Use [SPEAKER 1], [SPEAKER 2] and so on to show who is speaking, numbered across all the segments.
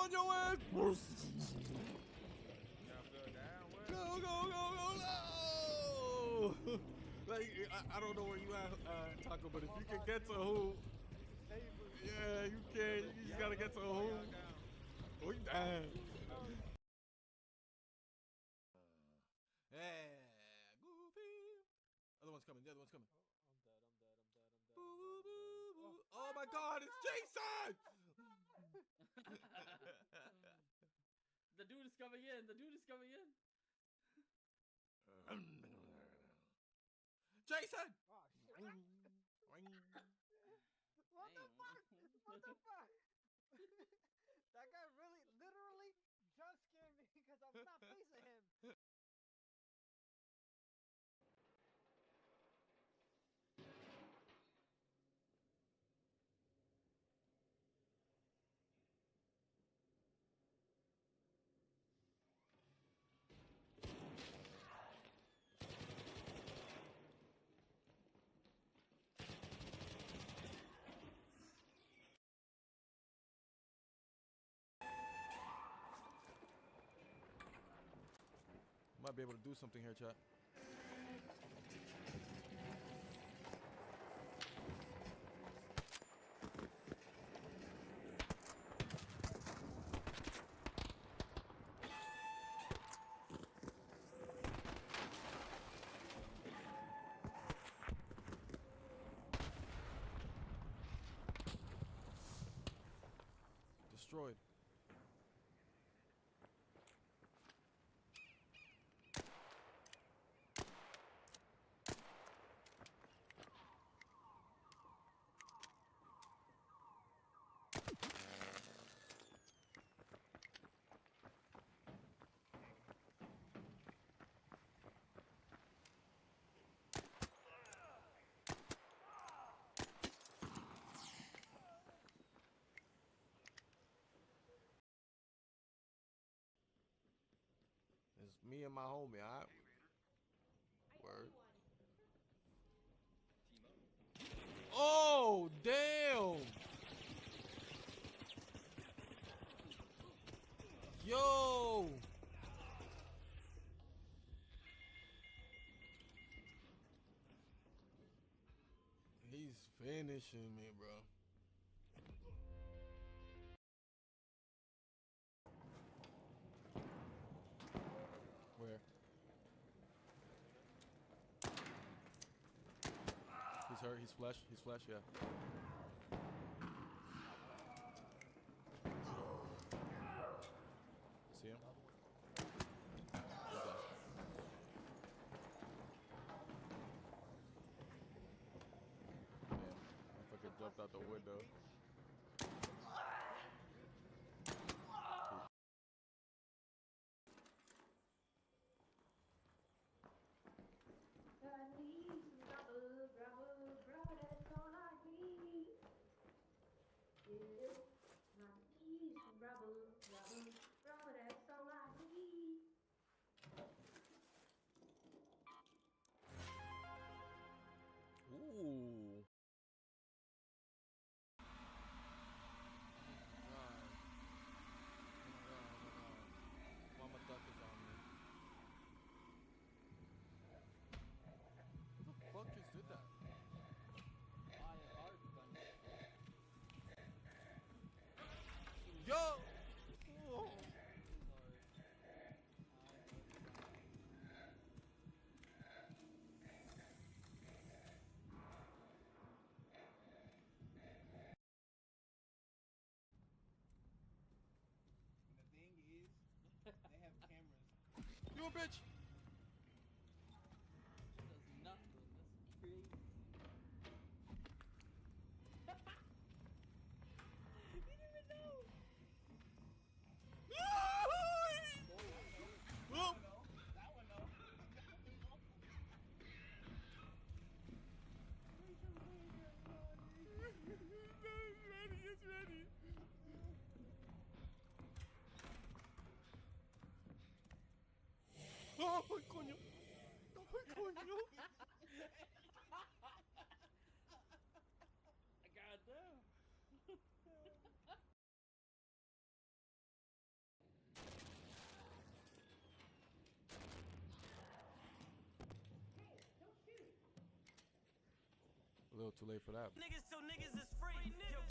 [SPEAKER 1] on your ass. Go, go, go, go, no! Like, I don't know where you at, Taco, but if you can get to who, yeah, you can. You just gotta get to who. Oh, you down. Yeah, Goofy. Other one's coming. The other one's coming.
[SPEAKER 2] I'm dead.
[SPEAKER 1] Oh my God, it's Jason!
[SPEAKER 2] The dude is coming in. The dude is coming in.
[SPEAKER 1] Jason!
[SPEAKER 3] Oh shit. What the fuck? What the fuck? That guy really, literally jump scared me because I'm not facing him.
[SPEAKER 1] Might be able to do something here, chat. Destroyed. It's me and my homie, alright? Word. Oh, damn! Yo! He's finishing me, bro. Where? He's hurt, he's flesh, yeah. See him? He's down. Yeah, motherfucker jumped out the window. Ooh. Mama Duck is on me. Who the fuck just did that? Yo! Oh.
[SPEAKER 4] The thing is, they have cameras.
[SPEAKER 1] You a bitch!
[SPEAKER 2] Does nothing. That's crazy. He didn't even know.
[SPEAKER 1] Oh.
[SPEAKER 4] That one, though.
[SPEAKER 1] It's ready. ¡Oh, coño! ¡Oh, coño! little too late for that.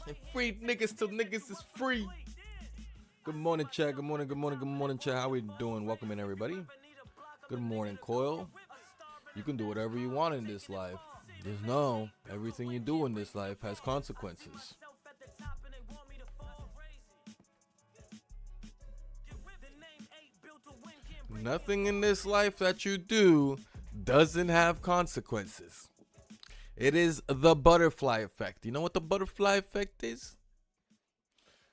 [SPEAKER 5] And free niggas till niggas is free. Good morning, chat. Good morning, good morning, good morning, chat. How we doing? Welcome in, everybody. Good morning, Coil. You can do whatever you want in this life. Just know everything you do in this life has consequences. Nothing in this life that you do doesn't have consequences. It is the butterfly effect. You know what the butterfly effect is?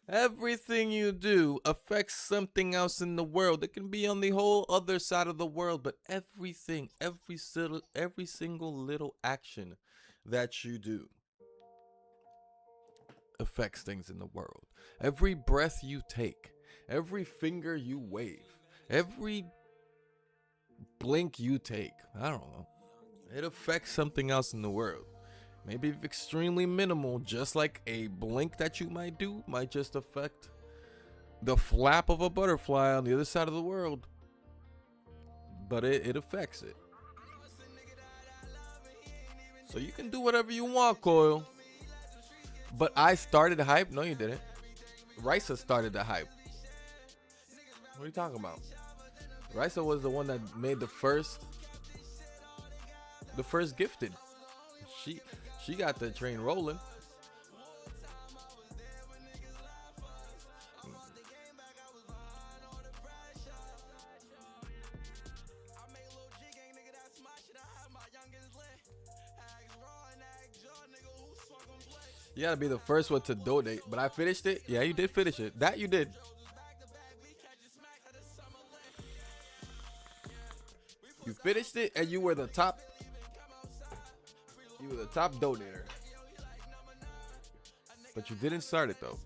[SPEAKER 5] Everything you do affects something else in the world. It can be on the whole other side of the world, but everything, every single little action that you do affects things in the world. Every breath you take, every finger you wave, every blink you take, I don't know, it affects something else in the world. Maybe extremely minimal, just like a blink that you might do might just affect the flap of a butterfly on the other side of the world. But it affects it. So you can do whatever you want, Coil. But I started the hype? No, you didn't. Risa started the hype. What are you talking about? Risa was the one that made the first gifted. She got the train rolling. You gotta be the first one to donate, but I finished it. Yeah, you did finish it. That you did. You finished it, and you were the top. You were the top donator. But you didn't start it though.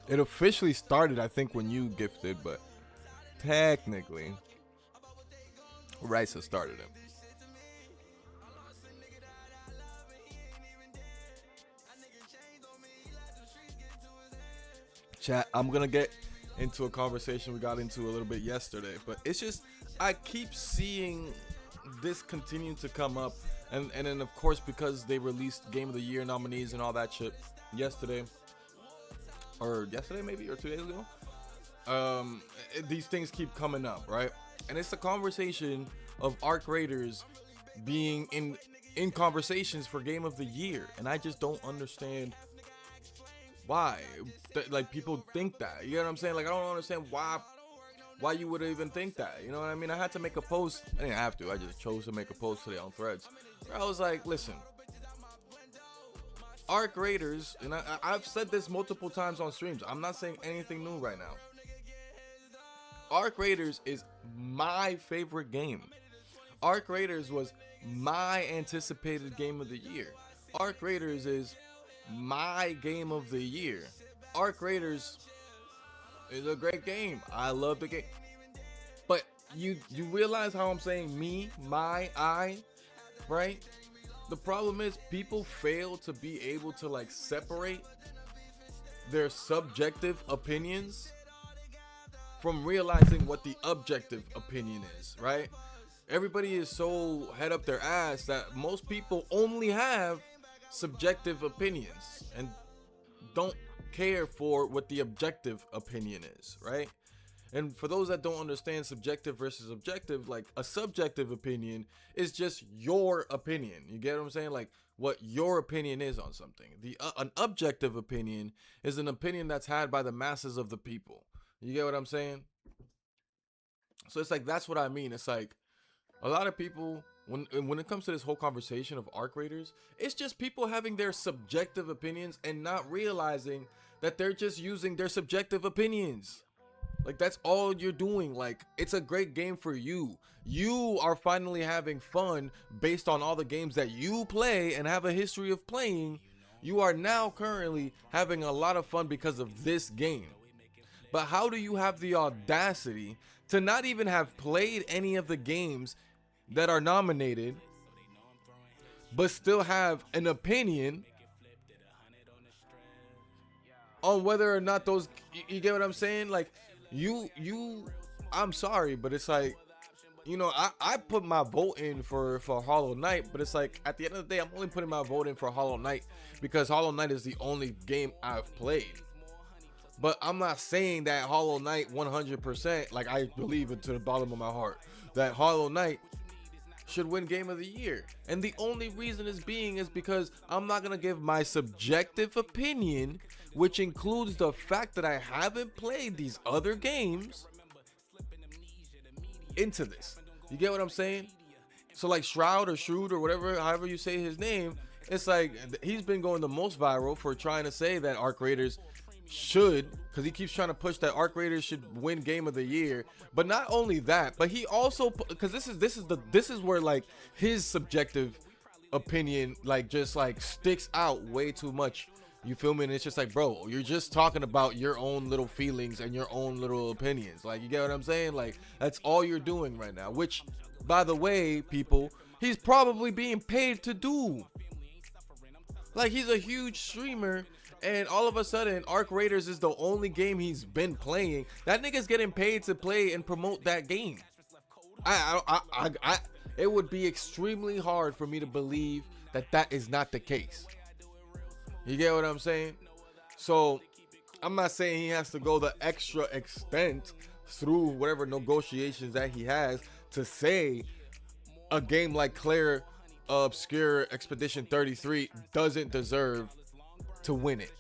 [SPEAKER 5] It officially started, I think, when you gifted, but technically, Risa started it. Chat, I'm gonna get into a conversation we got into a little bit yesterday, but it's just I keep seeing this continue to come up, and then of course because they released Game of the Year nominees and all that shit yesterday maybe, or 2 days ago, these things keep coming up, right? And it's the conversation of Arc Raiders being in conversations for Game of the Year, and I just don't understand why like people think that. You know what I'm saying? Like, I don't understand why you would even think that. You know what I mean? I had to make a post. I didn't have to. I just chose to make a post today on Threads. I was like, listen, Arc Raiders, and I've said this multiple times on streams. I'm not saying anything new right now. Arc Raiders is my favorite game. Arc Raiders was my anticipated Game of the Year. Arc Raiders is my Game of the Year. Arc Raiders is a great game. I love the game. But you realize how I'm saying me, my, I, right? The problem is people fail to be able to like separate their subjective opinions from realizing what the objective opinion is, right? Everybody is so head up their ass that most people only have subjective opinions and don't care for what the objective opinion is, right? And for those that don't understand subjective versus objective, like a subjective opinion is just your opinion. You get what I'm saying? Like what your opinion is on something. An objective opinion is an opinion that's had by the masses of the people. You get what I'm saying? So it's like, that's what I mean. It's like a lot of people, when it comes to this whole conversation of Arc Raiders, it's just people having their subjective opinions and not realizing that they're just using their subjective opinions. Like, that's all you're doing. Like, it's a great game for you. You are finally having fun based on all the games that you play and have a history of playing. You are now currently having a lot of fun because of this game. But how do you have the audacity to not even have played any of the games that are nominated, but still have an opinion on whether or not those, you get what I'm saying? Like, you I'm sorry, but it's like, you know, I put my vote in for Hollow Knight, but it's like at the end of the day, I'm only putting my vote in for Hollow Knight because Hollow Knight is the only game I've played. But I'm not saying that Hollow Knight 100%, like I believe it to the bottom of my heart, that Hollow Knight should win Game of the Year. And the only reason is because I'm not gonna give my subjective opinion, which includes the fact that I haven't played these other games, into this. You get what I'm saying? So like Shroud or Shrewd or whatever, however you say his name, it's like he's been going the most viral for trying to say that Arc Raiders should, because he keeps trying to push that Arc Raiders should win Game of the Year. But not only that, but he also, because this is where like his subjective opinion like just like sticks out way too much. You feel me? And it's just like, bro, you're just talking about your own little feelings and your own little opinions. Like, you get what I'm saying? Like, that's all you're doing right now. Which, by the way, people, he's probably being paid to do. Like, he's a huge streamer, and all of a sudden, Arc Raiders is the only game he's been playing. That nigga's getting paid to play and promote that game. It would be extremely hard for me to believe that that is not the case. You get what I'm saying? So I'm not saying he has to go the extra extent through whatever negotiations that he has to say a game like Claire Obscure Expedition 33 doesn't deserve to win it.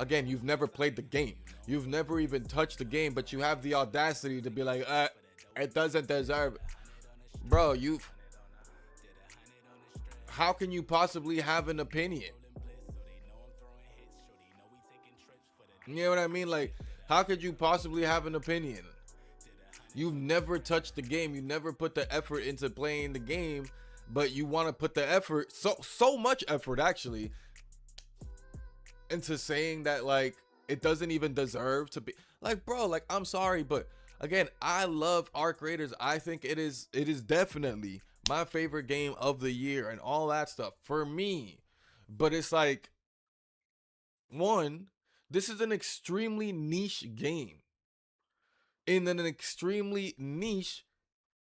[SPEAKER 5] Again, you've never played the game. You've never even touched the game, but you have the audacity to be like, it doesn't deserve it. Bro, how can you possibly have an opinion? You know what I mean? Like, how could you possibly have an opinion? You've never touched the game. You never put the effort into playing the game, but you want to put the effort, so much effort actually, into saying that like it doesn't even deserve to be. Like, bro, like, I'm sorry, but again, I love Arc Raiders. I think it is definitely my favorite game of the year and all that stuff for me. But it's like, one, this is an extremely niche game in an extremely niche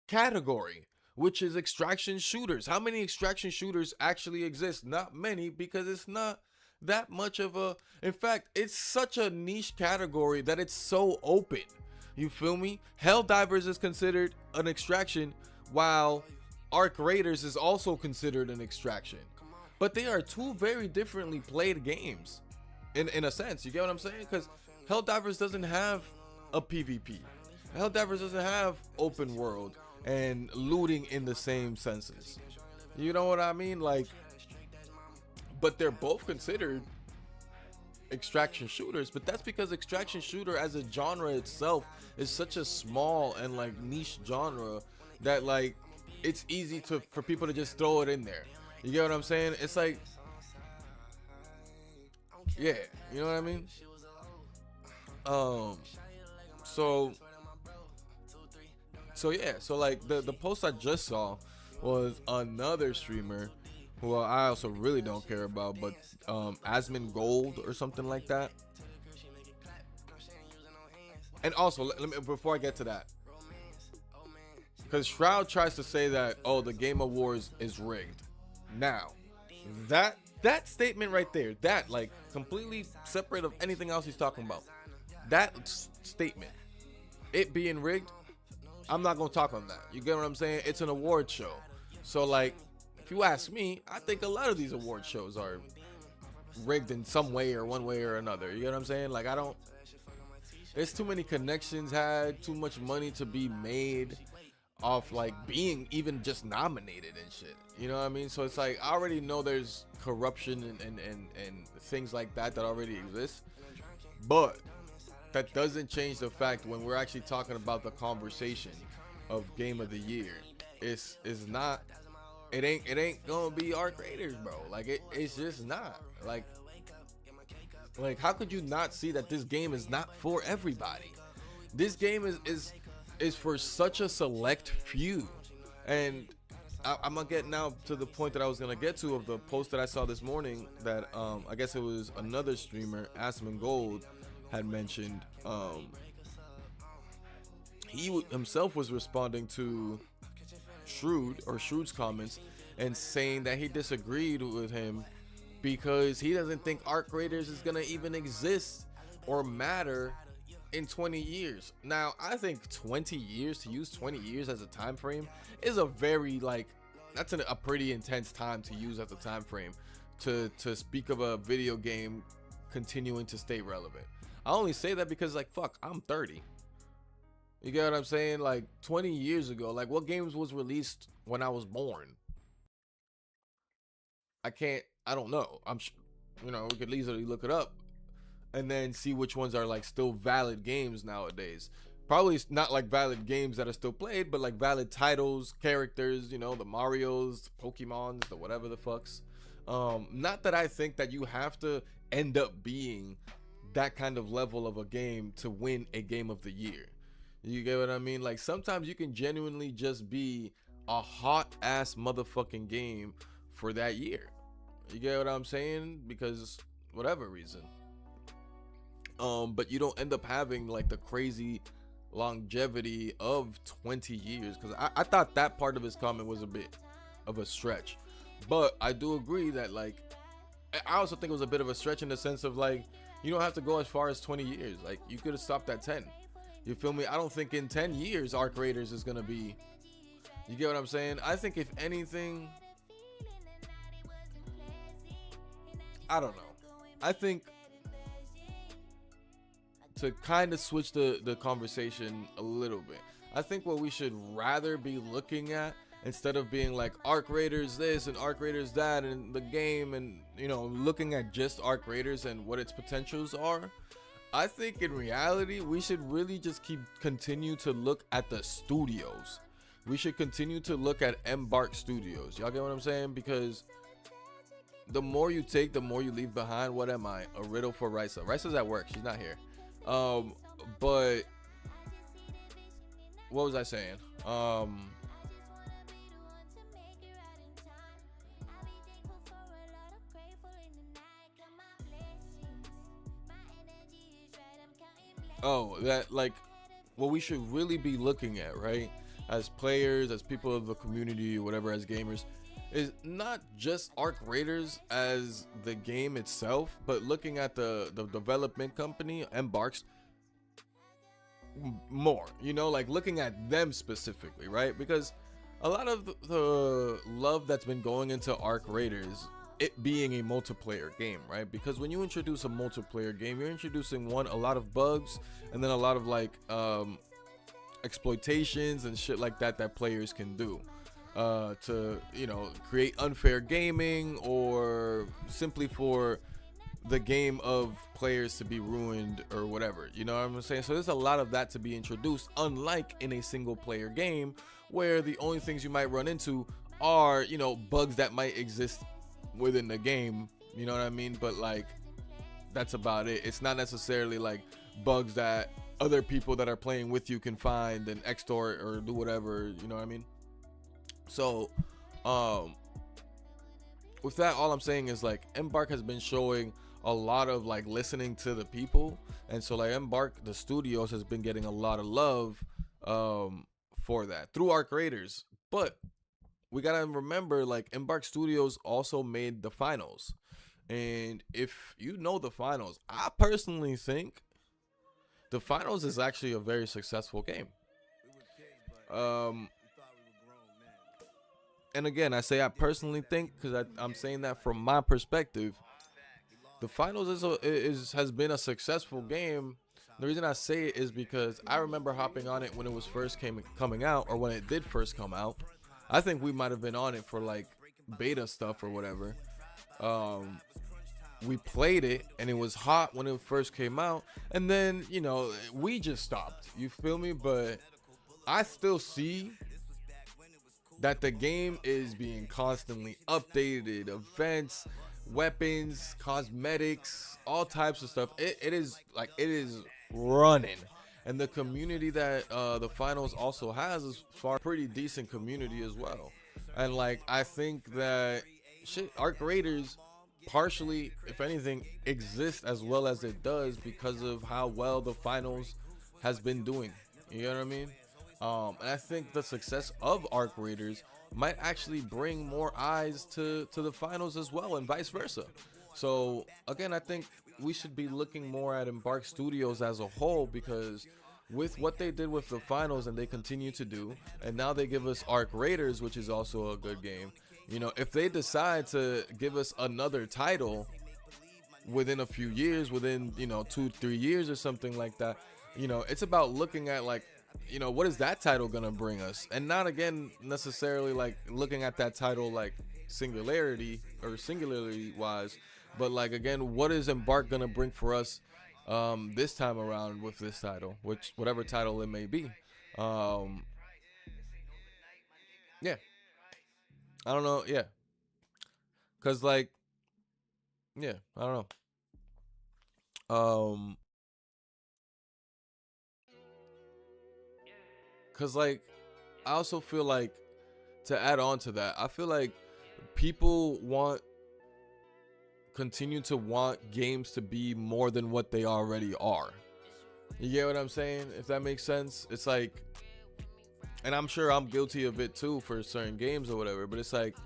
[SPEAKER 5] category, which is extraction shooters. How many extraction shooters actually exist? Not many, because it's not that much of a, in fact, it's such a niche category that it's so open. You feel me? Helldivers is considered an extraction, while Arc Raiders is also considered an extraction, but they are two very differently played games in a sense. You get what I'm saying? Because Helldivers doesn't have a PvP. Helldivers doesn't have open world and looting in the same senses. You know what I mean? Like, but they're both considered extraction shooters, but that's because extraction shooter as a genre itself is such a small and like niche genre that like it's easy for people to just throw it in there. You get what I'm saying? It's like, yeah, you know what I mean? So yeah, so like the post I just saw was another streamer who I also really don't care about, but Asmongold or something like that. And also, let me, before I get to that, because Shroud tries to say that, oh, the Game Awards is rigged. Now, that statement right there, that like completely separate of anything else he's talking about, that statement, it being rigged, I'm not gonna talk on that. You get what I'm saying? It's an award show. So like, if you ask me, I think a lot of these award shows are rigged in some way or one way or another. You get what I'm saying? Like, there's too many connections had, too much money to be made off like being even just nominated and shit. You know what I mean? So it's like, I already know there's corruption and things like that already exist, but that doesn't change the fact when we're actually talking about the conversation of Game of the Year, it's not, it ain't gonna be Arc Raiders, bro. Like it's just not. Like how could you not see that this game is not for everybody? This game is for such a select few. And I'm gonna get now to the point that I was gonna get to of the post that I saw this morning that I guess it was another streamer, Asmongold, had mentioned himself was responding to Shrewd's comments and saying that he disagreed with him because he doesn't think Arc Raiders is gonna even exist or matter in 20 years. Now, I think 20 years, to use 20 years as a time frame is a very, like, that's a pretty intense time to use as a time frame to speak of a video game continuing to stay relevant. I only say that because, like, fuck, I'm 30. You get what I'm saying? Like, 20 years ago, like, what games was released when I was born? I don't know. We could easily look it up and then see which ones are like still valid games nowadays. Probably not like valid games that are still played, but like valid titles, characters, the Marios, the Pokemons, the whatever the fucks. Not that I think that you have to end up being that kind of level of a game to win a game of the year. You get what I mean? Like, sometimes you can genuinely just be a hot ass motherfucking game for that year. You get what I'm saying? Because whatever reason. But you don't end up having like the crazy longevity of 20 years. Because I thought that part of his comment was a bit of a stretch. But I do agree that, like, I also think it was a bit of a stretch in the sense of, like, you don't have to go as far as 20 years. Like, you could have stopped at 10. You feel me? I don't think in 10 years Arc Raiders is gonna be, you get what I'm saying? I think if anything, I don't know. I think to kind of switch the conversation a little bit, I think what we should rather be looking at, instead of being like Arc Raiders this and Arc Raiders that and the game, and looking at just Arc Raiders and what its potentials are, I think in reality we should really just continue to look at the studios. We should continue to look at Embark Studios. Y'all get what I'm saying? Because the more you take, the more you leave behind. What am I? A riddle for Risa. Risa's at work. She's not here. But what was I saying? That, like, what we should really be looking at, right, as players, as people of the community, or whatever, as gamers, is not just Arc Raiders as the game itself, but looking at the development company, Embarks, more, like looking at them specifically, right? Because a lot of the love that's been going into Arc Raiders, it being a multiplayer game, right? Because when you introduce a multiplayer game, you're introducing a lot of bugs, and then a lot of like exploitations and shit like that players can do to create unfair gaming, or simply for the game of players to be ruined or whatever, you know what I'm saying? So there's a lot of that to be introduced, unlike in a single player game where the only things you might run into are bugs that might exist within the game, you know what I mean? But like, that's about it. It's not necessarily like bugs that other people that are playing with you can find and extort or do whatever, you know what I mean? So with that, all I'm saying is, like, Embark has been showing a lot of like listening to the people, and so like Embark, the studios, has been getting a lot of love for that through Arc Raiders. But we gotta remember, like, Embark Studios also made the finals, and if you know the finals, I personally think the finals is actually a very successful game. And again, I say I personally think because I'm saying that from my perspective. The finals has been a successful game. The reason I say it is because I remember hopping on it when it was first coming out, or when it did first come out. I think we might have been on it for like beta stuff or whatever. We played it and it was hot when it first came out, and then we just stopped. You feel me? But I still see that the game is being constantly updated. Events, weapons, cosmetics, all types of stuff. It is running, and the community that the finals also has is pretty decent community as well. And like, I think that Arc Raiders partially, if anything, exists as well as it does because of how well the finals has been doing. You know what I mean? And I think the success of Arc Raiders might actually bring more eyes to the finals as well, and vice versa. So again, I think we should be looking more at Embark Studios as a whole, because with what they did with the finals and they continue to do, and now they give us Arc Raiders, which is also a good game. You know, if they decide to give us another title within a few years, within, you know, 2-3 years or something like that, you know, it's about looking at, like, you know, what is that title gonna bring us, and not again necessarily like looking at that title like singularity wise, but like, again, what is Embark gonna bring for us this time around with this title, which whatever title it may be. Yeah, I don't know. Yeah, cause like, yeah, I don't know. Cause like, I also feel like, to add on to that, I feel like people continue to want games to be more than what they already are. You get what I'm saying? If that makes sense. It's like, and I'm sure I'm guilty of it too for certain games or whatever, but it's like,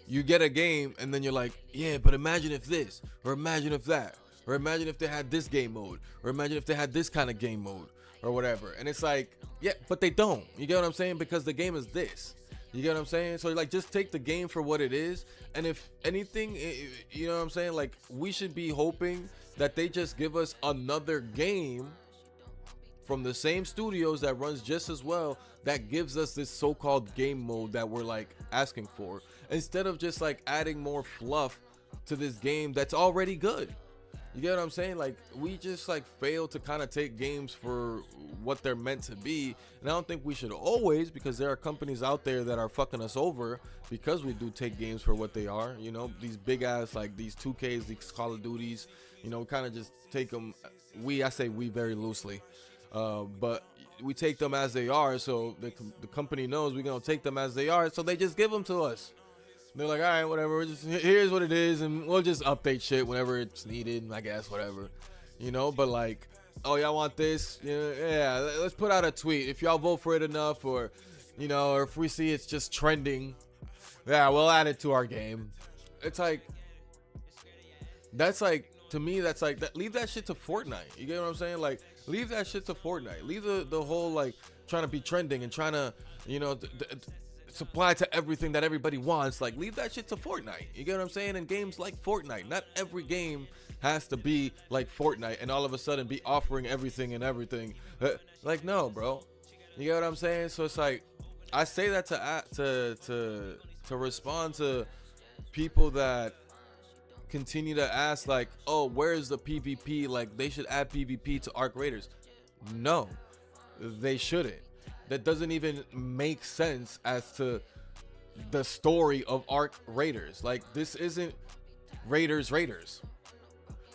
[SPEAKER 5] you get a game and then you're like, yeah, but imagine if this, or imagine if that, or imagine if they had this game mode, or imagine if they had this kind of game mode, or whatever. And it's like, yeah, but they don't. You get what I'm saying? Because the game is this. You get what I'm saying? So like, just take the game for what it is. And if anything, you know what I'm saying? Like, we should be hoping that they just give us another game from the same studios that runs just as well, that gives us this so-called game mode that we're like asking for, instead of just like adding more fluff to this game that's already good. You get what I'm saying? Like, we just like fail to kind of take games for what they're meant to be. And I don't think we should always, because there are companies out there that are fucking us over because we do take games for what they are. You know, these big ass, like these 2Ks, these Call of Duties, you know, we kind of just take them. I say we very loosely. But we take them as they are, so the company knows we're gonna take them as they are, so they just give them to us. They're like, all right, whatever, here's what it is, and we'll just update shit whenever it's needed, I guess, whatever, you know. But like, oh, y'all want this? Yeah, let's put out a tweet if y'all vote for it enough, or, you know, or if we see it's just trending, yeah, we'll add it to our game. It's like, that's like, to me, that's like, leave that shit to Fortnite. You get what I'm saying? Like, leave that shit to Fortnite. Leave the whole like trying to be trending and trying to, you know, supply to everything that everybody wants. Like, leave that shit to Fortnite. You get what I'm saying? In games like Fortnite, not every game has to be like Fortnite and all of a sudden be offering everything and everything. Like, no, bro. You get what I'm saying? So it's like, I say that to respond to people that continue to ask like, oh, where's the PvP? Like, they should add PvP to Arc Raiders. No, they shouldn't. That doesn't even make sense as to the story of Arc Raiders. Like, this isn't Raiders.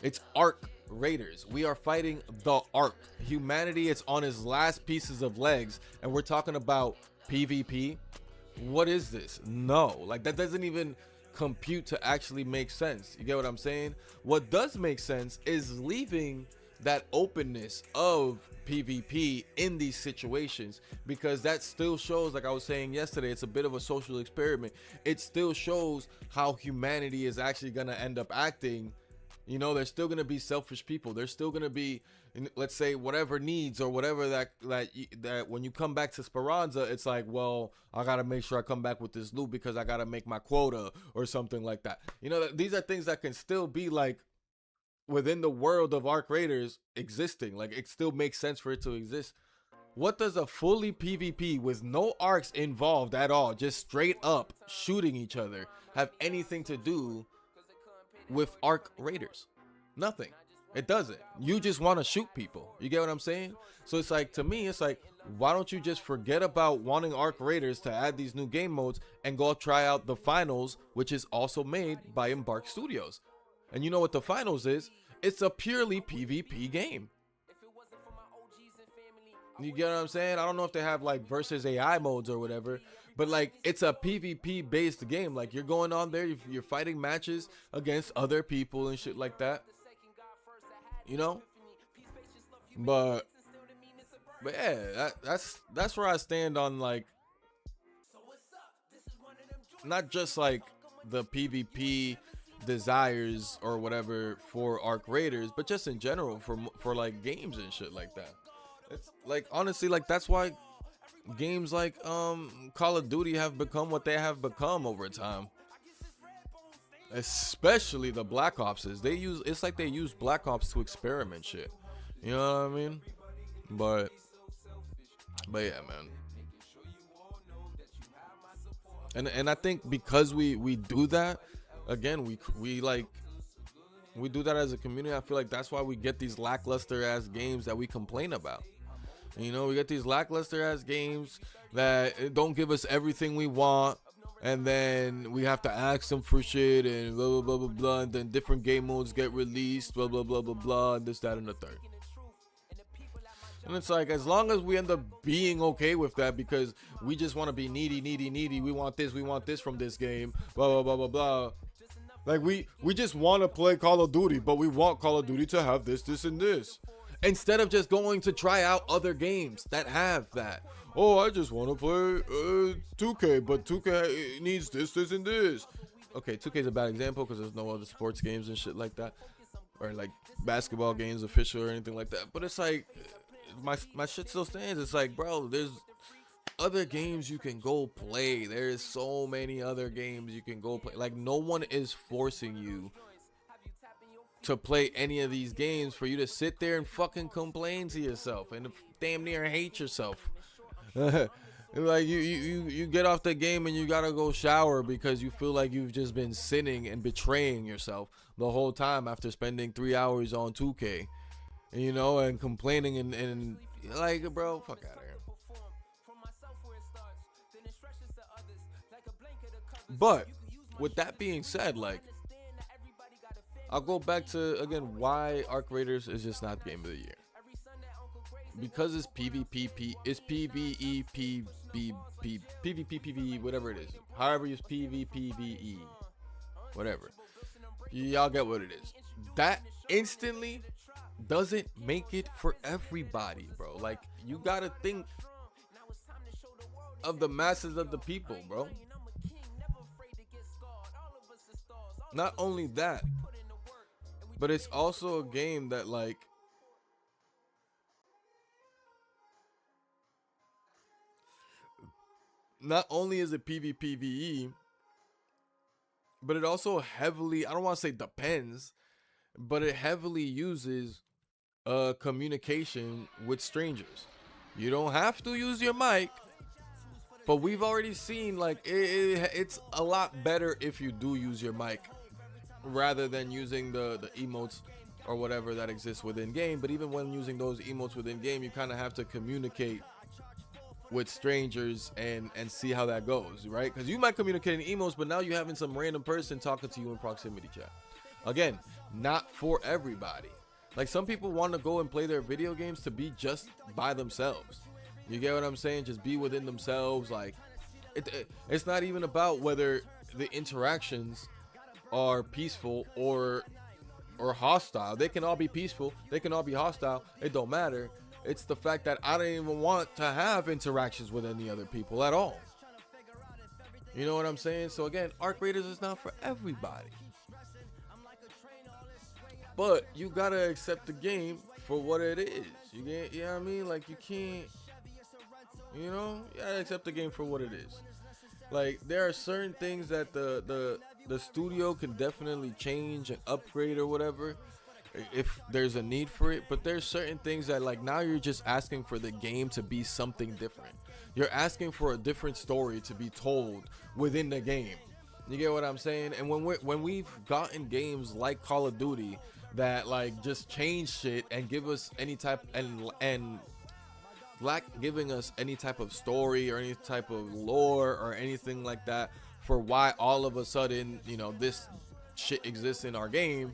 [SPEAKER 5] It's Arc Raiders. We are fighting the Arc. Humanity is on his last pieces of legs, and we're talking about PvP. What is this? No, like, that doesn't even compute to actually make sense. You get what I'm saying? What does make sense is leaving that openness of PvP in these situations, because that still shows, like I was saying yesterday, it's a bit of a social experiment. It still shows how humanity is actually gonna end up acting. You know, there's still gonna be selfish people. There's still gonna be, let's say, whatever needs or whatever that when you come back to Speranza, it's like, well, I gotta make sure I come back with this loot because I gotta make my quota or something like that. You know, these are things that can still be like within the world of Arc Raiders existing. Like, it still makes sense for it to exist. What does a fully PvP with no arcs involved at all, just straight up shooting each other, have anything to do with Arc Raiders? Nothing. It doesn't. You just want to shoot people. You get what I'm saying? So it's like, to me, it's like, why don't you just forget about wanting Arc Raiders to add these new game modes and go try out the finals, which is also made by Embark Studios. And you know what the finals is? It's a purely PvP game. You get what I'm saying? I don't know if they have like versus AI modes or whatever, but like, it's a PvP based game. Like, you're going on there, you're fighting matches against other people and shit like that. You know? But But yeah, that's where I stand on like not just like the PvP desires or whatever for Arc Raiders, but just in general for like games and shit like that. It's like honestly like that's why games like Call of Duty have become what they have become over time. Especially the Black Opses. It's like they use Black Ops to experiment shit. You know what I mean? But yeah, man. And I think because we do that, again, we do that as a community. I feel like that's why we get these lackluster ass games that we complain about. You know, we get these lackluster ass games that don't give us everything we want, and then we have to ask them for shit and blah blah blah blah blah, and then different game modes get released, blah blah blah blah blah, and this, that, and the third. And it's like, as long as we end up being okay with that, because we just want to be needy, we want this from this game, blah blah blah blah blah. Like we just want to play Call of Duty, but we want Call of Duty to have this, and this. Instead of just going to try out other games that have that. Oh, I just want to play 2K, but 2K needs this, and this. Okay, 2K is a bad example because there's no other sports games and shit like that, or like basketball games official or anything like that. But it's like my shit still stands. It's like, bro, there's other games you can go play. There's so many other games you can go play. Like, no one is forcing you to play any of these games for you to sit there and fucking complain to yourself and damn near hate yourself. Like you get off the game and you gotta go shower because you feel like you've just been sinning and betraying yourself the whole time after spending 3 hours on 2K, you know, and complaining and like, bro, fuck out of here. But with that being said, like, I'll go back to, again, why Arc Raiders is just not Game of the Year. Because it's PvP, it's PvE, PvP, whatever it is. However you use PvPvE, whatever. Y'all get what it is. That instantly doesn't make it for everybody, bro. Like, you gotta think of the masses of the people, bro. Not only that, but it's also a game that, like, not only is it PvPvE, but it also heavily, I don't want to say depends, but it heavily uses communication with strangers. You don't have to use your mic, but we've already seen, like, it's a lot better if you do use your mic rather than using the emotes or whatever that exists within game. But even when using those emotes within game, you kind of have to communicate with strangers and see how that goes, right? Because you might communicate in emotes, but now you're having some random person talking to you in proximity chat. Again, not for everybody. Like, some people want to go and play their video games to be just by themselves. You get what I'm saying? Just be within themselves. Like, it's not even about whether the interactions are peaceful or hostile. They can all be peaceful, they can all be hostile, it don't matter. It's the fact that I don't even want to have interactions with any other people at all. You know what I'm saying? So again, Arc Raiders is not for everybody, but you gotta accept the game for what it is. You get, you know what I mean? Like, you can't, you know, you gotta accept the game for what it is. Like, there are certain things that the studio can definitely change and upgrade or whatever if there's a need for it, but there's certain things that, like, now you're just asking for the game to be something different. You're asking for a different story to be told within the game. You get what I'm saying? And when we've gotten games like Call of Duty that, like, just change shit and give us any type and lack giving us any type of story or any type of lore or anything like that for why all of a sudden, you know, this shit exists in our game,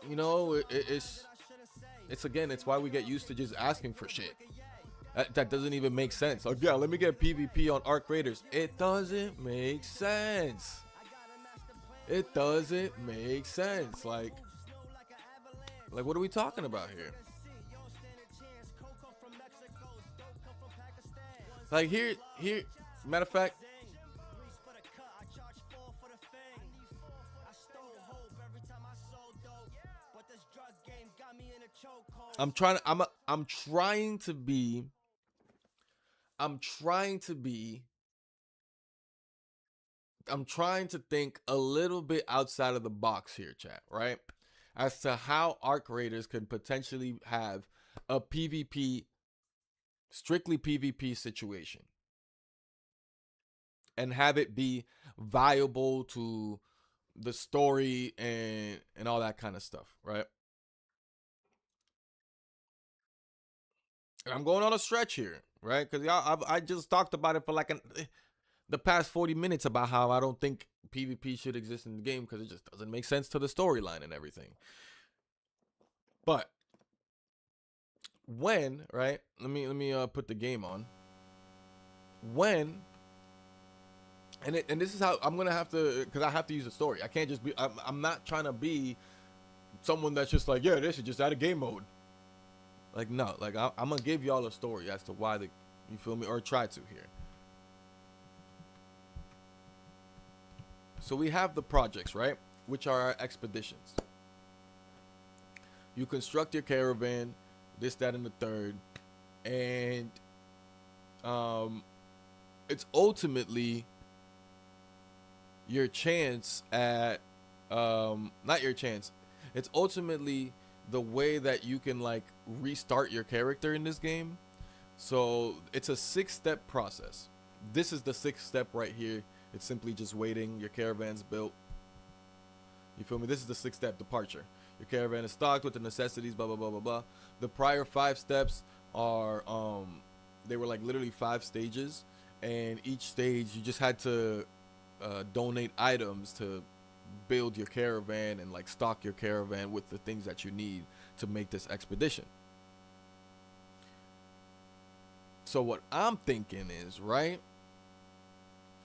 [SPEAKER 5] you know, it's again, it's why we get used to just asking for shit that doesn't even make sense. Like, yeah, let me get PvP on Arc Raiders. It doesn't make sense. It doesn't make sense. Like what are we talking about here? Like here, matter of fact, I'm trying to be I'm trying to think a little bit outside of the box here, chat, right? As to how Arc Raiders could potentially have a PvP, strictly PvP situation and have it be viable to the story and all that kind of stuff, right? And I'm going on a stretch here, right? Because I just talked about it for like the past 40 minutes about how I don't think PvP should exist in the game because it just doesn't make sense to the storyline and everything. But when, right? Let me put the game on. When, and this is how I'm gonna have to, because I have to use a story. I can't just be. I'm not trying to be someone that's just like, yeah, this is just out of game mode. Like, no, like I'm gonna give y'all a story as to why you feel me, or try to here. So we have the projects, right? Which are our expeditions. You construct your caravan, this, that, and the third, and it's ultimately your chance at not your chance. It's ultimately the way that you can like restart your character in this game. So it's a 6-step process. This is the 6th step right here. It's simply just waiting. Your caravan's built. You feel me? This is the 6th step, departure. Your caravan is stocked with the necessities, blah, blah, blah, blah, blah. The prior 5 steps are, they were like literally 5 stages. And each stage, you just had to donate items to build your caravan and like stock your caravan with the things that you need to make this expedition. So what I'm thinking is, right,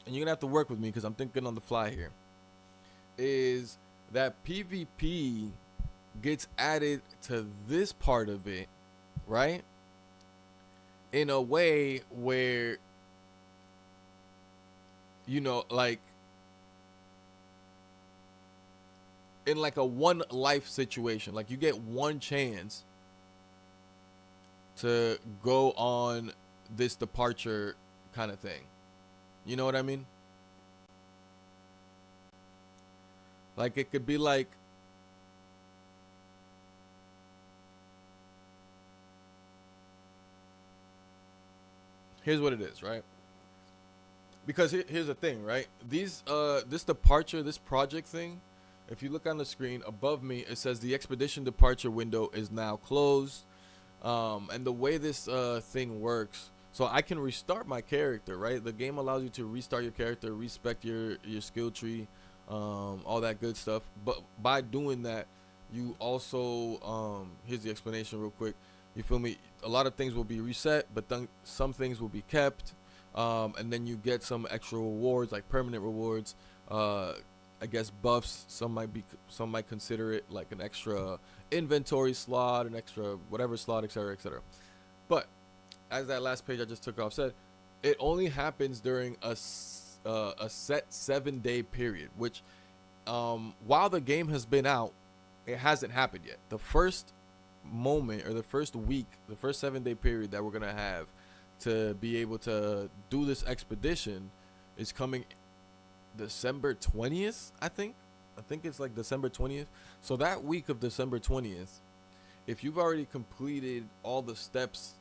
[SPEAKER 5] and you're gonna have to work with me because I'm thinking on the fly here, is that PvP gets added to this part of it, right, in a way where, you know, like in like a one life situation, like you get one chance to go on this departure kind of thing. You know what I mean? Like it could be like, here's what it is, right? Because here's the thing, right? These this departure, this project thing, if you look on the screen above me, it says the expedition departure window is now closed. And the way this thing works, so I can restart my character, right? The game allows you to restart your character, respec your skill tree, all that good stuff. But by doing that, you also, here's the explanation real quick. You feel me? A lot of things will be reset, but then some things will be kept. And then you get some extra rewards, like permanent rewards. I guess buffs. Some might consider it like an extra inventory slot, an extra whatever slot, etc., etc. But as that last page I just took off said, it only happens during a set 7-day period. Which, while the game has been out, it hasn't happened yet. The first moment or the first week, the first 7-day period that we're gonna have to be able to do this expedition is coming December 20th, I think it's like December 20th. So that week of December 20th, if you've already completed all the steps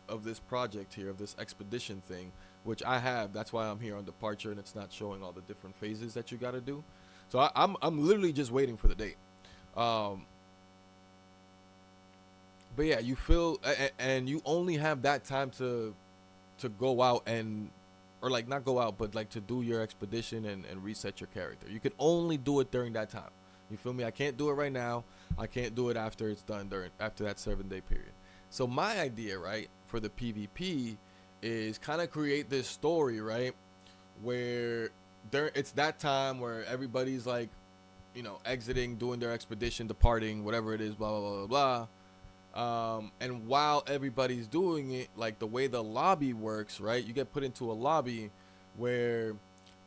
[SPEAKER 5] of this project here, of this expedition thing, which I have, that's why I'm here on departure and it's not showing all the different phases that you got to do. So I'm literally just waiting for the date. But yeah, you feel, and you only have that time to go out and, or like not go out, but like to do your expedition and reset your character. You can only do it during that time. You feel me? I can't do it right now. I can't do it after it's done, after that 7-day period. So my idea, right, for the PvP is kind of create this story, right, where it's that time where everybody's like, you know, exiting, doing their expedition, departing, whatever it is, blah, blah, blah, blah, blah. And while everybody's doing it, like the way the lobby works, right? You get put into a lobby where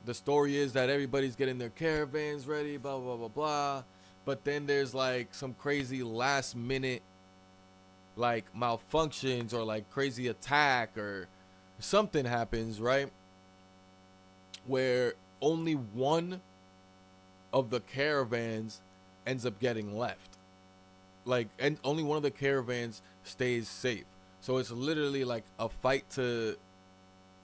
[SPEAKER 5] the story is that everybody's getting their caravans ready, blah, blah, blah, blah. But then there's like some crazy last minute like malfunctions or like crazy attack or something happens, right? Where only one of the caravans ends up getting left. Like, and only one of the caravans stays safe. So it's literally like a fight to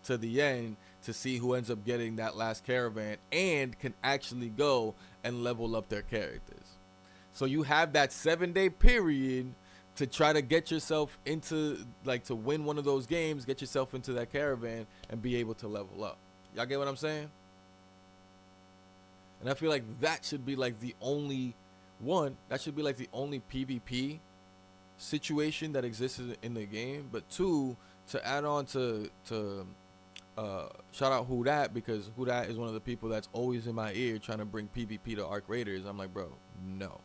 [SPEAKER 5] the end to see who ends up getting that last caravan and can actually go and level up their characters. So you have that 7-day period to try to get yourself into, like, to win one of those games, get yourself into that caravan and be able to level up. Y'all get what I'm saying? And I feel like that should be like the only one, that should be like the only PvP situation that exists in the game. But two, to add on to shout out Who Dat, because Who Dat is one of the people that's always in my ear trying to bring PvP to Arc Raiders. I'm like, bro, no.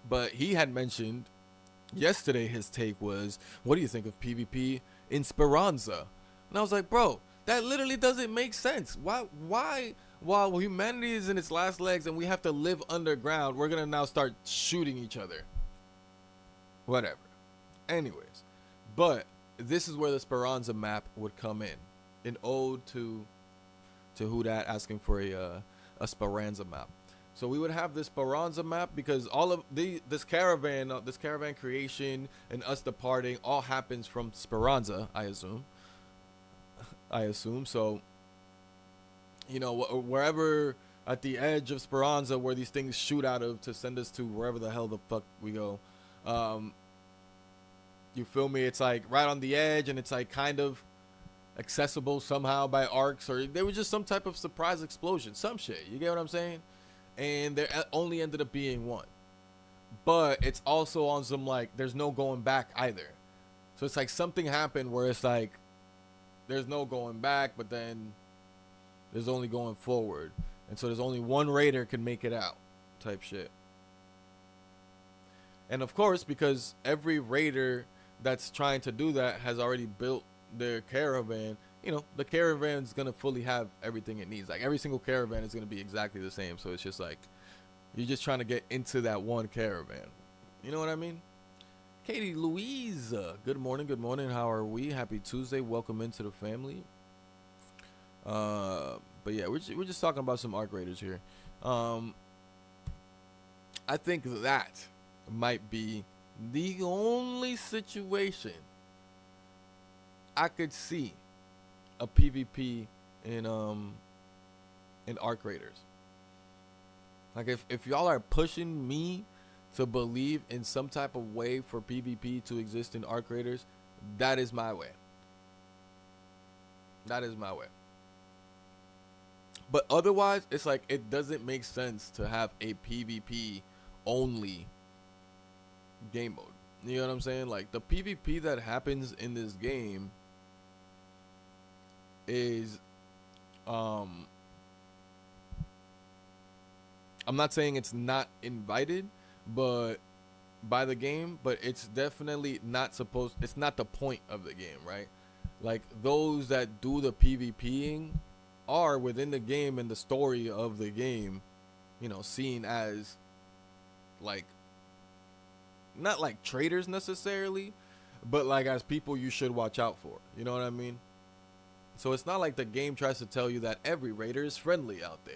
[SPEAKER 5] But he had mentioned yesterday, his take was, what do you think of PvP in Speranza? And I was like, bro, that literally doesn't make sense. Why while humanity is in its last legs and we have to live underground, we're gonna now start shooting each other? Whatever. Anyways, but this is where the Speranza map would come in. An ode to Who Dat asking for a Speranza map. So we would have this Speranza map because all of this caravan creation and us departing all happens from Speranza, I assume. So, you know, wherever at the edge of Speranza where these things shoot out of to send us to wherever the hell the fuck we go. You feel me? It's like right on the edge and it's like kind of accessible somehow by arcs, or there was just some type of surprise explosion, some shit. You get what I'm saying? And there only ended up being one. But it's also on some like there's no going back either. So it's like something happened where it's like there's no going back, but then there's only going forward. And so there's only one raider can make it out type shit. And of course, because every raider that's trying to do that has already built their caravan, you know, the caravan's gonna fully have everything it needs. Like every single caravan is gonna be exactly the same. So it's just like you're just trying to get into that one caravan. You know what I mean? Katie Louise, good morning. How are we? Happy Tuesday. Welcome into the family. But yeah, we're just talking about some Arc Raiders here. I think that might be the only situation I could see a PvP in Arc Raiders. Like if y'all are pushing me to believe in some type of way for PvP to exist in Arc Raiders, that is my way. That is my way. But otherwise, it's like it doesn't make sense to have a PvP only game mode. You know what I'm saying? Like the PvP that happens in this game is I'm not saying it's not invited but by the game, but it's definitely not supposed, it's not the point of the game, right? Like those that do the PvPing are within the game and the story of the game, you know, seen as like not like traitors necessarily, but like as people you should watch out for. You know what I mean? So it's not like the game tries to tell you that every raider is friendly out there.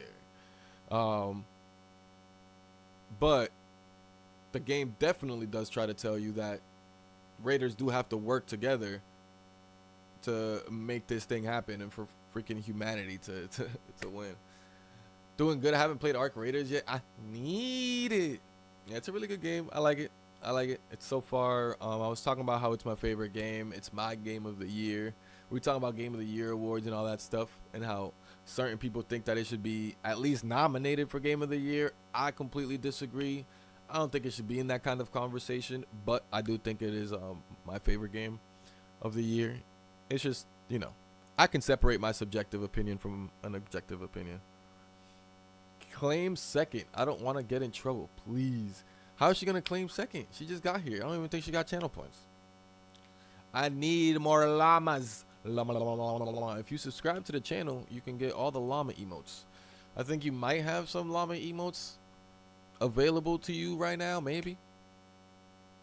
[SPEAKER 5] But the game definitely does try to tell you that raiders do have to work together to make this thing happen and for freaking humanity to win. Doing good. I haven't played Arc Raiders yet. I need it. Yeah, it's a really good game. I like it. It's so far. I was talking about how it's my favorite game. It's my game of the year. We talking about Game of the Year awards and all that stuff, and how certain people think that it should be at least nominated for Game of the Year. I completely disagree. I don't think it should be in that kind of conversation, but I do think it is my favorite game of the year. It's just, you know, I can separate my subjective opinion from an objective opinion. Claim second. I don't want to get in trouble. Please. How is she gonna claim second? She just got here. I don't even think she got channel points. I need more llamas. Llama, llama, llama, llama. If you subscribe to the channel, you can get all the llama emotes. I think you might have some llama emotes available to you right now, maybe.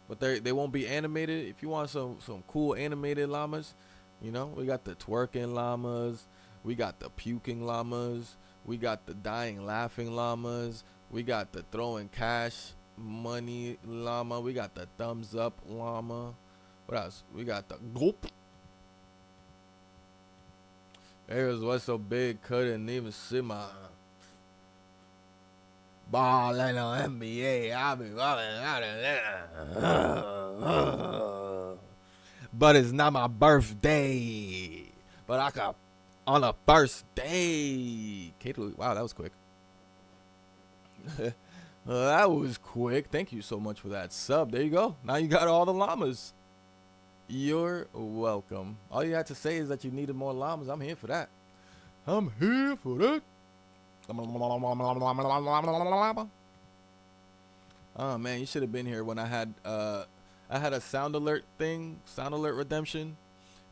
[SPEAKER 5] But they won't be animated. If you want some cool animated llamas, you know, we got the twerking llamas, we got the puking llamas, we got the dying laughing llamas, we got the throwing cash money llama, we got the thumbs up llama. What else? We got the gulp. There's what's so big couldn't even see my ball in the NBA. I be balling out of there. But it's not my birthday. But I got on a first day. Kato, wow, that was quick. That was quick. Thank you so much for that sub. There you go. Now you got all the llamas. You're welcome. All you had to say is that you needed more llamas. I'm here for that. I'm here for that. Oh man, you should have been here when I had a sound alert thing, sound alert redemption,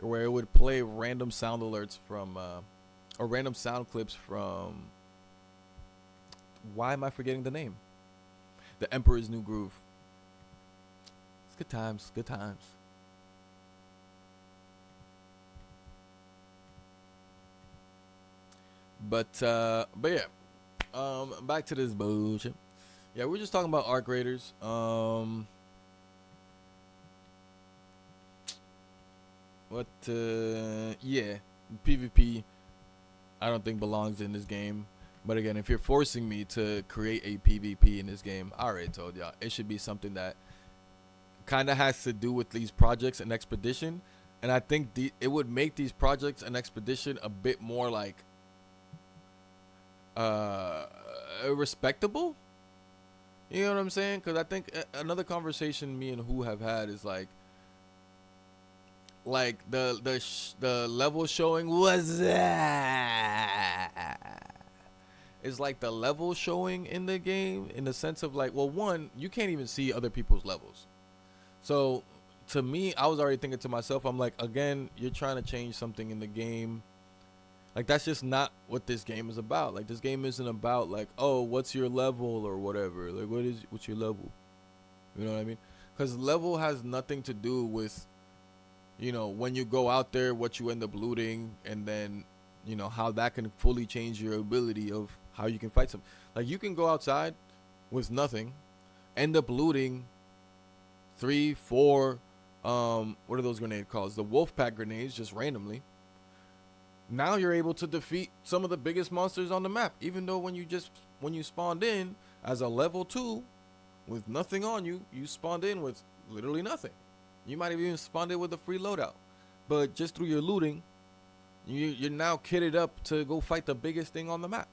[SPEAKER 5] where it would play random sound alerts from or random sound clips from, why am I forgetting the name? The Emperor's New Groove. It's good times, good times. But yeah, back to this bullshit. Yeah, we're just talking about arc raiders. Yeah, PvP I don't think belongs in this game. But again, if you're forcing me to create a PvP in this game, I already told y'all, it should be something that kind of has to do with these projects and expedition. And I think it would make these projects and expedition a bit more like respectable. You know what I'm saying? Because I think another conversation me and Who have had is like the level showing was it's like the level showing in the game, in the sense of like, well, one, you can't even see other people's levels. So to me, I was already thinking to myself, I'm like, again, you're trying to change something in the game. Like, that's just not what this game is about. Like, this game isn't about like, oh, what's your level or whatever. Like, what's your level? You know what I mean? Because level has nothing to do with, you know, when you go out there, what you end up looting, and then, you know, how that can fully change your ability of how you can fight some. Like, you can go outside with nothing, end up looting 3, 4, what are those grenade calls? The wolf pack grenades, just randomly. Now you're able to defeat some of the biggest monsters on the map, even though when you spawned in as a level 2 with nothing on you, you spawned in with literally nothing. You might have even spawned in with a free loadout, but just through your looting, you're now kitted up to go fight the biggest thing on the map.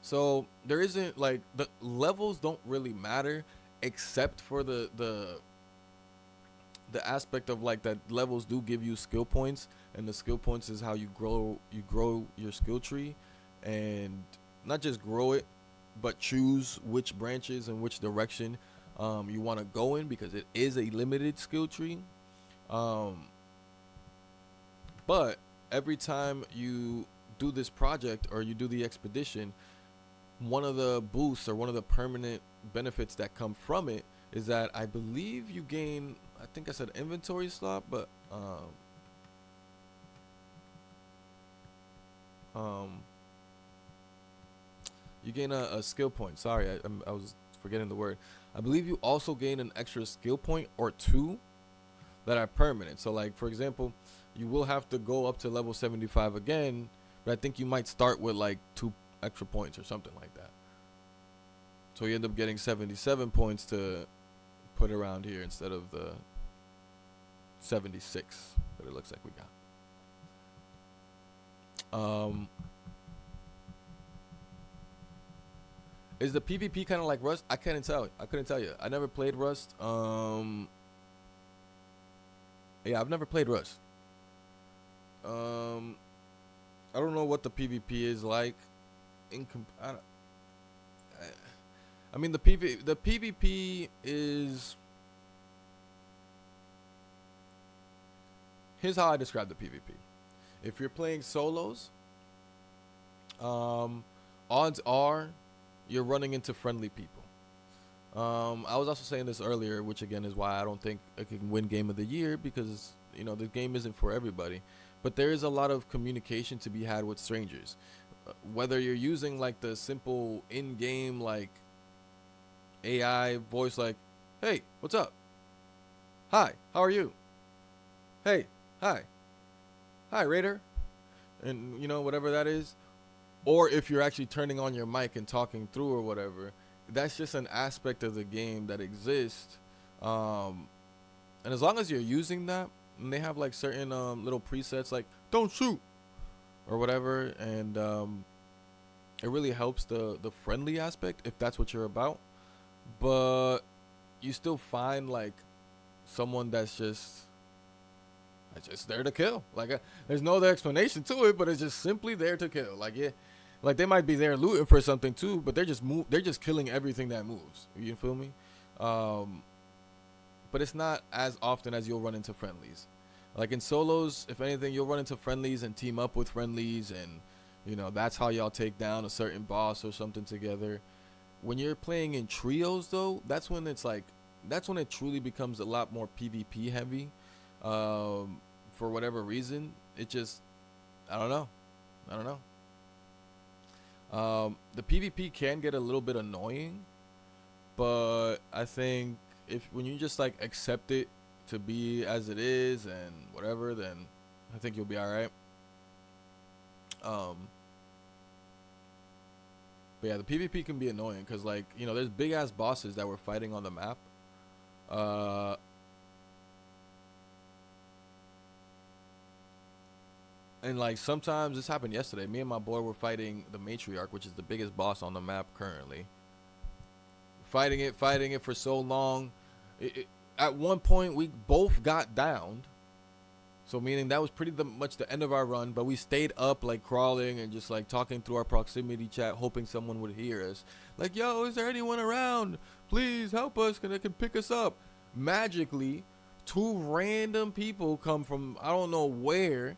[SPEAKER 5] So there isn't, like, the levels don't really matter, except for the aspect of like that levels do give you skill points, and the skill points is how you grow your skill tree, and not just grow it, but choose which branches and which direction you want to go in, because it is a limited skill tree. But every time you do this project or you do the expedition, one of the boosts or one of the permanent benefits that come from it is that I believe you gain, I think I said inventory slot, but you gain a skill point. Sorry, I was forgetting the word. I believe you also gain an extra skill point or 2 that are permanent. So like, for example, you will have to go up to level 75 again, but I think you might start with like 2 extra points or something like that. So you end up getting 77 points to put around here instead of the 76 that it looks like we got. Is the PvP kind of like Rust? I couldn't tell you. I never played Rust. Yeah, I've never played Rust. I don't know what the PvP is like. I mean, the PvP is. Here's how I describe the PvP. If you're playing solos, odds are you're running into friendly people. I was also saying this earlier, which again is why I don't think I can win Game of the Year, because the game isn't for everybody. But there is a lot of communication to be had with strangers, whether you're using like the simple in-game like AI voice, like, "Hey, what's up? Hi, how are you? Hey, hi, Raider," and whatever that is. Or if you're actually turning on your mic and talking through or whatever, that's just an aspect of the game that exists. And as long as you're using that, and they have like certain little presets like "don't shoot" or whatever, and it really helps the friendly aspect if that's what you're about. But you still find like someone that's just there to kill. Like there's no other explanation to it, but it's just simply there to kill. Like, yeah, like they might be there looting for something too, but they're just killing everything that moves. You feel me? But it's not as often as you'll run into friendlies. Like in solos, if anything, you'll run into friendlies and team up with friendlies, and that's how y'all take down a certain boss or something together. When you're playing in trios though, that's when it truly becomes a lot more PvP heavy. For whatever reason, it just, I don't know. The PvP can get a little bit annoying, but I think when you just like accept it to be as it is and whatever, then I think you'll be all right. But yeah, the PvP can be annoying because like there's big ass bosses that we're fighting on the map. And like sometimes this happened yesterday. Me and my boy were fighting the Matriarch, which is the biggest boss on the map currently. Fighting it for so long. At one point, we both got downed. So meaning that was pretty much the end of our run. But we stayed up like crawling and just like talking through our proximity chat, hoping someone would hear us. Like, "Yo, is there anyone around? Please help us, they can pick us up." Magically, 2 random people come from I don't know where.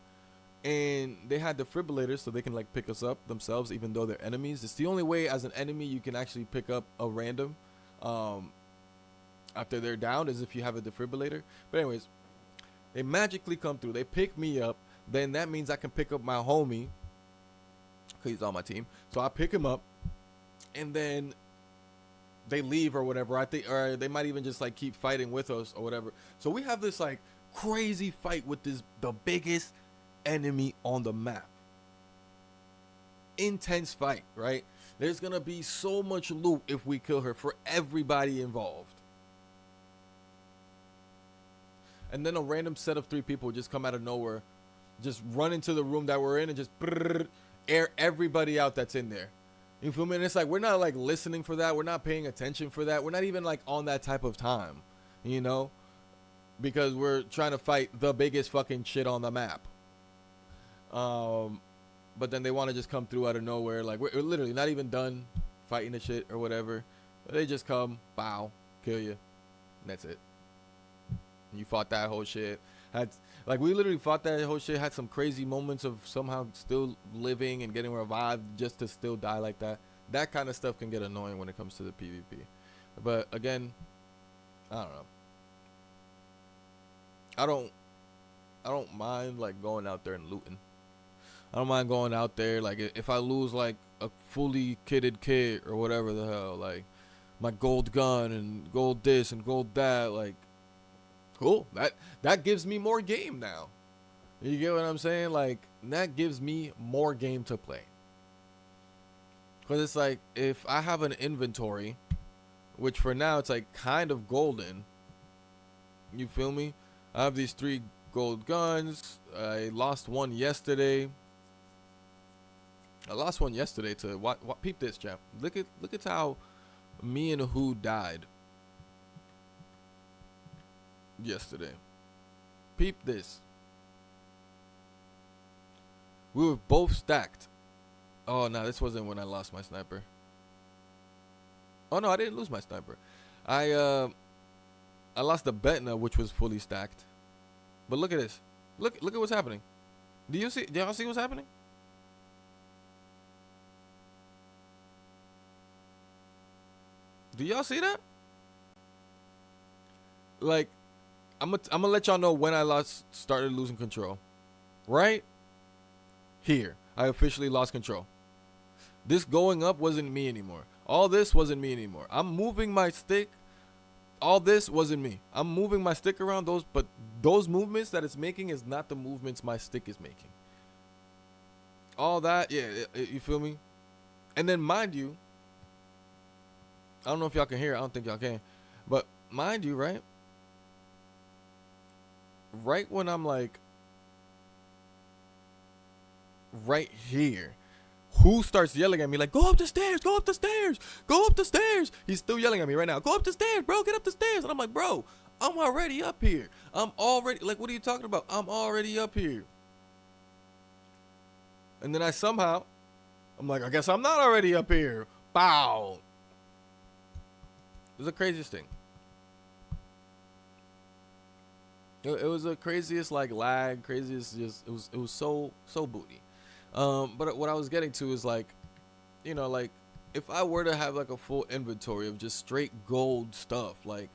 [SPEAKER 5] And they had defibrillators so they can like pick us up themselves, even though they're enemies. It's the only way as an enemy you can actually pick up a random after they're down, is if you have a defibrillator. But anyways, they magically come through. They pick me up. Then that means I can pick up my homie, because he's on my team. So I pick him up, and then they leave or whatever. I think, or they might even just like keep fighting with us or whatever. So we have this like crazy fight with the biggest enemy on the map. Intense fight, right? There's gonna be so much loot if we kill her for everybody involved. And then a random set of 3 people just come out of nowhere, just run into the room that we're in and just air everybody out that's in there. You feel me? And it's like we're not like listening for that. We're not paying attention for that. We're not even like on that type of time, because we're trying to fight the biggest fucking shit on the map. But then they want to just come through out of nowhere. Like we're literally not even done fighting the shit or whatever. They just come, bow, kill you, and that's it. And you fought that whole shit. We literally fought that whole shit. Had some crazy moments of somehow still living and getting revived just to still die like that. That kind of stuff can get annoying when it comes to the PvP. But again, I don't know. I don't mind like going out there and looting. I don't mind going out there, like if I lose like a fully kitted kit or whatever the hell, like my gold gun and gold this and gold that, like cool. That gives me more game now. You get what I'm saying? Like that gives me more game to play. Cause it's like if I have an inventory, which for now it's like kind of golden. You feel me? I have these 3 gold guns. I lost one yesterday. To what? Peep this, champ. Look at how me and Who died yesterday. Peep this. We were both stacked. Oh no, this wasn't when I lost my sniper. Oh no, I didn't lose my sniper. I lost the Betna, which was fully stacked. But look at this. Look at what's happening. Do y'all see what's happening? Do y'all see that? Like, I'm gonna let y'all know when I started losing control. Right here, I officially lost control. This going up wasn't me anymore. All this wasn't me anymore. I'm moving my stick. All this wasn't me. I'm moving my stick around but those movements that it's making is not the movements my stick is making. All that, yeah, you feel me? And then mind you, I don't know if y'all can hear it. I don't think y'all can. But mind you, right? Right when I'm like, right here, who starts yelling at me like, go up the stairs, go up the stairs, go up the stairs. He's still yelling at me right now. Go up the stairs, bro, get up the stairs. And I'm like, bro, I'm already up here. I'm already, like, what are you talking about? I'm already up here. And then I'm like, I guess I'm not already up here. Bow. It was the craziest thing. It was the craziest, like, lag, craziest, just, it was so booty. But what I was getting to is, like, you know, like, if I were to have, like, a full inventory of just straight gold stuff, like,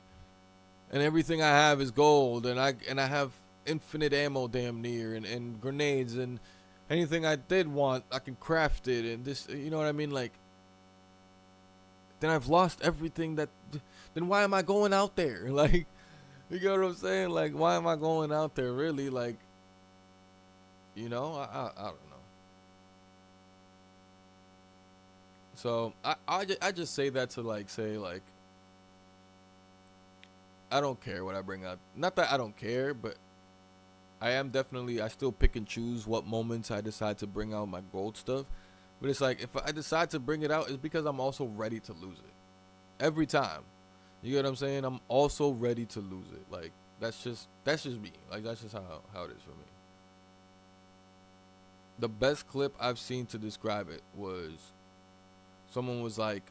[SPEAKER 5] and everything I have is gold, and I have infinite ammo damn near, and grenades, and anything I did want, I can craft it, and this, you know what I mean, like, then I've lost everything then why am I going out there? Like, you get what I'm saying? Like, why am I going out there, really? Like, you know, I don't know. So I just say that to, like, say, like, I don't care what I bring out. Not that I don't care, but I still pick and choose what moments I decide to bring out my gold stuff. But it's like, if I decide to bring it out, it's because I'm also ready to lose it. Every time. You get what I'm saying? I'm also ready to lose it. Like, that's just me. Like, that's just how it is for me. The best clip I've seen to describe it was someone was like,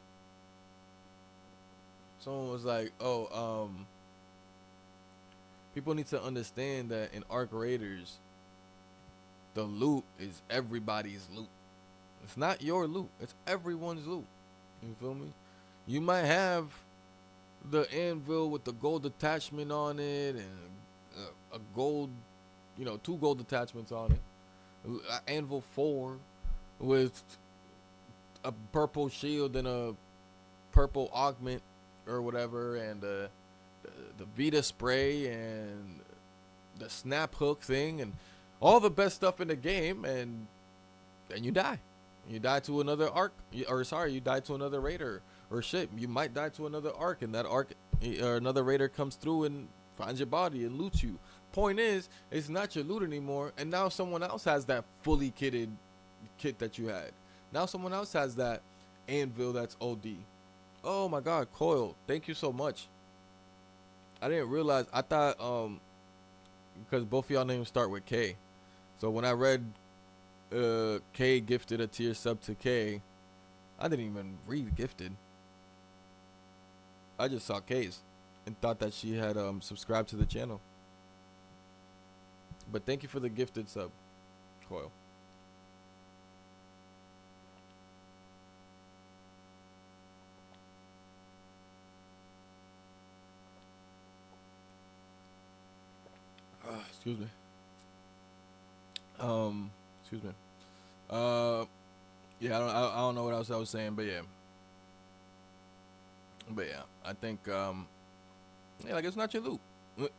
[SPEAKER 5] oh, people need to understand that in Arc Raiders, the loot is everybody's loot. It's not your loot. It's everyone's loot. You feel me? You might have the anvil with the gold attachment on it and a gold, 2 gold attachments on it. Anvil 4 with a purple shield and a purple augment or whatever, and the Vita spray and the snap hook thing and all the best stuff in the game, and then you die. You die to another arc, you die to another raider, or shit, you might die to another arc, and that arc or another raider comes through and finds your body and loots you. Point is, it's not your loot anymore, and now someone else has that fully kitted kit that you had. Now someone else has that anvil that's OD. Oh my god, Coil, thank you so much. I didn't realize, I thought because both of y'all names start with K, so when I read K gifted a tier sub to K, I didn't even read gifted. I just saw K's and thought that she had subscribed to the channel. But thank you for the gifted sub, Coil. Excuse me. Excuse me. Yeah, I don't know what else I was saying, but yeah. I think like, it's not your loot.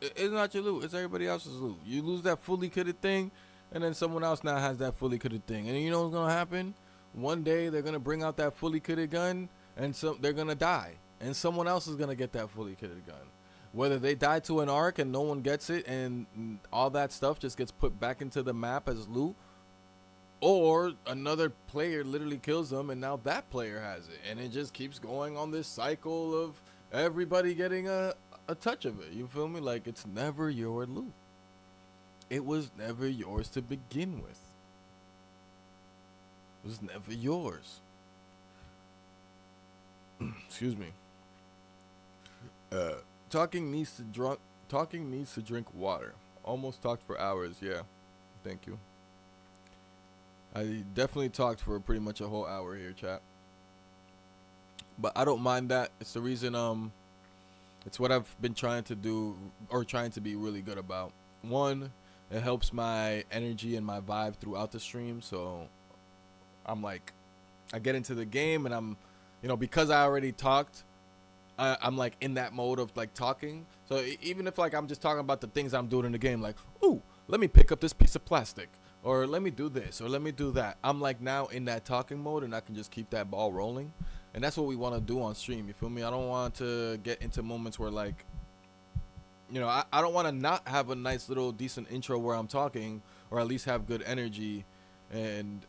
[SPEAKER 5] It's not your loot. It's everybody else's loot. You lose that fully kitted thing, and then someone else now has that fully kitted thing. And you know what's gonna happen? One day they're gonna bring out that fully kitted gun, and they're gonna die, and someone else is gonna get that fully kitted gun. Whether they die to an arc and no one gets it, and all that stuff just gets put back into the map as loot, or another player literally kills them and now that player has it, and it just keeps going on this cycle of everybody getting a touch of it. You feel me? Like, it's never your loot. It was never yours to begin with. It was never yours. Excuse me. Talking needs to drink water. Almost talked for hours. Yeah, thank you. I definitely talked for pretty much a whole hour here, chat. But I don't mind that. It's the reason. It's what I've been trying to do, or trying to be really good about. One, it helps my energy and my vibe throughout the stream. So I'm like, I get into the game and I'm, because I already talked, I'm like in that mode of like talking. So even if like I'm just talking about the things I'm doing in the game, like, ooh, let me pick up this piece of plastic, or let me do this, or let me do that. I'm like now in that talking mode, and I can just keep that ball rolling. And that's what we want to do on stream. You feel me? I don't want to get into moments where like, I don't want to not have a nice little decent intro where I'm talking, or at least have good energy. And,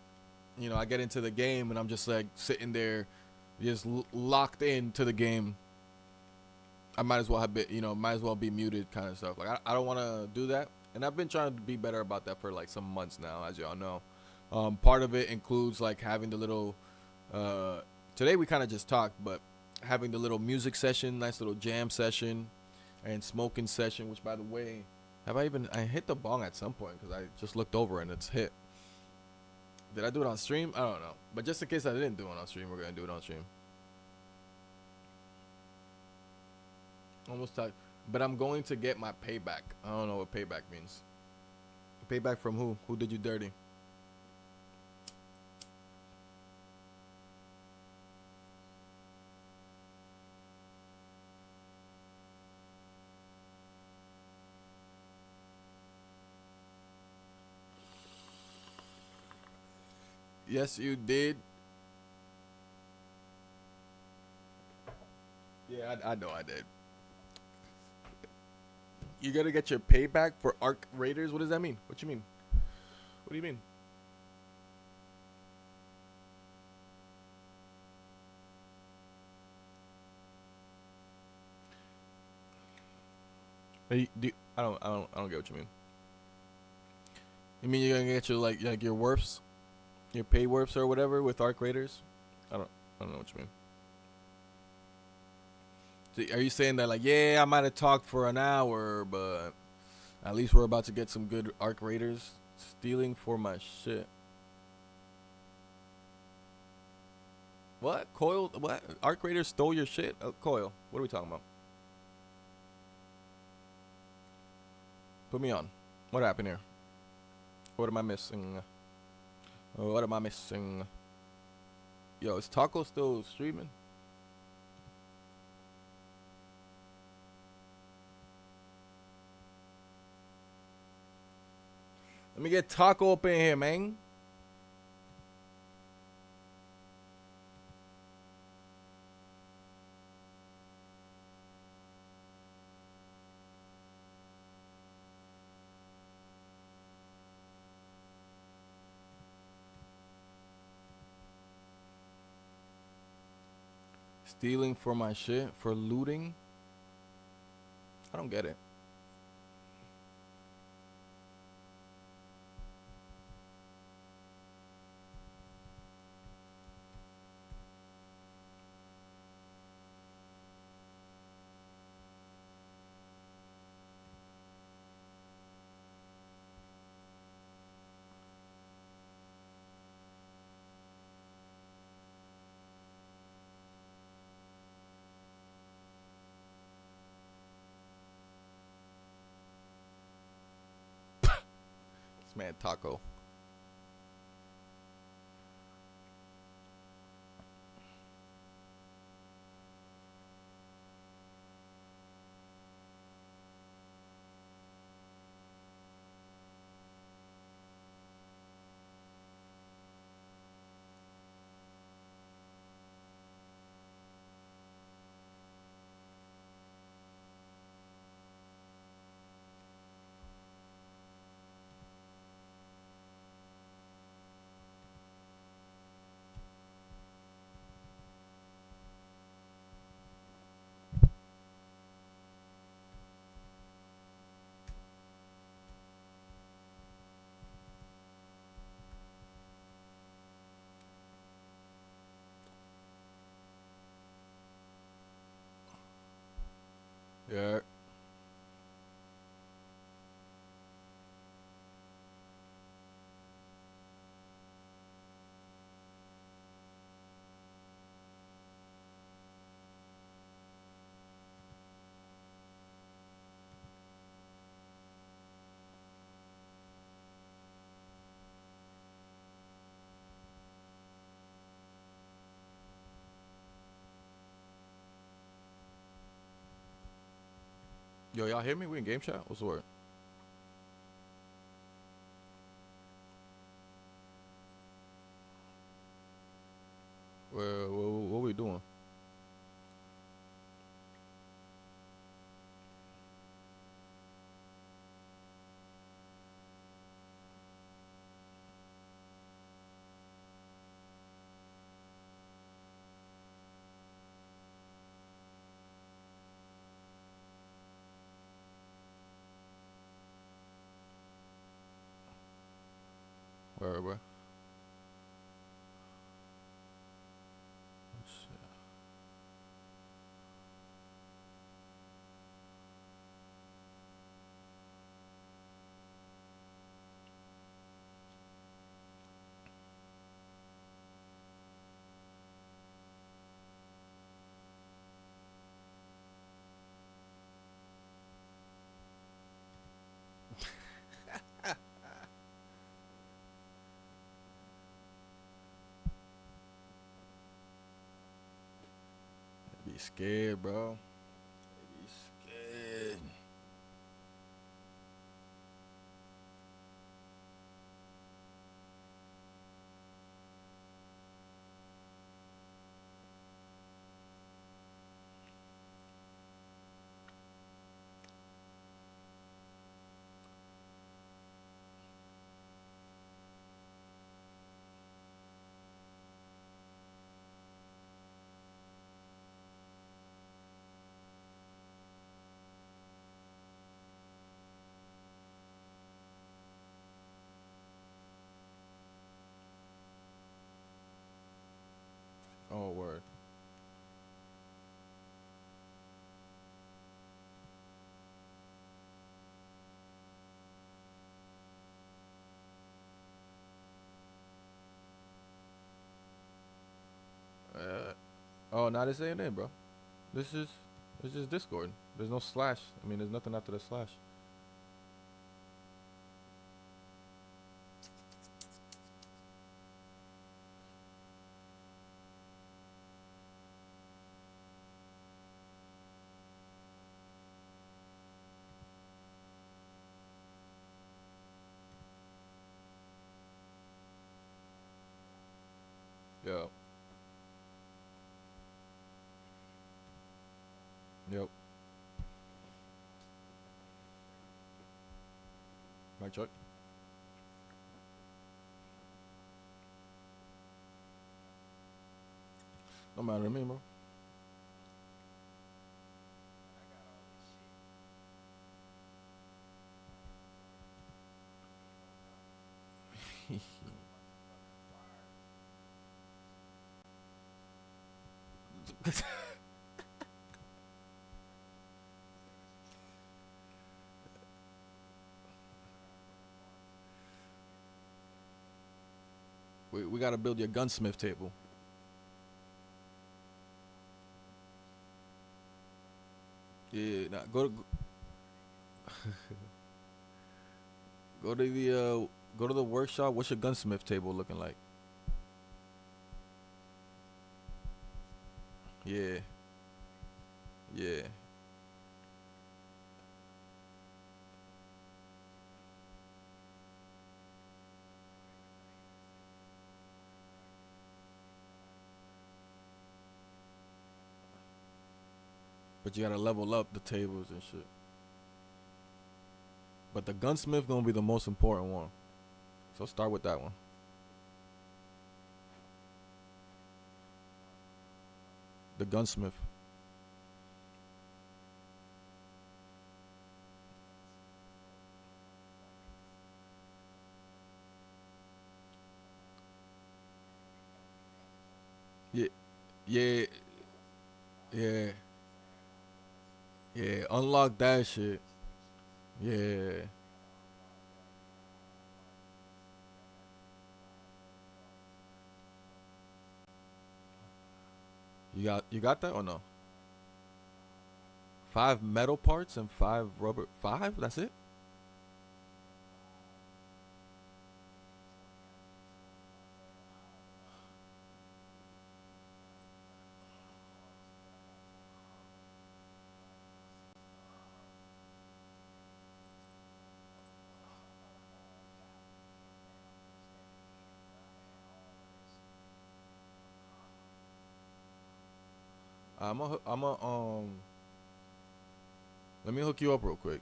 [SPEAKER 5] I get into the game and I'm just like sitting there just locked into the game. I might as well have been, might as well be muted kind of stuff. Like, I don't want to do that. And I've been trying to be better about that for like some months now, as y'all know. Part of it includes like having the little, today we kind of just talked, but having the little music session, nice little jam session, and smoking session, which by the way, I hit the bong at some point because I just looked over and it's hit. Did I do it on stream? I don't know. But just in case I didn't do it on stream, we're going to do it on stream. Almost talked. But I'm going to get my payback. I don't know what payback means. Payback from who? Who did you dirty? Yes, you did. Yeah, I know I did. You gotta get your payback for Arc Raiders? What does that mean? What you mean? What do you mean? I don't get what you mean. You mean you're gonna get your like your worths? Your pay worths or whatever with Arc Raiders? I don't know what you mean. So are you saying that like, yeah, I might have talked for an hour, but at least we're about to get some good Arc Raiders? Stealing for my shit. What? Coil? What? Arc Raiders stole your shit? Coil, what are we talking about? Put me on. What happened here? What am I missing? What am I missing? Yo, is Taco still streaming? Let me get Taco up in here, man. Stealing for my shit? For looting? I don't get it. Man, Taco. Yo, y'all hear me? We in game chat? What's the word? What we doing? Where? Let's see. Be scared, bro. Be scared. Oh, word. Oh, now this ain't it, bro. This is Discord. There's no slash. I mean, there's nothing after the slash. Yo. Yep. Mic check. No matter to me, bro. We gotta build your gunsmith table. Yeah, nah, go to the workshop. What's your gunsmith table looking like? Yeah. Yeah. But you gotta level up the tables and shit. But the gunsmith gonna be the most important one. So start with that one. The gunsmith. Yeah. Yeah. Yeah. Yeah. Unlock that shit. Yeah. You got that or no? 5 metal parts and 5 rubber. 5? That's it? Let me hook you up real quick.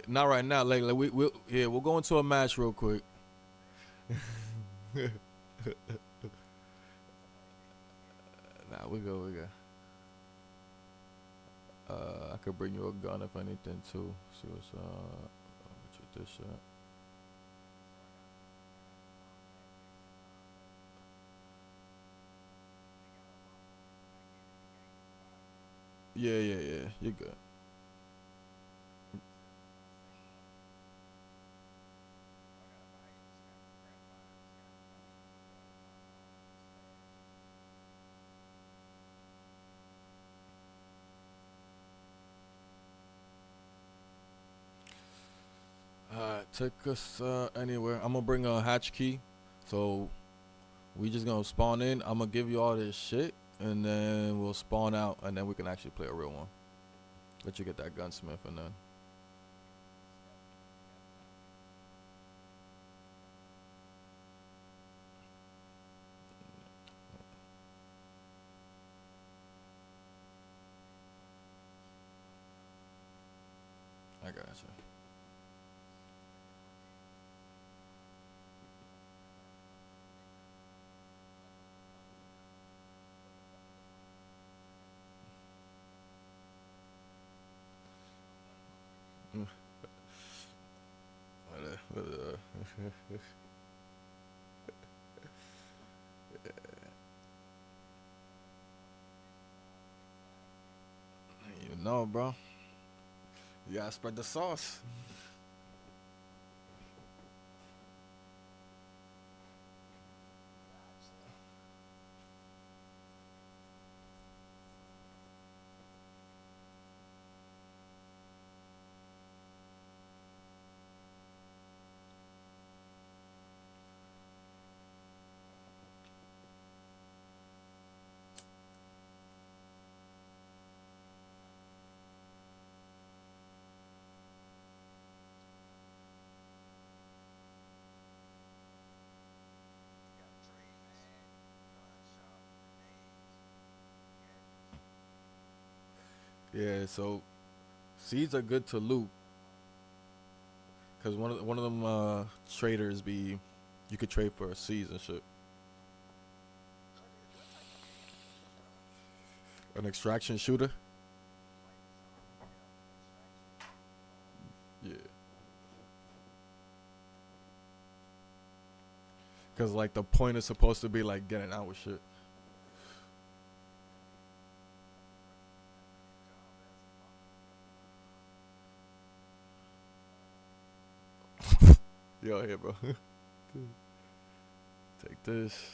[SPEAKER 5] Not right now. Like we'll go into a match real quick. Nah, we go. I could bring you a gun if anything too. See what's with this shit. Yeah. You're good. Take us anywhere. I'm gonna bring a hatch key, so we just gonna spawn in. I'm gonna give you all this shit, and then we'll spawn out, and then we can actually play a real one. Let you get that gunsmith, and then. I got you. You know, bro. You gotta spread the sauce. Yeah, so seeds are good to loot, cause one of them traders be, you could trade for seeds and shit. An extraction shooter. Yeah. Cause like the point is supposed to be like getting out with shit. Yo, here, bro. Take this.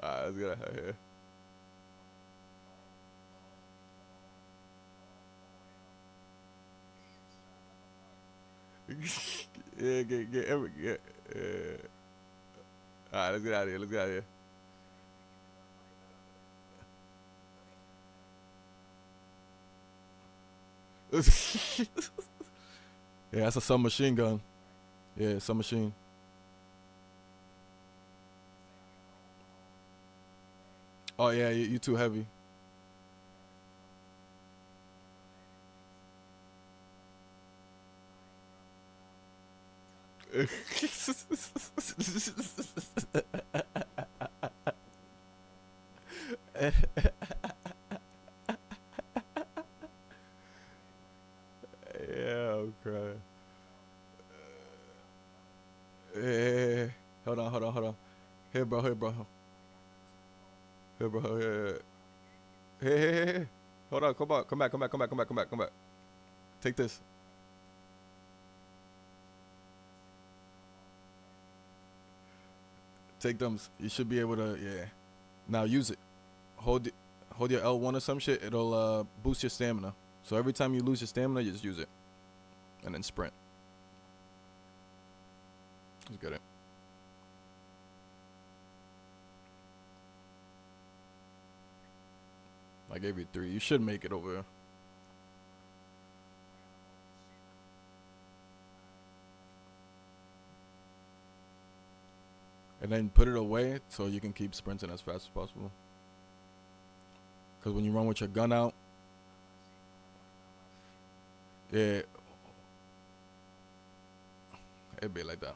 [SPEAKER 5] Alright, let's get out of here. Yeah, get every Alright, let's get out of here. Let's get out of here. Yeah, that's a submachine gun. Yeah, submachine. Oh yeah, you too heavy. Yeah, I'm crying. Hey, hold on. Here, bro. Here, bro. Here. Hey. Hold on, come back. Take this. Take them. You should be able to. Yeah. Now use it. Hold your L1 or some shit. It'll boost your stamina. So every time you lose your stamina, you just use it, and then sprint. Just get it. I gave you 3. You should make it over here. And then put it away so you can keep sprinting as fast as possible. Because when you run with your gun out, yeah, it'd be like that.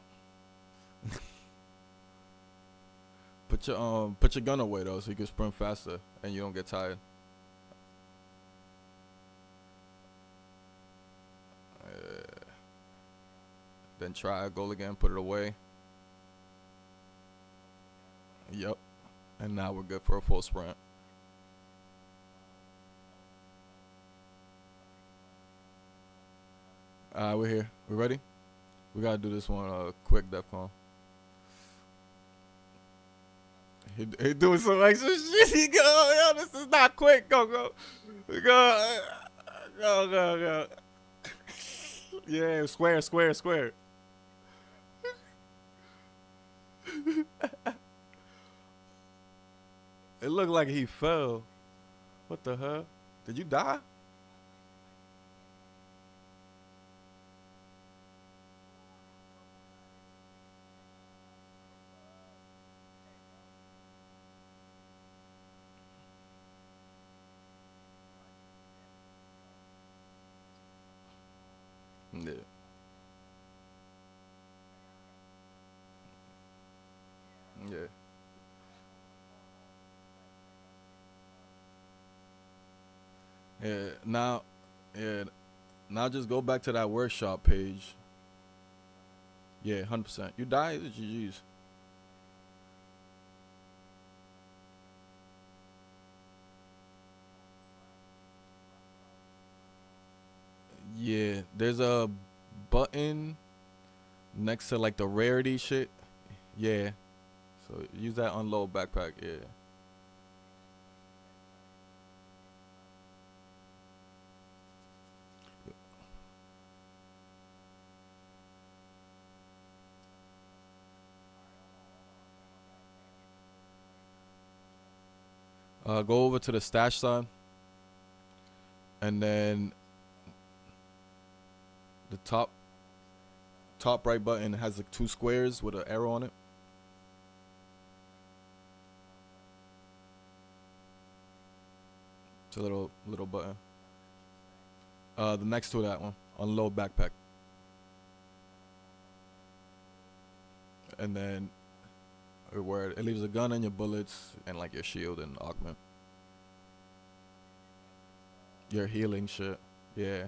[SPEAKER 5] Put your gun away though, so you can sprint faster and you don't get tired. Then try a goal again. Put it away. Yep. And now we're good for a full sprint. Alright, we're here. We ready? We gotta do this one quick, DEFCON. He doing some extra shit. He go, yo, this is not quick. Go. Go. Yeah, square. It looked like he fell. What the hell? Did you die? Yeah. Yeah. Now just go back to that workshop page. Yeah, 100%. You die, it's GG's. Yeah, there's a button next to like the rarity shit. Yeah. So use that unload backpack, yeah. Go over to the stash side, and then the top right button has like 2 squares with an arrow on it. It's a little button. The next to that one, unload backpack, and then where it leaves a gun and your bullets and like your shield and augment. Your healing shit. Yeah.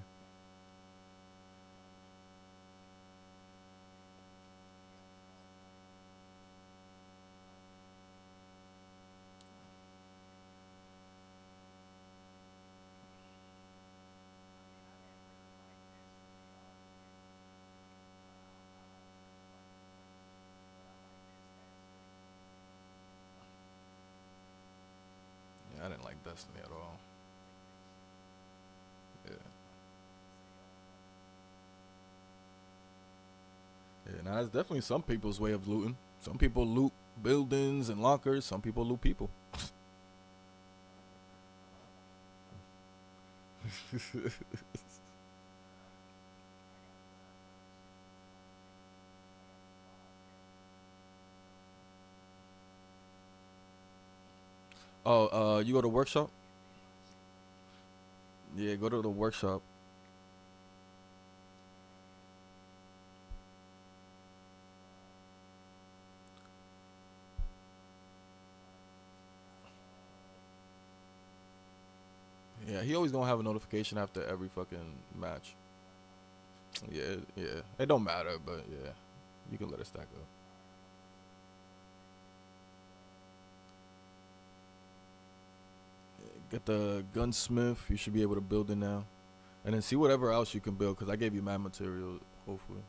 [SPEAKER 5] I didn't like Destiny at all. Yeah. Yeah, now that's definitely some people's way of looting. Some people loot buildings and lockers. Some people loot people. Oh, you go to workshop? Yeah, go to the workshop. Yeah, he always gonna have a notification after every fucking match. Yeah. It don't matter, but yeah, you can let it stack up. Get the gunsmith. You should be able to build it now, and then see whatever else you can build. Cause I gave you mad material. Hopefully.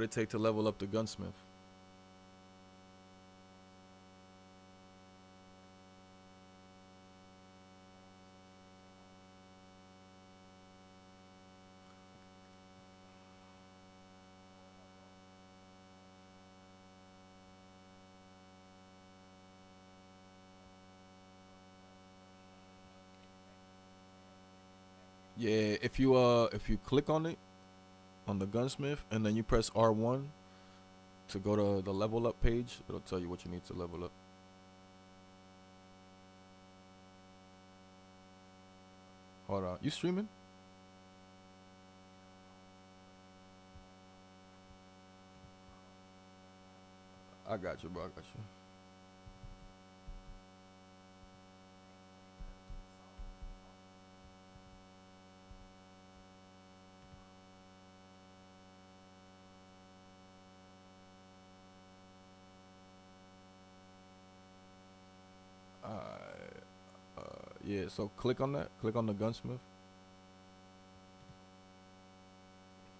[SPEAKER 5] it take to level up the gunsmith? Yeah, if you click on it on the gunsmith and then you press R1 to go to the level up page, it'll tell you what you need to level up. Hold on, you streaming? I got you, bro. I got you. Yeah, so click on that. Click on the gunsmith.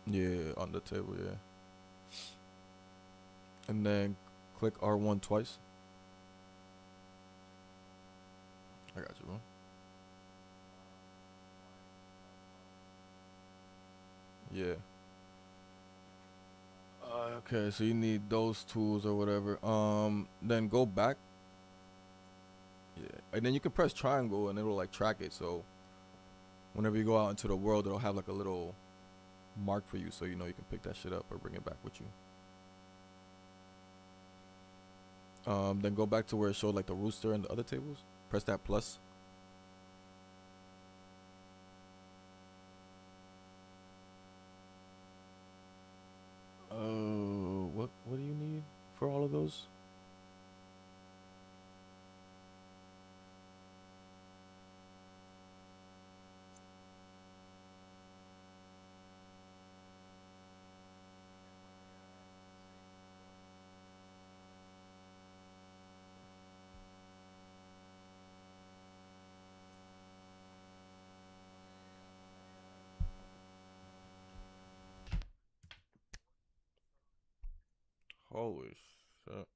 [SPEAKER 5] Yeah, on the table, yeah. And then click R1 twice. I got you, bro. Yeah. Okay, so you need those tools or whatever. Then go back. Yeah, and then you can press triangle and it'll like track it. So whenever you go out into the world, it'll have like a little mark for you, so you know you can pick that shit up or bring it back with you. Then go back to where it showed like the rooster and the other tables. Press that plus. What do you need for all of those? Holy shit.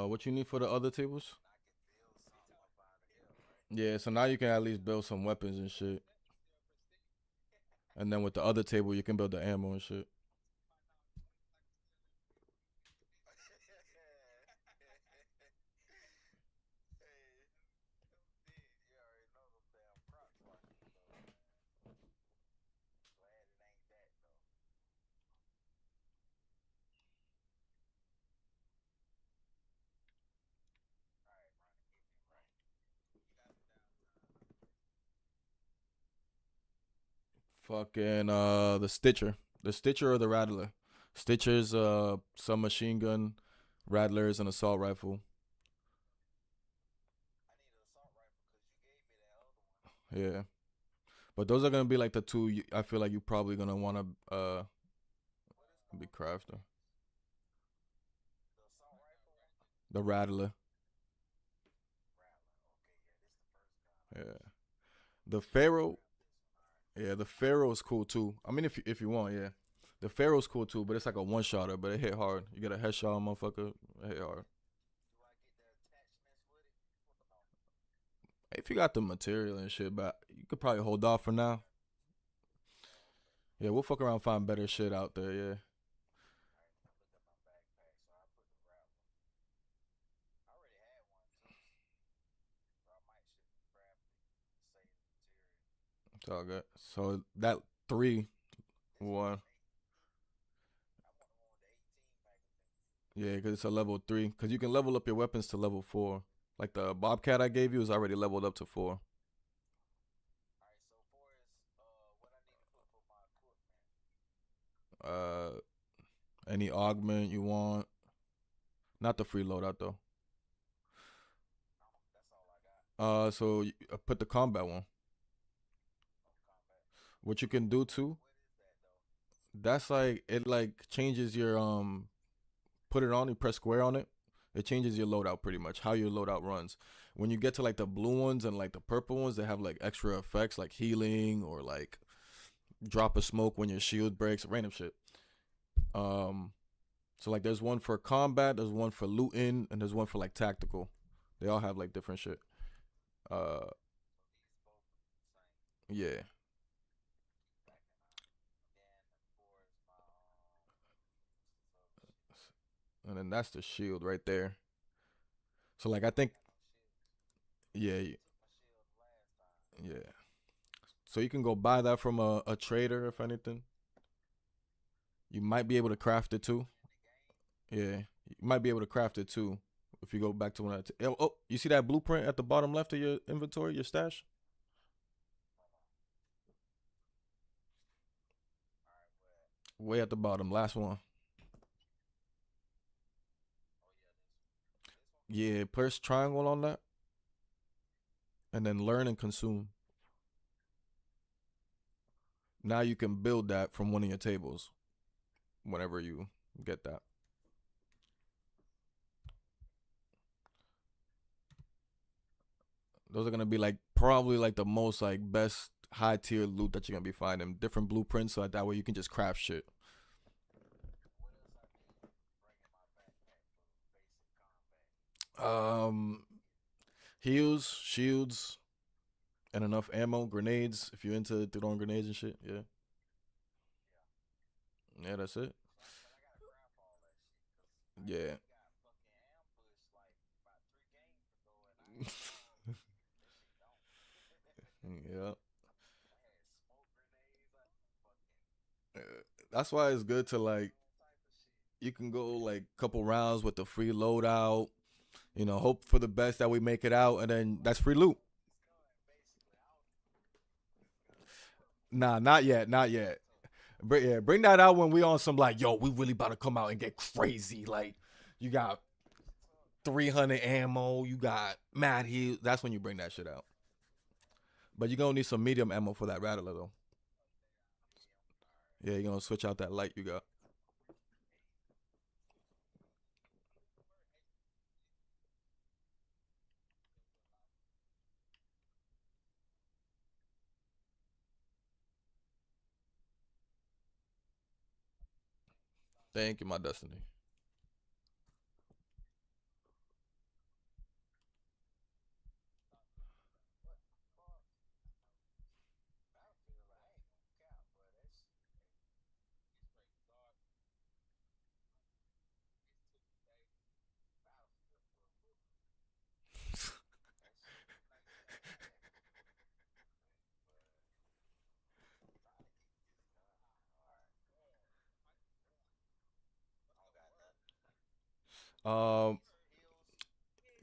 [SPEAKER 5] What you need for the other tables? Yeah, so now you can at least build some weapons and shit. And then with the other table, you can build the ammo and shit. Fucking the Stitcher or the Rattler. Stitcher's submachine gun, Rattler's an assault rifle. Yeah, but those are gonna be like the two. I feel like you probably gonna wanna be crafter. The Rattler. Yeah. The Pharaoh. Yeah, the Pharaoh is cool too. I mean, if you want, yeah. The Pharaoh's cool too, but it's like a one shotter, but it hit hard. You get a headshot, motherfucker. It hit hard. If you got the material and shit, but you could probably hold off for now. Yeah, we'll fuck around, find better shit out there. Yeah. It's all good. So that 3-1. Yeah, because it's a level 3. Because you can level up your weapons to level 4. Like the Bobcat I gave you is already leveled up to 4. Uh, any augment you want. Not the free loadout though. So put the combat one. What you can do too. That's like it like changes your put it on, you press square on it. It changes your loadout pretty much, how your loadout runs. When you get to like the blue ones and like the purple ones, they have like extra effects like healing or like drop of smoke when your shield breaks, random shit. So like there's one for combat, there's one for looting, and there's one for like tactical. They all have like different shit. Uh yeah. And then that's the shield right there. So like I think yeah, yeah. So you can go buy that from a trader if anything. You might be able to craft it too. Yeah. You might be able to craft it too. If you go back to when oh, you see that blueprint at the bottom left of your inventory, your stash? Way at the bottom, last one. Yeah, press triangle on that and then learn and consume. Now you can build that from one of your tables whenever you get that. Those are gonna be like probably like the most like best high tier loot that you're gonna be finding. Different blueprints so that way you can just craft shit. Um, heals, shields, and enough ammo, grenades. If you're into throwing grenades and shit, yeah, yeah, that's it. Yeah, yeah. Uh, That's why it's good to like you can go like couple rounds with the free loadout. Hope for the best that we make it out, and then that's free loot. Nah, not yet, not yet. But yeah, bring that out when we on some like, yo, we really about to come out and get crazy. Like, you got 300 ammo, you got mad heal. That's when you bring that shit out. But you're gonna need some medium ammo for that rattler though. Yeah, you're gonna switch out that light you got. Thank you, my destiny. Um,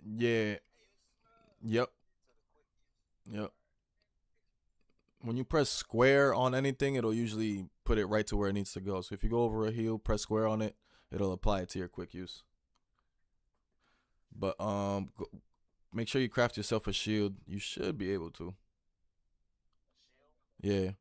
[SPEAKER 5] yeah, yep, yep. When you press square on anything, it'll usually put it right to where it needs to go. So if you go over a heal, press square on it, it'll apply it to your quick use. But make sure you craft yourself a shield. You should be able to. Yeah.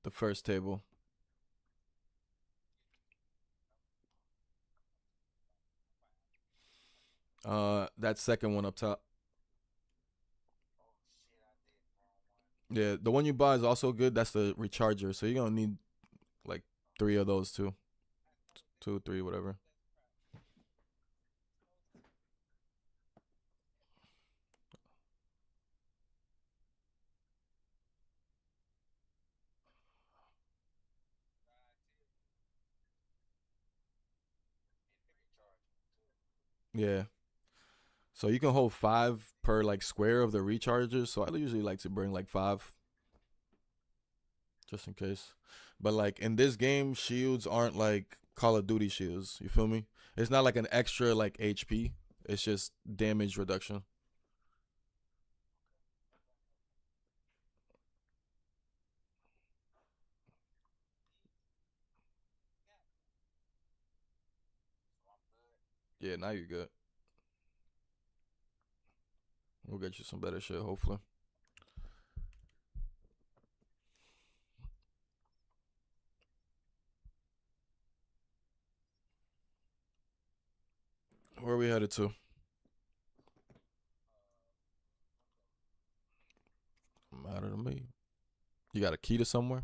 [SPEAKER 5] The first table. That second one up top. Yeah, the one you buy is also good. That's the recharger. So you're gonna need like 3 of those too. 2, 3, whatever. Yeah. So you can hold 5 per like square of the recharges. So I usually like to bring like 5 just in case. But like in this game, shields aren't like Call of Duty shields. You feel me? It's not like an extra like HP. It's just damage reduction. Yeah, now you're good. We'll get you some better shit, hopefully. Where are we headed to? Matter to me. You got a key to somewhere?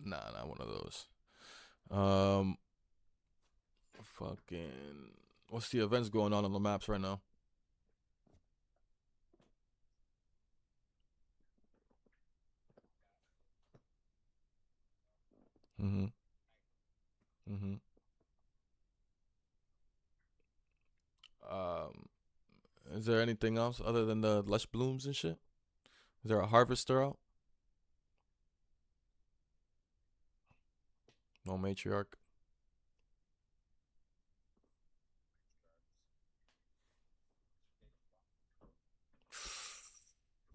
[SPEAKER 5] Nah, not one of those. Um, fucking. What's the events going on the maps right now? Mm-hmm. Mm-hmm. Um, is there anything else other than the lush blooms and shit? Is there a harvester out? No matriarch.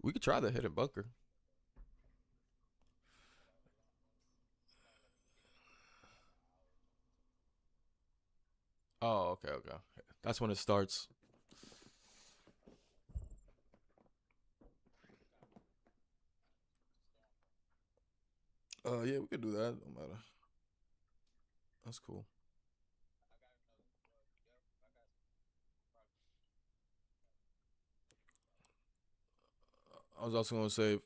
[SPEAKER 5] We could try the hidden bunker. Oh, okay, okay. That's when it starts. Yeah, we could do that. No matter. That's cool. I was also gonna say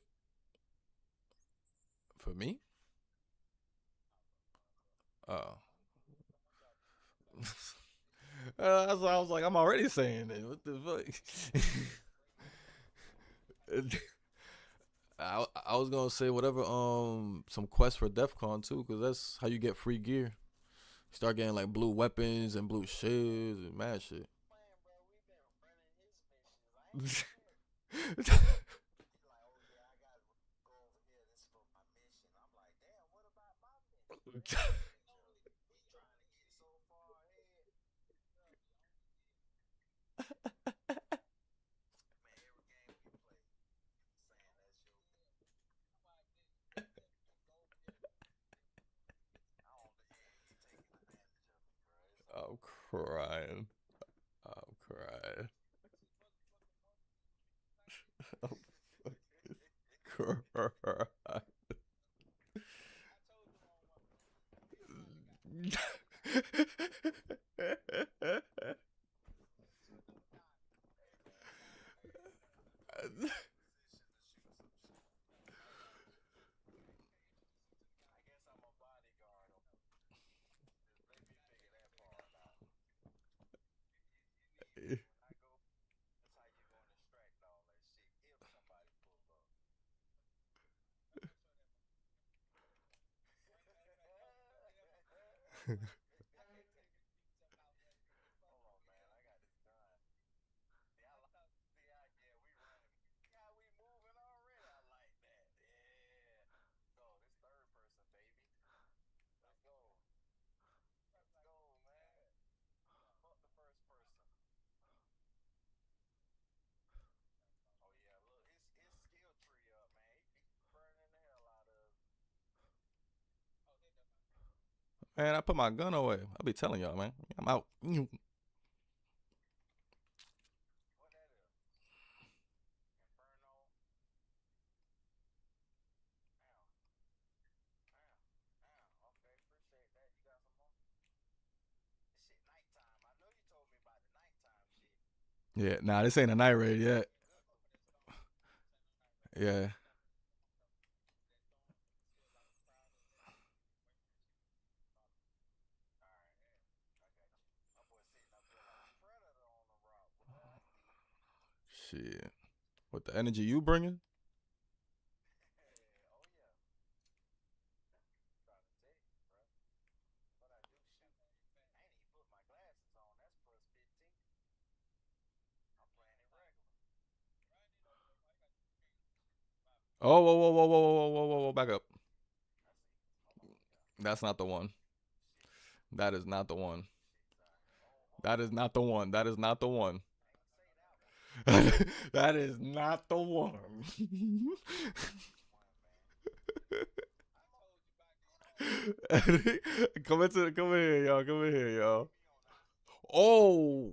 [SPEAKER 5] for me. Oh. That's why I was like, I'm already saying it. What the fuck? I was gonna say whatever some quest for DefCon too, cause that's how you get free gear. Start getting like blue weapons and blue shields and mad shit. I'm crying. I'm crying. I'm crying. Man, I put my gun away. I'll be telling y'all, man. I'm out. Yeah, nah, this ain't a night raid yet. Yeah. Shit. With the energy you bringing? Oh, whoa, whoa, whoa, whoa, whoa, whoa, whoa, whoa, back up. That's not the one. That is not the one. That is not the one. That is not the one. That is not the one. Come in here, y'all. Come in here, y'all. Oh.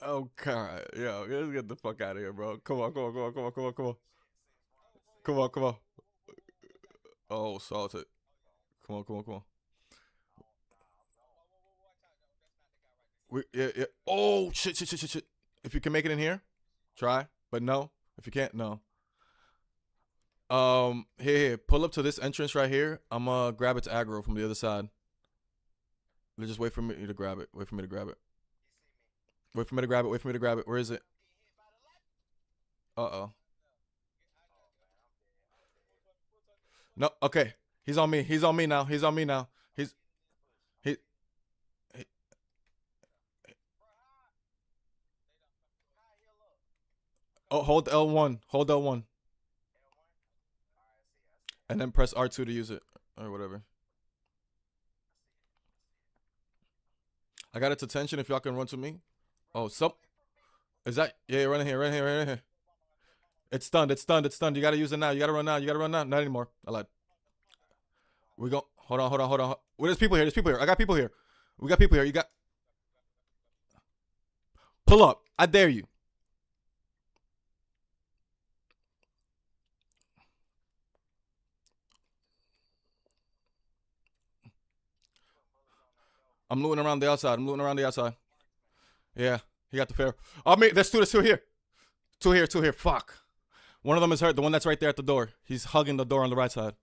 [SPEAKER 5] Oh God, yo, let's get the fuck out of here, bro. Come on, come on, come on, come on, come on, come on, come on, come on. Oh, salted. Come on, come on, come on. Yeah, yeah. Oh, shit, shit, shit, shit, shit. If you can make it in here, try. But no, if you can't, no. Here, pull up to this entrance right here. I'm gonna grab it to aggro from the other side. Just wait for me to grab it. Wait for me to grab it. Wait for me to grab it. Wait for me to grab it. Where is it? Uh-oh. No, okay. He's on me. He's on me now. He's on me now. He Oh, hold L1. Hold L1. And then press R2 to use it. Or whatever. I got its attention if y'all can run to me. Oh, is that? Yeah, run in here, run in here, run in here. It's stunned, it's stunned, it's stunned. You gotta use it now. You gotta run now. You gotta run now. Not anymore. I lied. We go. Hold on, hold on, hold on. Well, there's people here. There's people here. I got people here. We got people here. You got. Pull up. I dare you. I'm looting around the outside. I'm looting around the outside. Yeah, he got the fair. Oh, me. There's two here. Two here, two here. Fuck. One of them is hurt. The one that's right there at the door. He's hugging the door on the right side.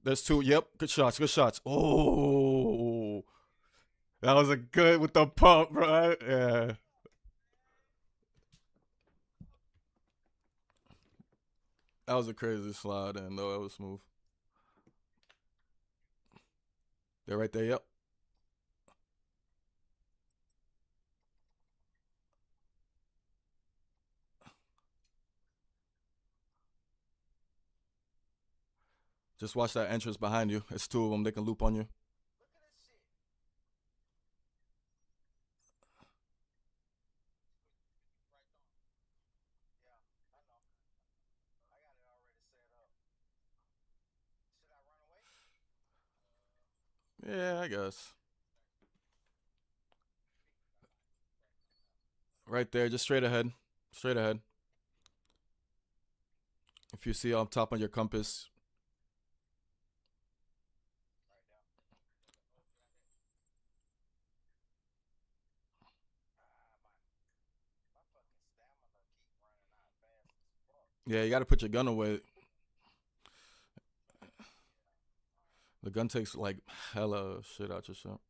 [SPEAKER 5] There's two. Yep. Good shots. Good shots. Oh. That was a good with the pump, right? Yeah. That was a crazy slide, and though that was smooth. They're right there. Yep. Just watch that entrance behind you. It's two of them. They can loop on you. Yeah, I guess. Right there, just straight ahead. Straight ahead. If you see up top on your compass. Yeah, you gotta put your gun away. The gun takes like hella shit out your shot.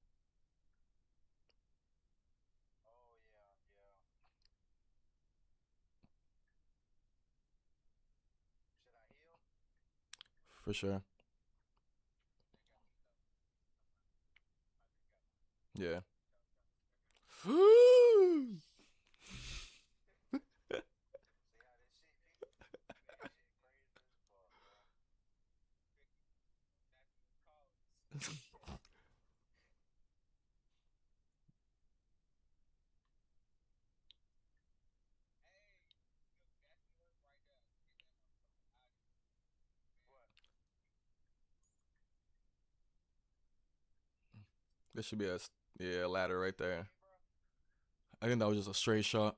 [SPEAKER 5] For sure. Yeah. There should be a ladder right there. I think that was just a straight shot.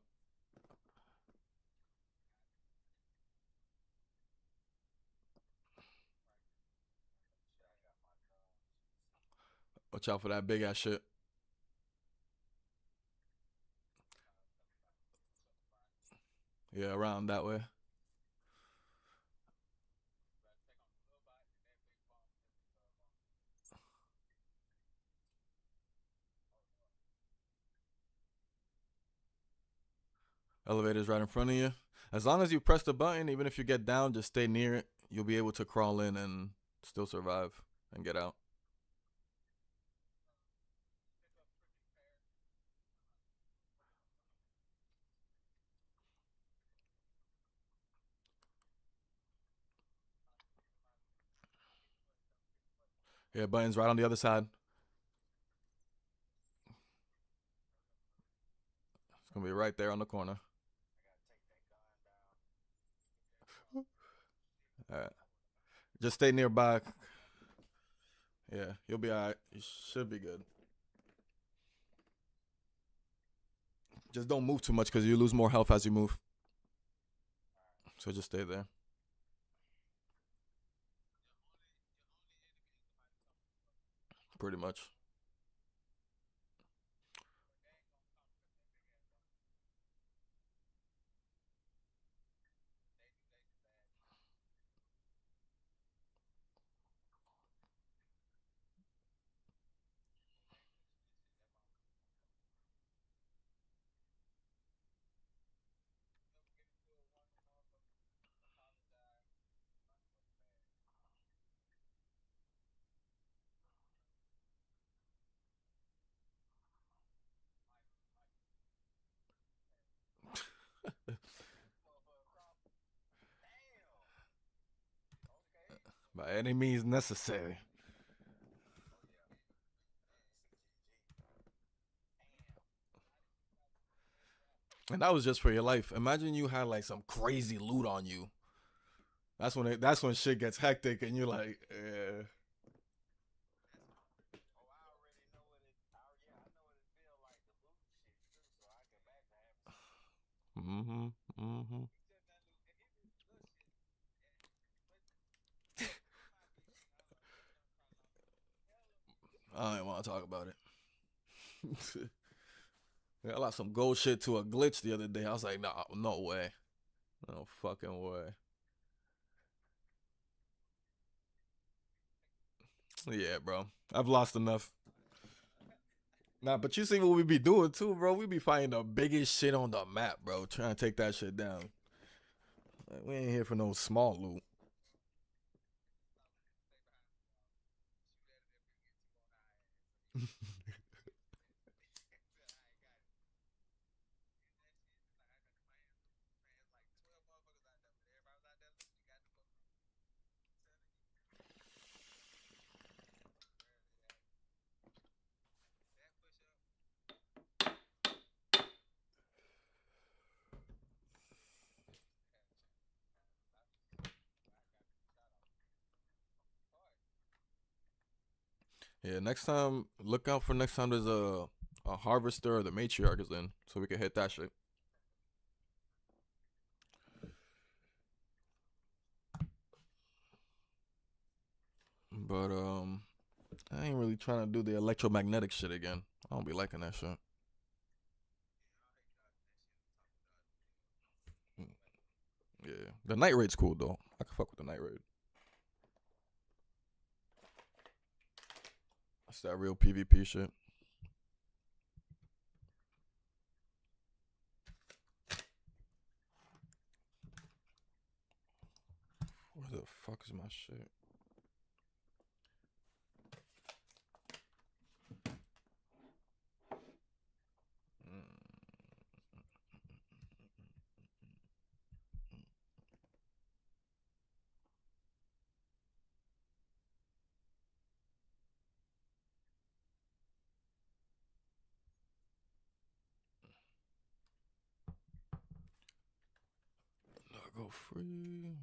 [SPEAKER 5] Watch out for that big ass shit. Yeah, around that way. Elevator's right in front of you. As long as you press the button, even if you get down, just stay near it. You'll be able to crawl in and still survive and get out. Yeah, button's right on the other side. It's gonna be right there on the corner. Alright. Just stay nearby. Yeah, you'll be alright. You should be good. Just don't move too much because you lose more health as you move. So just stay there. Pretty much. By any means necessary. And that was just for your life. Imagine you had like some crazy loot on you. That's when shit gets hectic and you're like, yeah. Mm-hmm. Mm-hmm. I don't want to talk about it. I lost some gold shit to a glitch the other day. I was like, nah, no way. No fucking way. Yeah, bro. I've lost enough. Nah, but you see what we be doing too, bro. We be finding the biggest shit on the map, bro. Trying to take that shit down. Like, we ain't here for no small loot. Yeah, next time, look out for next time there's a harvester or the matriarch is in, so we can hit that shit. But I ain't really trying to do the electromagnetic shit again. I don't be liking that shit. Mm, yeah, the night raid's cool though. I can fuck with the night raid. That's that real PvP shit. Where the fuck is my shit? Go free.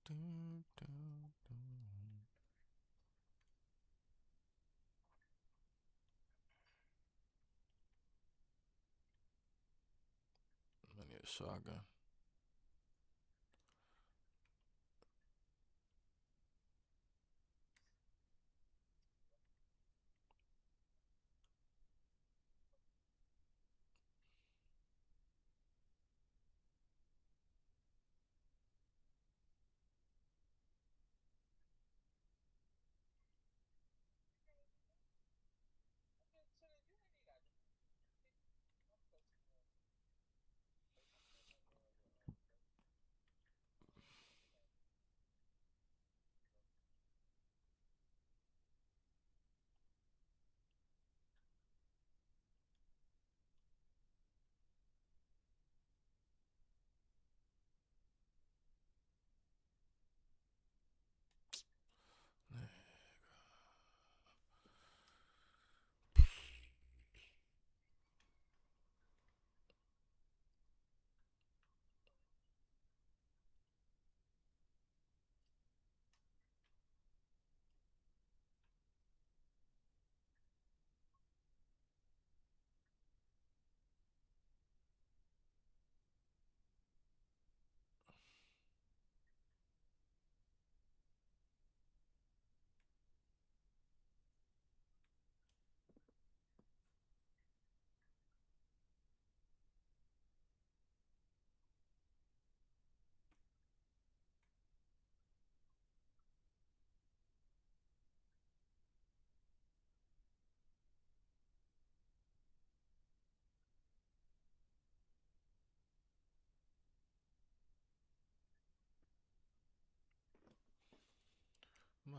[SPEAKER 5] Dun, dun, dun. I need a shotgun.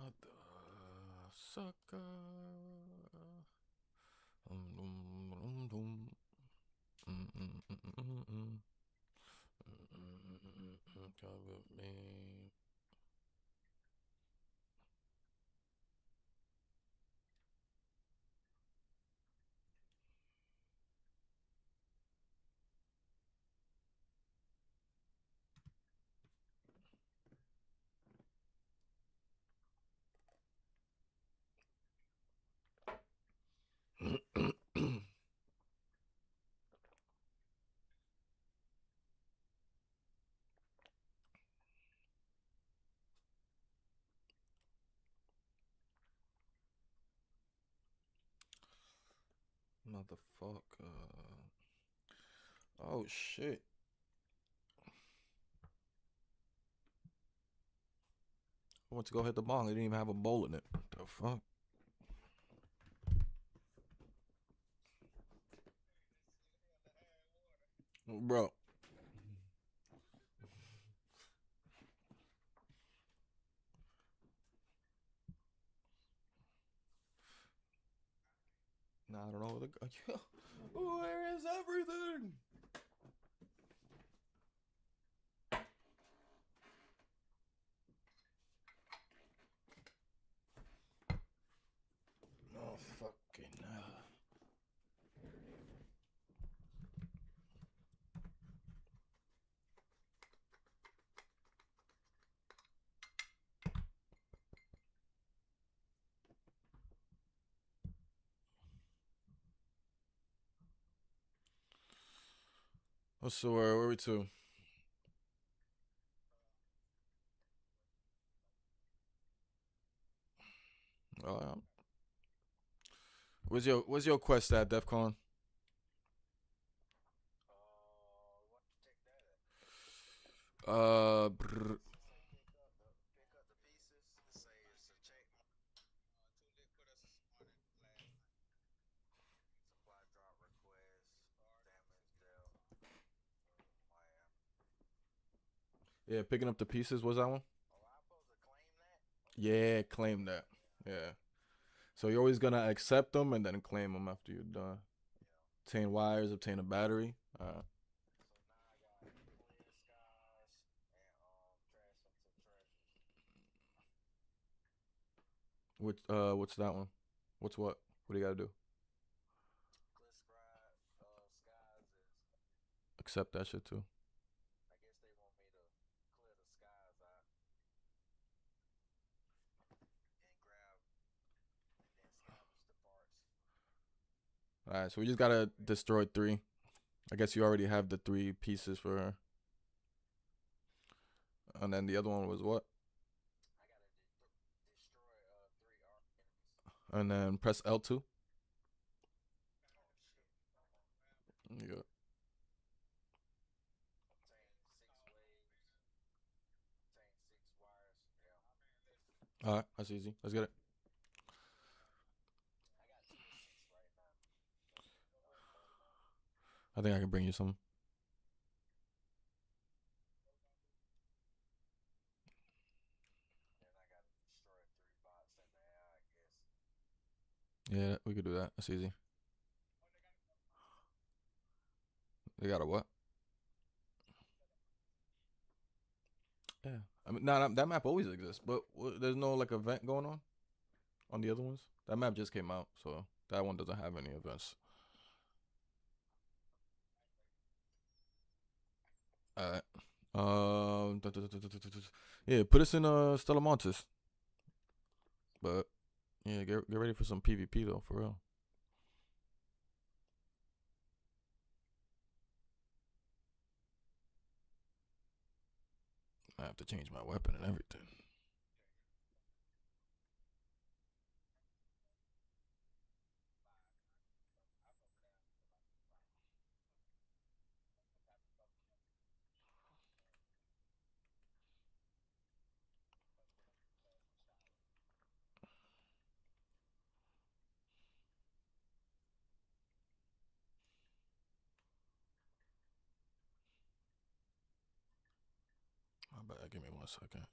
[SPEAKER 5] Mother sucker. Come with me. Motherfucker. Oh shit. I went to go hit the ball. They didn't even have a bowl in it. The fuck? Bro. Nah, I don't know where the where is everything? Oh fucking What's the word? Where are we to? Oh, yeah. Where's your quest at, DEFCON? Brr. Yeah, picking up the pieces. Was that one? Yeah, claim that. Yeah. So you're always gonna accept them and then claim them after you're done. Obtain wires, obtain a battery. What's that one? What's what? What do you gotta do? Accept that shit too. All right, so we just gotta destroy 3. I guess you already have the 3 pieces for her. And then the other one was what? And then press L2. Yeah. All right, that's easy. Let's get it. I think I can bring you some. Yeah, we could do that. That's easy. They got a what? Yeah. I mean, nah, that map always exists, but there's no like event going on the other ones. That map just came out, so that one doesn't have any events. All right. Yeah, put us in Stella Montes. But yeah, get ready for some PvP though, for real. I have to change my weapon and everything. My bad. Give me 1 second.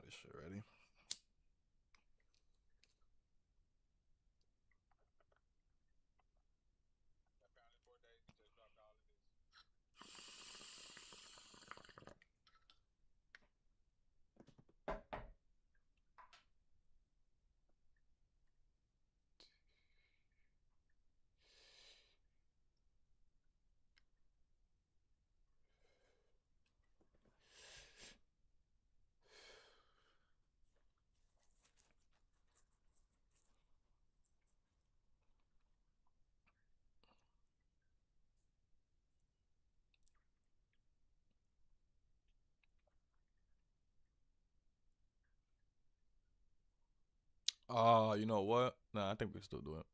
[SPEAKER 5] this shit ready. You know what? Nah, I think we can still do it.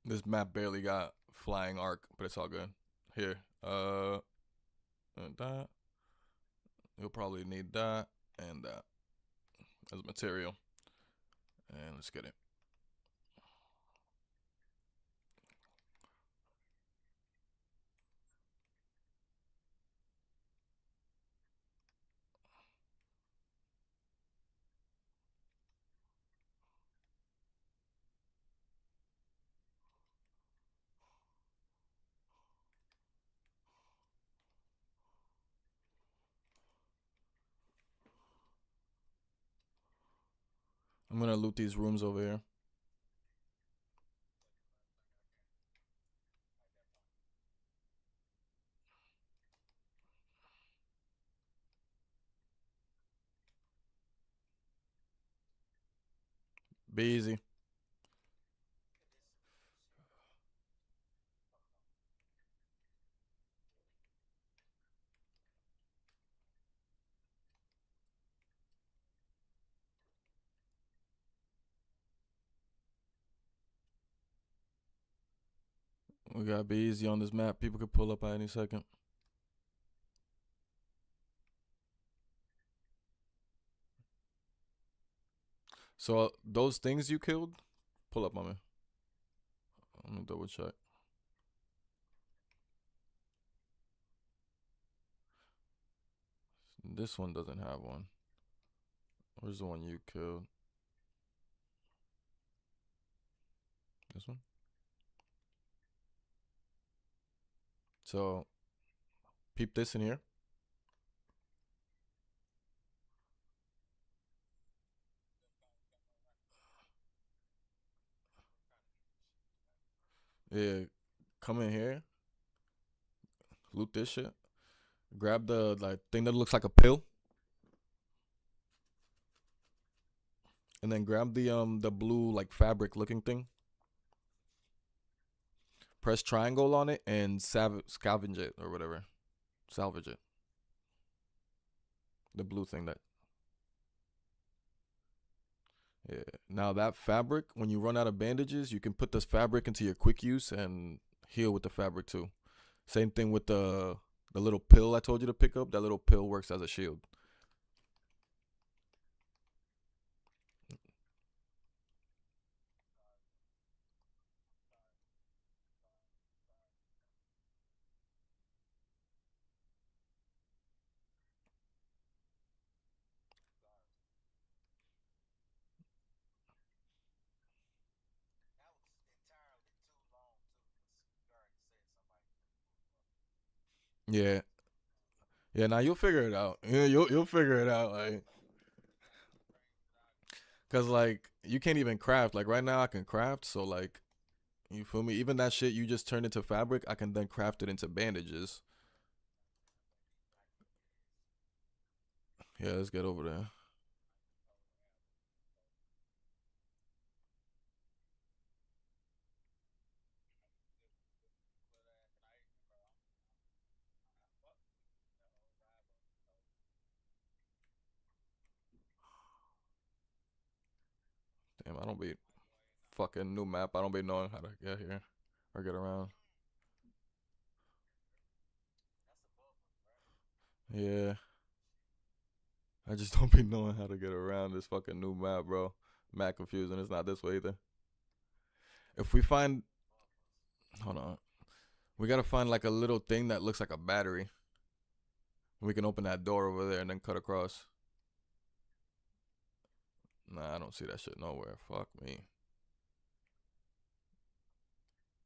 [SPEAKER 5] This map barely got flying arc, but it's all good. Here, and that. You'll probably need that and that as material. And let's get it. I'm gonna loot these rooms over here. Be easy. We gotta be easy on this map. People could pull up at any second. So those things you killed, pull up on me. I'm gonna double check. This one doesn't have one. Where's the one you killed? This one? So, peep this in here. Yeah, come in here. Loot this shit. Grab the like thing that looks like a pill. And then grab the blue like fabric looking thing. Press triangle on it and scavenge it or whatever. Salvage it. The blue thing that. Yeah. Now that fabric, when you run out of bandages, you can put this fabric into your quick use and heal with the fabric too. Same thing with the little pill I told you to pick up. That little pill works as a shield. Yeah. Yeah, now you'll figure it out. Yeah, you'll figure it out, like, cause like you can't even craft. Like right now, I can craft. So like, you feel me? Even that shit you just turned into fabric, I can then craft it into bandages. Yeah, let's get over there. Damn, I don't be fucking new map. I don't be knowing how to get here or get around. Yeah, I just don't be knowing how to get around this fucking new map, bro. Mad confusing. It's not this way either. If we find, hold on, we gotta find like a little thing that looks like a battery. We can open that door over there and then cut across. Nah, I don't see that shit nowhere. Fuck me.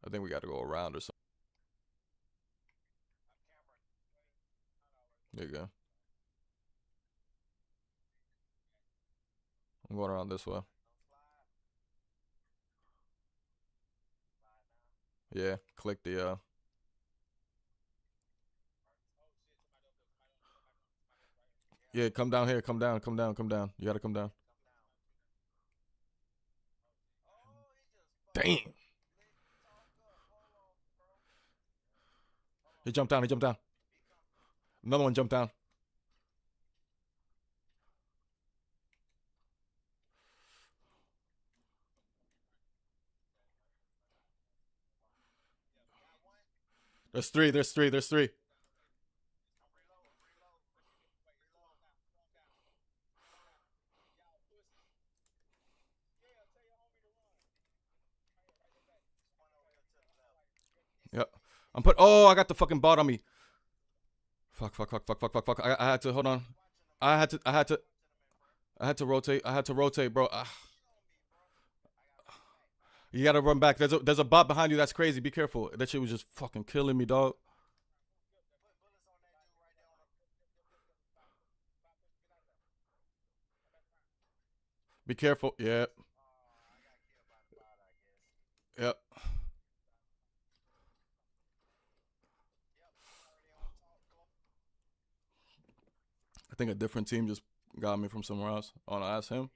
[SPEAKER 5] I think we got to go around or something. There you go. I'm going around this way. Yeah, click the Yeah, come down here, come down, come down, come down. You gotta come down. Damn. He jumped down, he jumped down. Another one jumped down. There's three, there's three, there's three. Yep. Oh, I got the fucking bot on me. Fuck, fuck, fuck, fuck, fuck, fuck, fuck. I had to, hold on. I had to rotate, bro. You gotta run back. There's a bot behind you that's crazy. Be careful. That shit was just fucking killing me, dog. Be careful. Yep. Yep. I think a different team just got me from somewhere else. Oh no, that's him.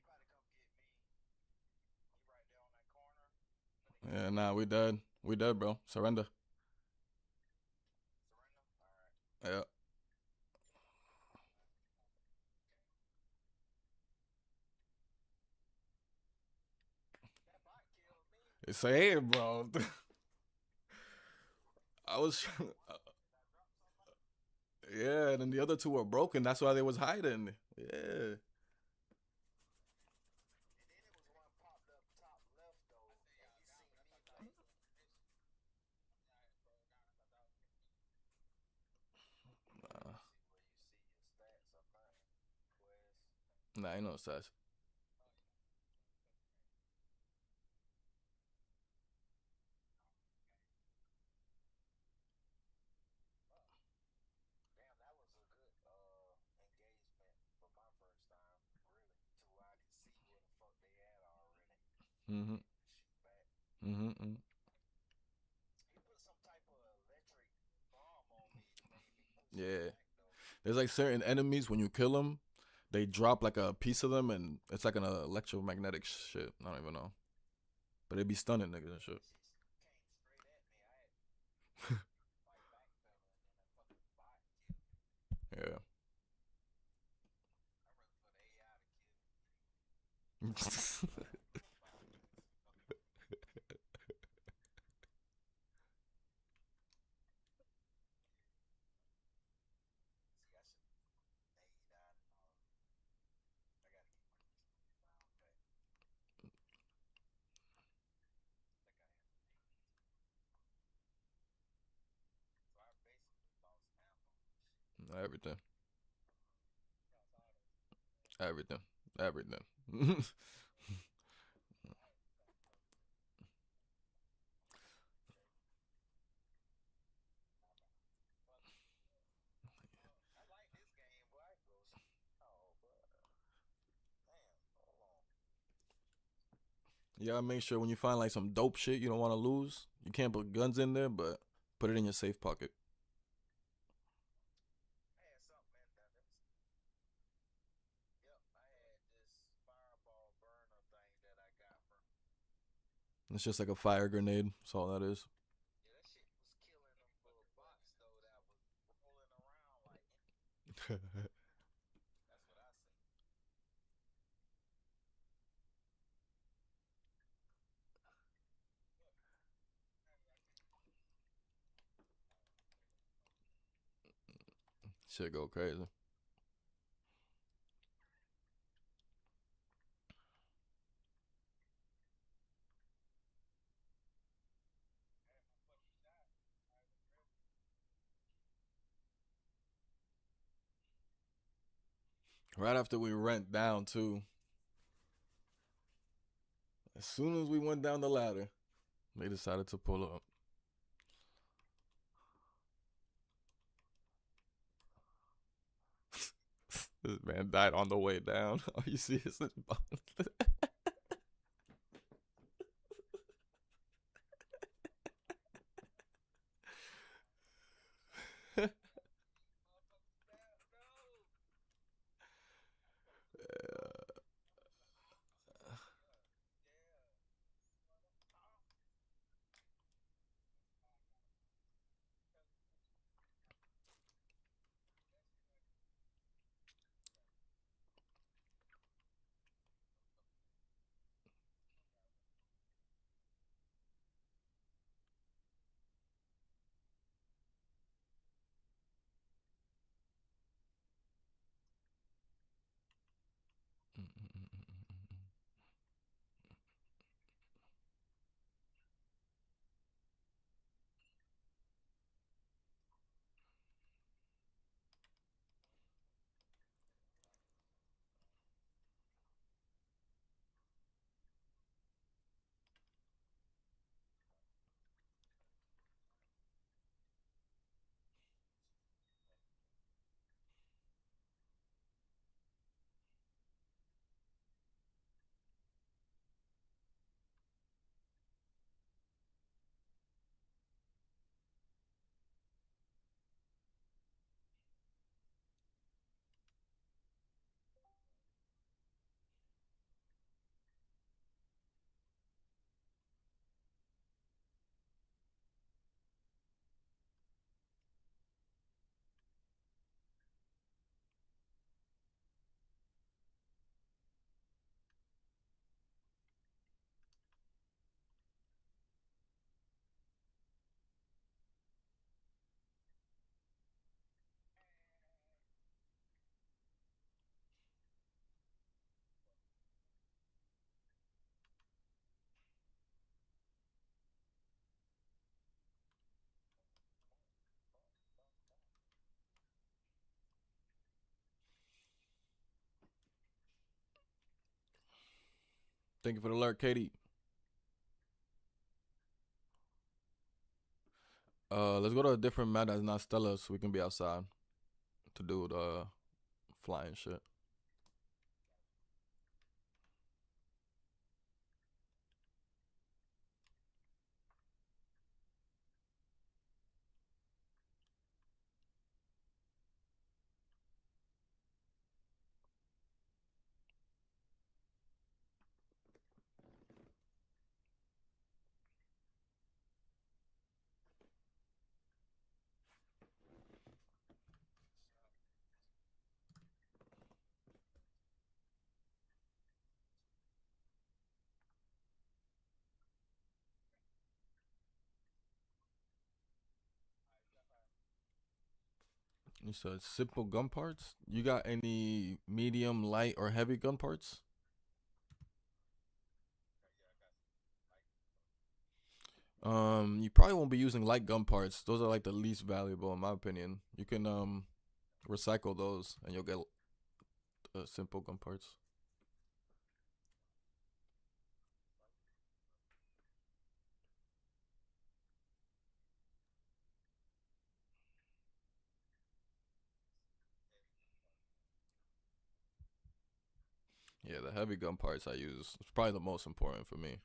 [SPEAKER 5] Yeah, nah, we dead. We dead, bro. Surrender. Yeah. Say it, bro. I was, yeah, and then the other two were broken. That's why they was hiding. Yeah. Nah, ain't no such. Mhm. Mhm. Mhm. Yeah. There's like certain enemies when you kill them, they drop like a piece of them, and it's like an electromagnetic shit. I don't even know, but it be stunning niggas and shit. Yeah. Everything. Everything. Everything. You gotta make sure when you find like some dope shit you don't want to lose, you can't put guns in there, but put it in your safe pocket. It's just like a fire grenade. That's all that is. Shit go crazy. Right after we went down too. As soon as we went down the ladder, they decided to pull up. This man died on the way down. All you see is this bone. Thank you for the alert, Katie. Let's go to a different map that's not Stella so we can be outside to do the flying shit. You said simple gun parts? You got any medium, light, or heavy gun parts? You probably won't be using light gun parts. Those are like the least valuable in my opinion. You can recycle those and you'll get simple gun parts. Yeah, the heavy gun parts I use. It's probably the most important for me.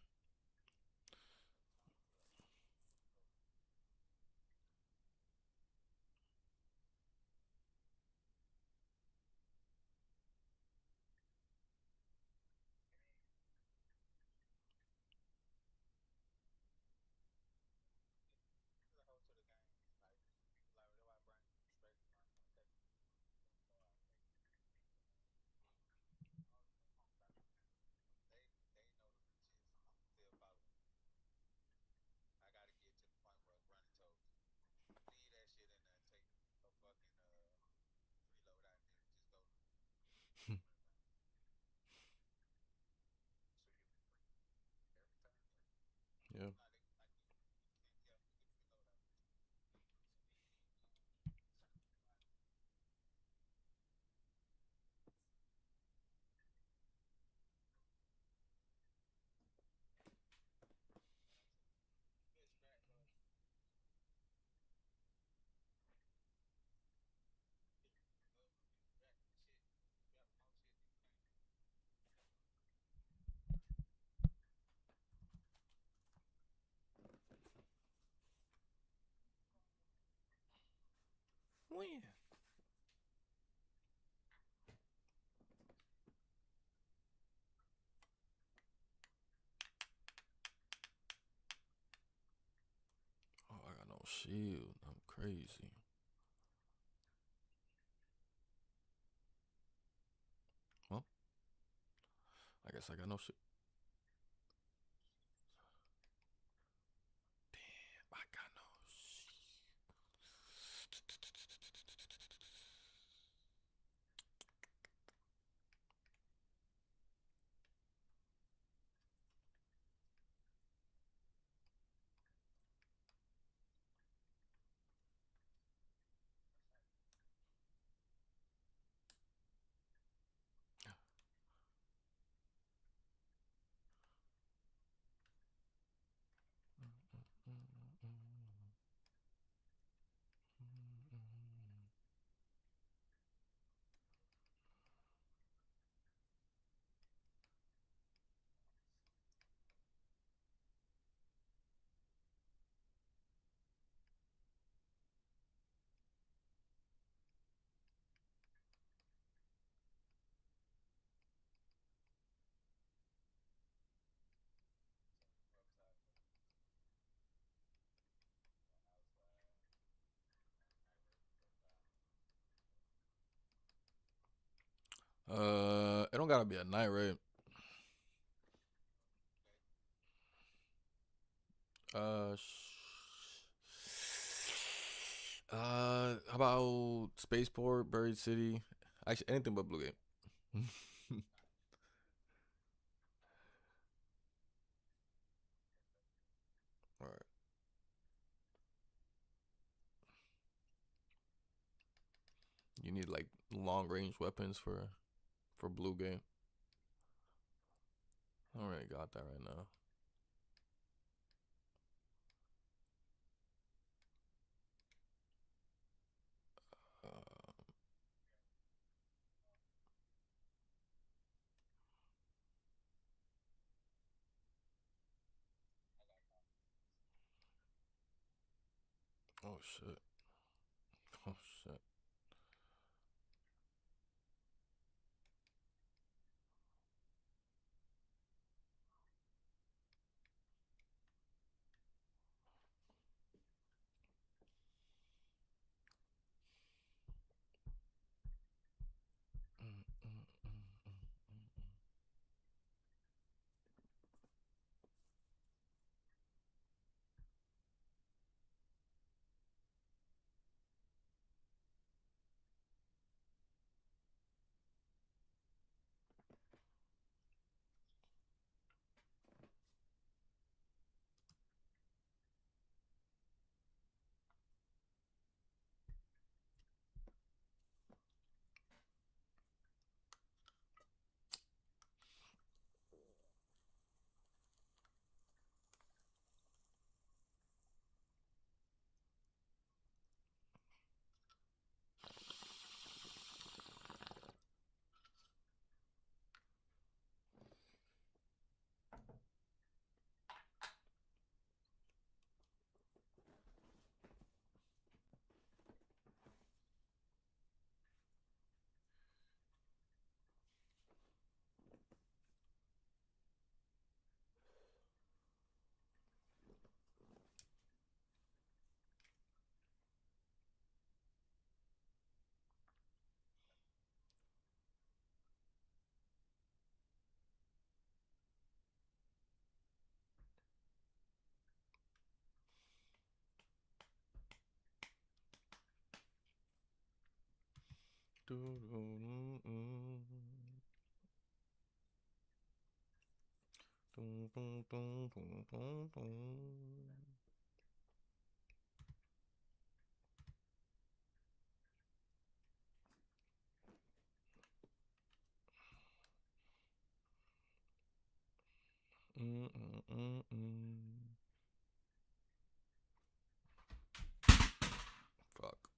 [SPEAKER 5] doing? Oh, I got no shield. I'm crazy. Well, I guess I got no shit. Damn, I got no shit. It don't gotta be a night raid. Uh, how about Spaceport, Buried City? Actually, anything but Blue Gate. All right. You need like long range weapons for Blue Gate. I don't really got that right now. Oh shit. Oh shit. Fuck.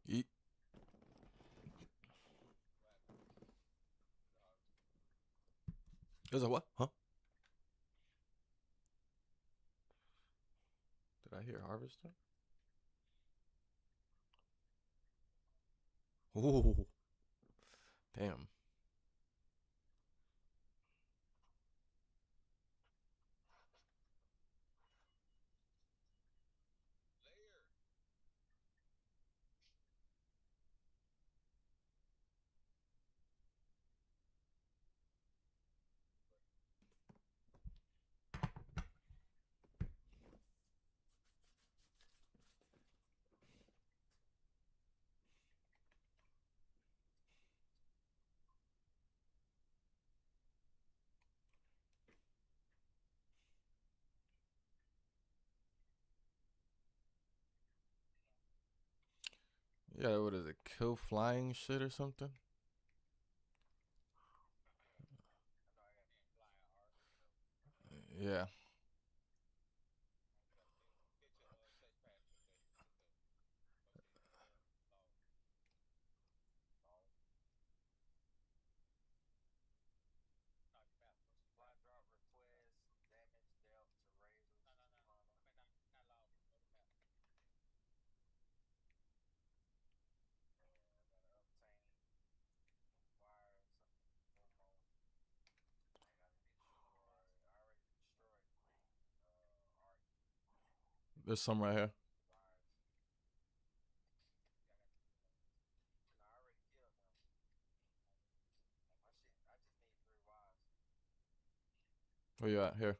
[SPEAKER 5] Ye- There's a what? Huh? Did I hear harvester? Ooh, damn. Yeah, what is it? Kill flying shit or something? Yeah. There's some right here. Where you at? Here.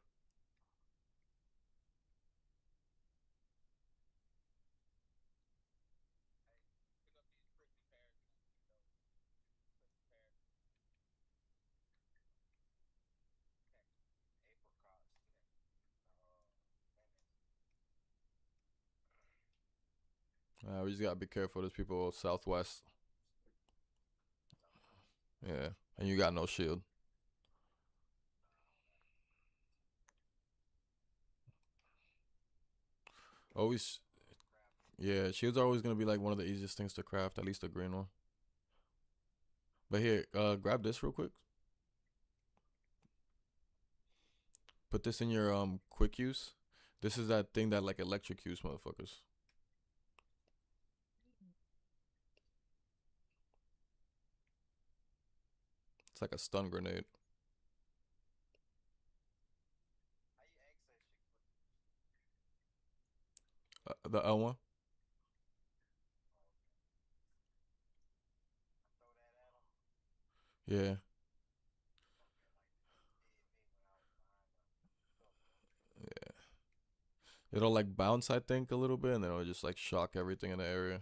[SPEAKER 5] We just gotta be careful. There's people southwest. Yeah, and you got no shield. Always, yeah. Shields are always gonna be like one of the easiest things to craft. At least a green one. But here, grab this real quick. Put this in your quick use. This is that thing that like electrocutes motherfuckers. It's like a stun grenade. The L one. Yeah. Yeah. It'll like bounce, I think, a little bit, and then it'll just like shock everything in the area.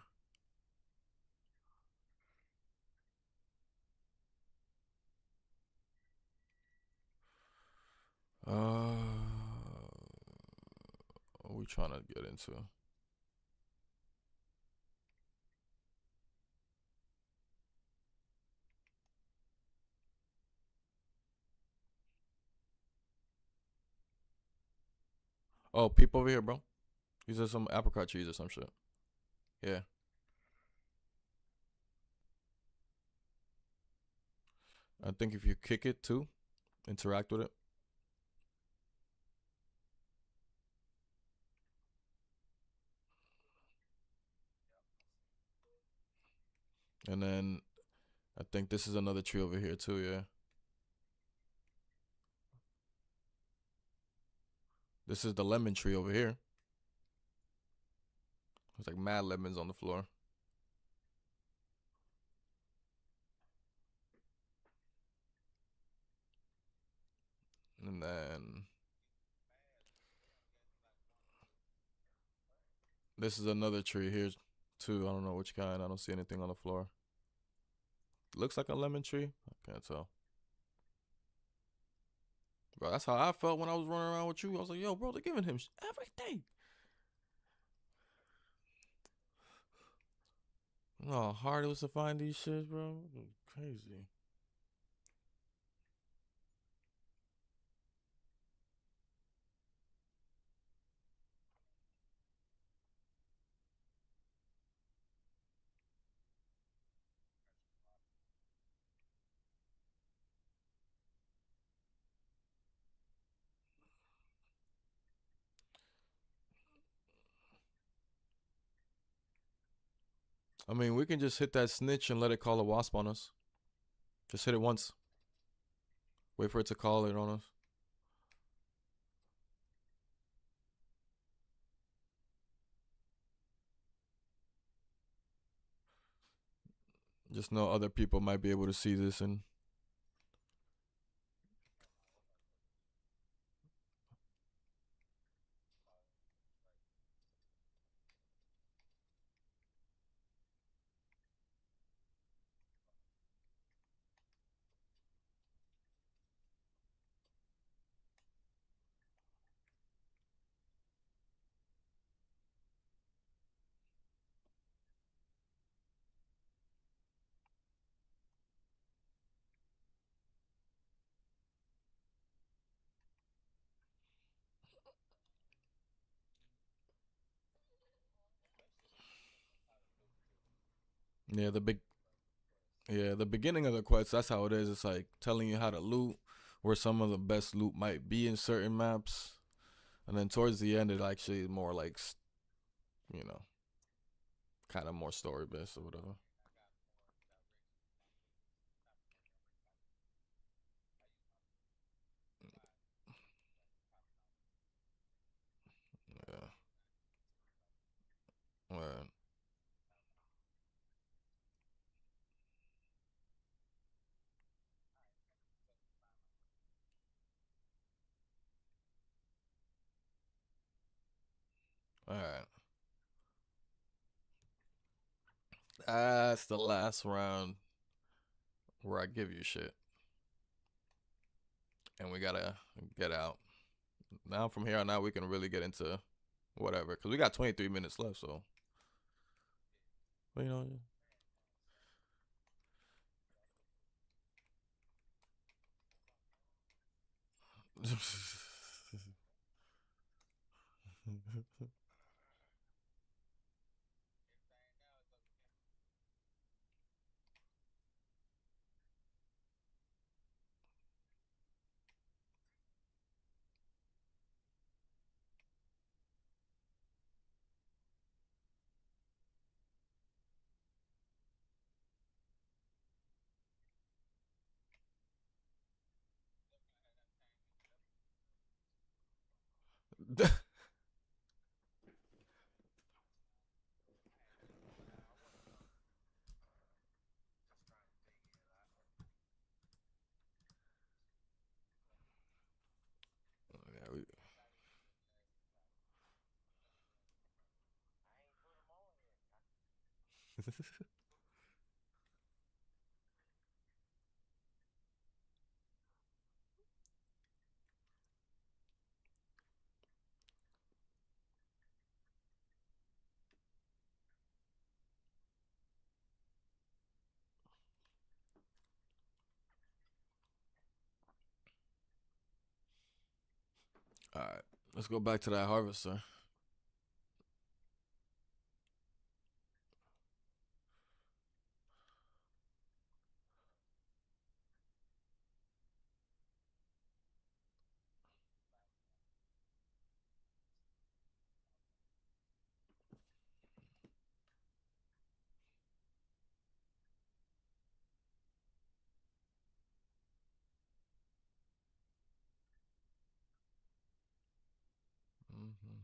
[SPEAKER 5] What are we trying to get into? Oh, peep over here, bro. These are some apricot cheese or some shit. Yeah. I think if you kick it too, interact with it. And then I think this is another tree over here too, yeah. This is the lemon tree over here. There's like mad lemons on the floor. And then This is another tree here, too. I don't know which kind. I don't see anything on the floor. Looks like a lemon tree. I can't tell. Bro, that's how I felt when I was running around with you. I was like, yo, bro, they're giving him everything. You know how hard it was to find these shits, bro? It was crazy. I mean, we can just hit that snitch and let it call a wasp on us. Just hit it once. Wait for it to call it on us. Just know other people might be able to see this and yeah, the beginning of the quest, that's how it is. It's like telling you how to loot, where some of the best loot might be in certain maps. And then towards the end, it actually is more like, you know, kind of more story based or whatever. Yeah. Right. All right. That's the last round where I give you shit. And we gotta get out. Now from here on out, we can really get into whatever. Because we got 23 minutes left, so. But, you know. Yeah, All right. Let's go back to that harvester. Mm-hmm.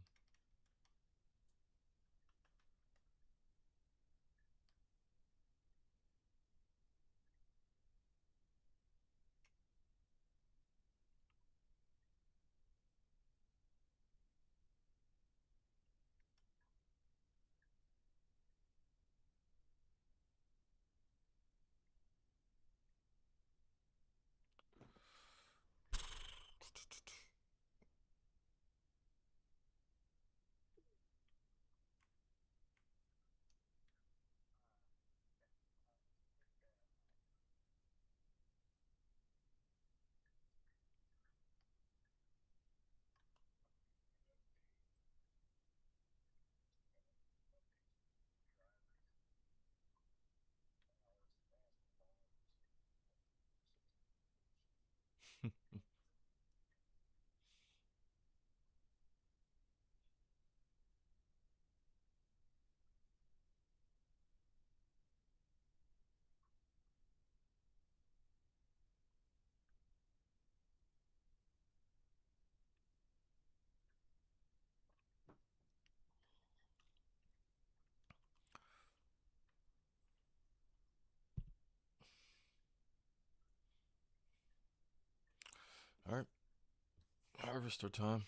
[SPEAKER 5] Harvester time.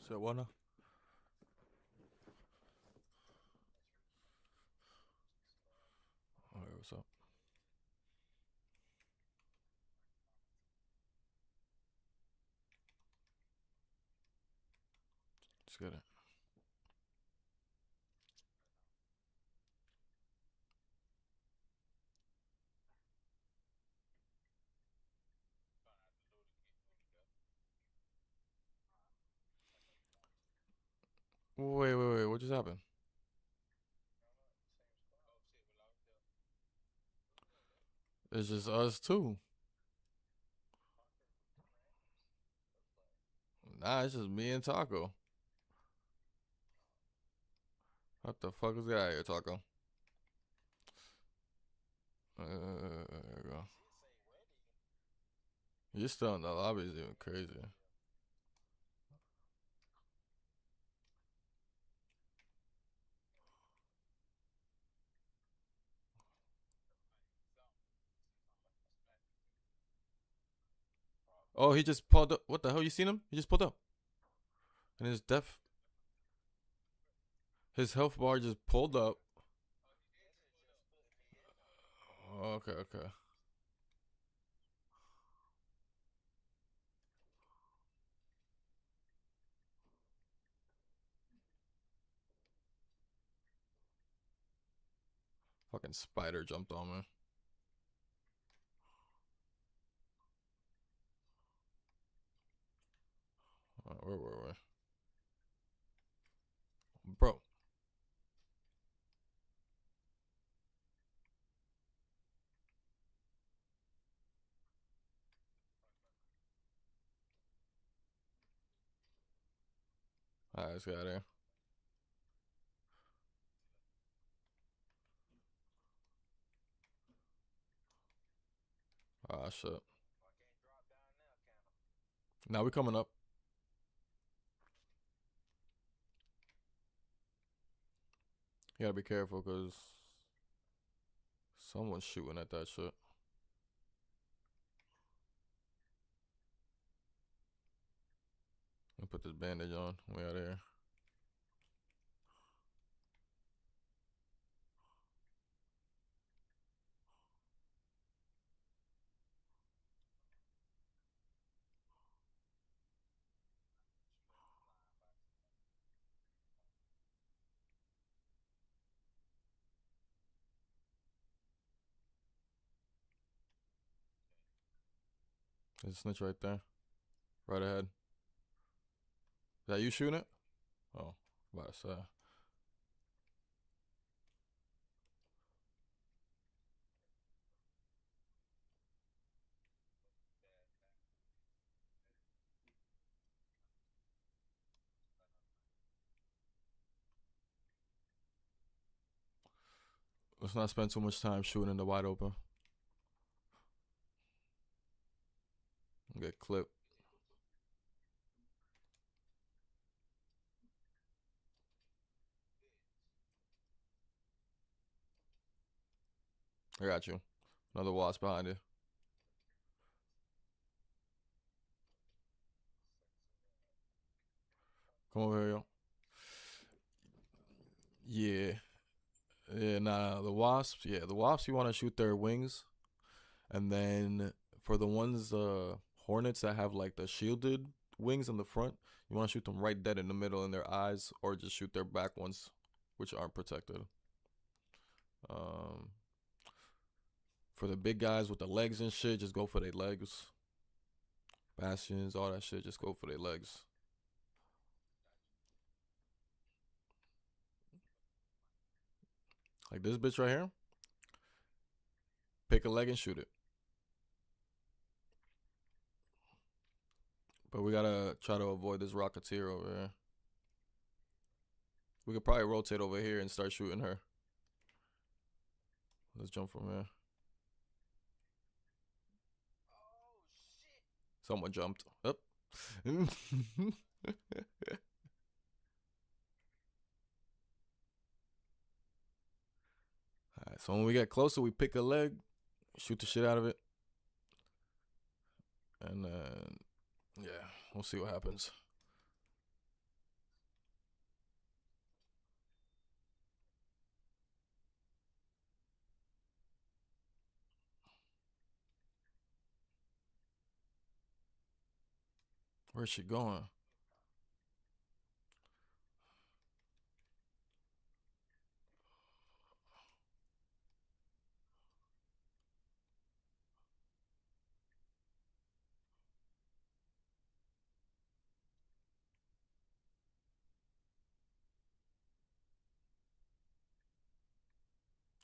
[SPEAKER 5] So what now? Alright, what's up? Let's get it. Wait. What just happened? It's just us two. Nah, it's just me and Taco. What the fuck is that here, Taco? There we go. You're still in the lobby, is even crazy. Oh, he just pulled up. What the hell? You seen him? He just pulled up. And his health bar just pulled up. Okay. Fucking spider jumped on me. Where were we? Bro. Alright, let's get out of here. Ah, shit. Now we coming up. You gotta be careful because someone's shooting at that shit. Let me put this bandage on. We out of here. There's a snitch right there. Right ahead. Is that you shooting it? Oh, about to say. Let's not spend too much time shooting in the wide open. Get clipped. I got you. Another wasp behind you. Come over here, yo. Yeah. Yeah, nah, the wasps, you want to shoot their wings. And then for the ones, hornets that have like the shielded wings in the front, you want to shoot them right dead in the middle in their eyes, or just shoot their back ones, which aren't protected. For the big guys with the legs and shit, just go for their legs. Bastions, all that shit, just go for their legs. Like this bitch right here. Pick a leg and shoot it. But we gotta try to avoid this Rocketeer over here. We could probably rotate over here and start shooting her. Let's jump from here. Someone jumped. Up. Alright, so when we get closer, we pick a leg, shoot the shit out of it. And then, yeah, we'll see what happens. Where's she going?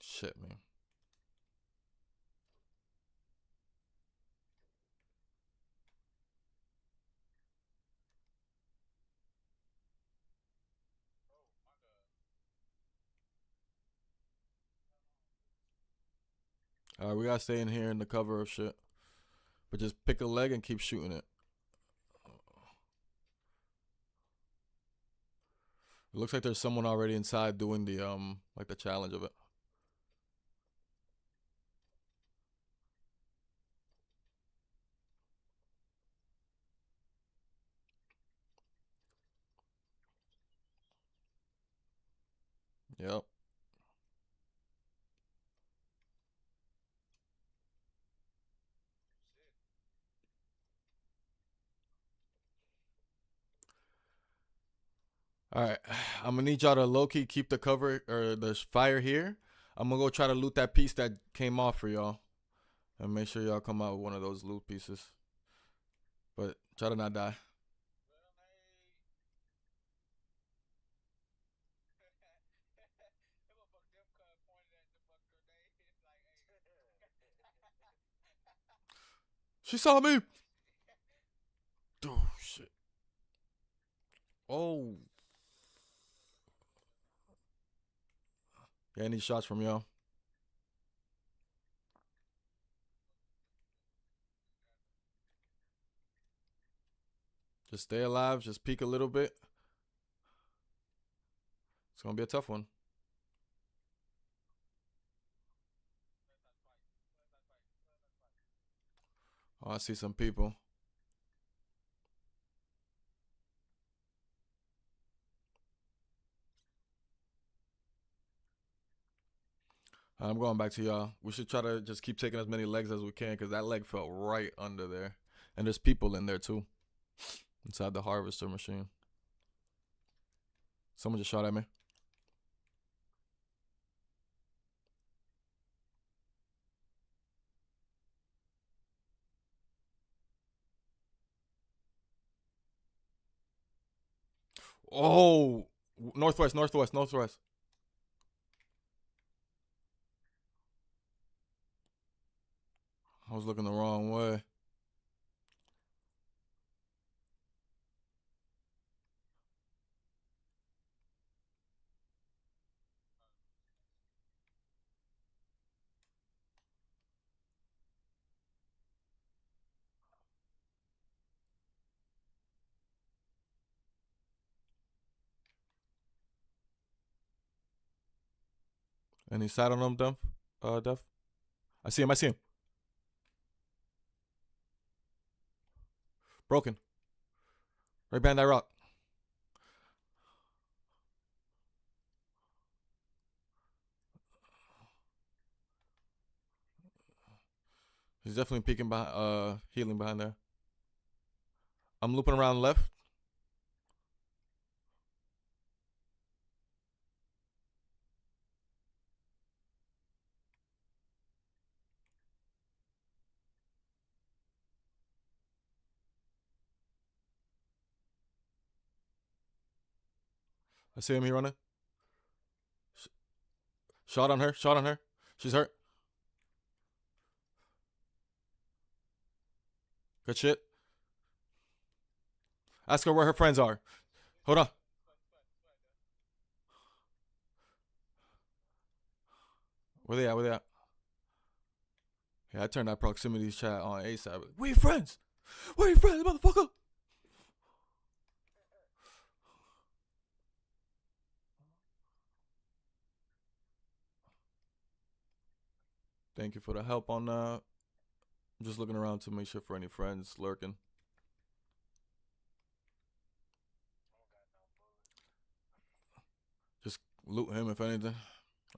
[SPEAKER 5] Shit, man. Alright, we gotta stay in here in the cover of shit. But just pick a leg and keep shooting it. It looks like there's someone already inside doing the like the challenge of it. Yep. Alright. I'm gonna need y'all to low-key keep the cover or the fire here. I'm gonna go try to loot that piece that came off for y'all. And make sure y'all come out with one of those loot pieces. But try to not die. She saw me. Oh shit. Oh. Yeah, any shots from y'all? Just stay alive. Just peek a little bit. It's gonna be a tough one. Oh, I see some people. I'm going back to y'all. We should try to just keep taking as many legs as we can because that leg fell right under there. And there's people in there too. Inside the harvester machine. Someone just shot at me. Oh, northwest, northwest, northwest. I was looking the wrong way. And he sat on him, Def. I see him. I see him. Broken. Right behind that rock. He's definitely peeking behind, healing behind there. I'm looping around left. I see him. He running. Shot on her. Shot on her. She's hurt. Good shit. Ask her where her friends are. Hold on. Where they at? Where they at? Yeah, I turned that proximity chat on ASAP. Where your friends? Where your friends, motherfucker? Thank you for the help on that. I'm just looking around to make sure for any friends lurking. Just loot him if anything.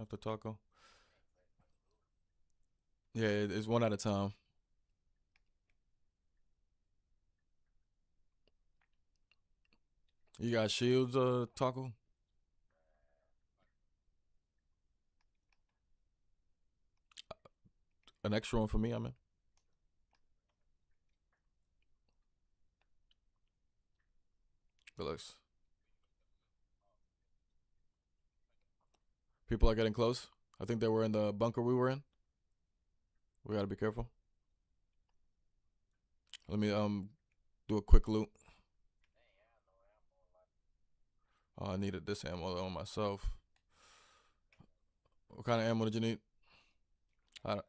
[SPEAKER 5] After Taco. Yeah, it's one at a time. You got shields, Taco? An extra one for me, I mean. Relax. People are getting close. I think they were in the bunker we were in. We gotta be careful. Let me do a quick loot. Oh, I needed this ammo on myself. What kind of ammo did you need? I don't.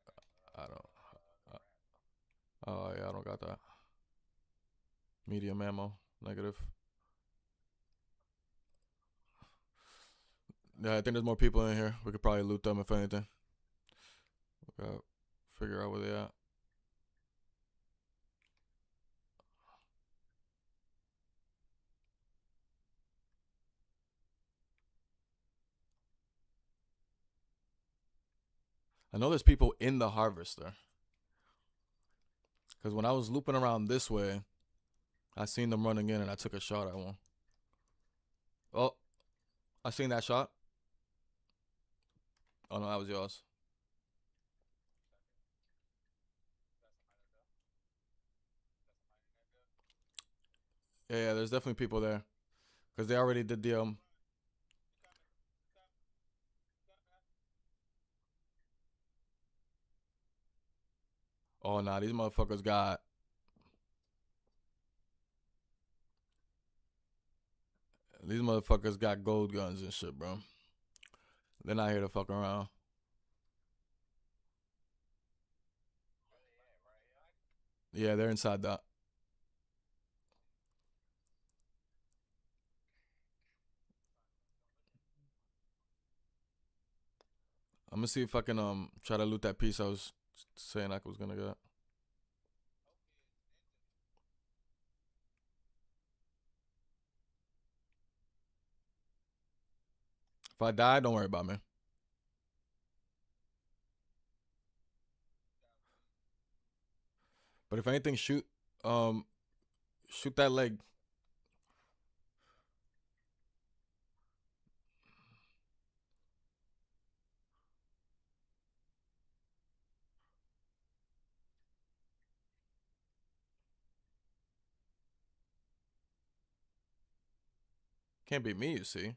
[SPEAKER 5] I don't. Oh yeah, I don't got that. Medium ammo, negative. Yeah, I think there's more people in here. We could probably loot them if anything. We gotta figure out where they at. I know there's people in the harvester. Because when I was looping around this way, I seen them running in and I took a shot at one. Oh, I seen that shot. Oh no, that was yours. Yeah, there's definitely people there. Because they already did the. Oh nah, these motherfuckers got. These motherfuckers got gold guns and shit, bro. They're not here to fuck around. Yeah, they're inside that. I'm gonna see if I can try to loot that piece I was saying I was gonna get. If I die, don't worry about me. But if anything, um shoot that leg. Can't be me, you see.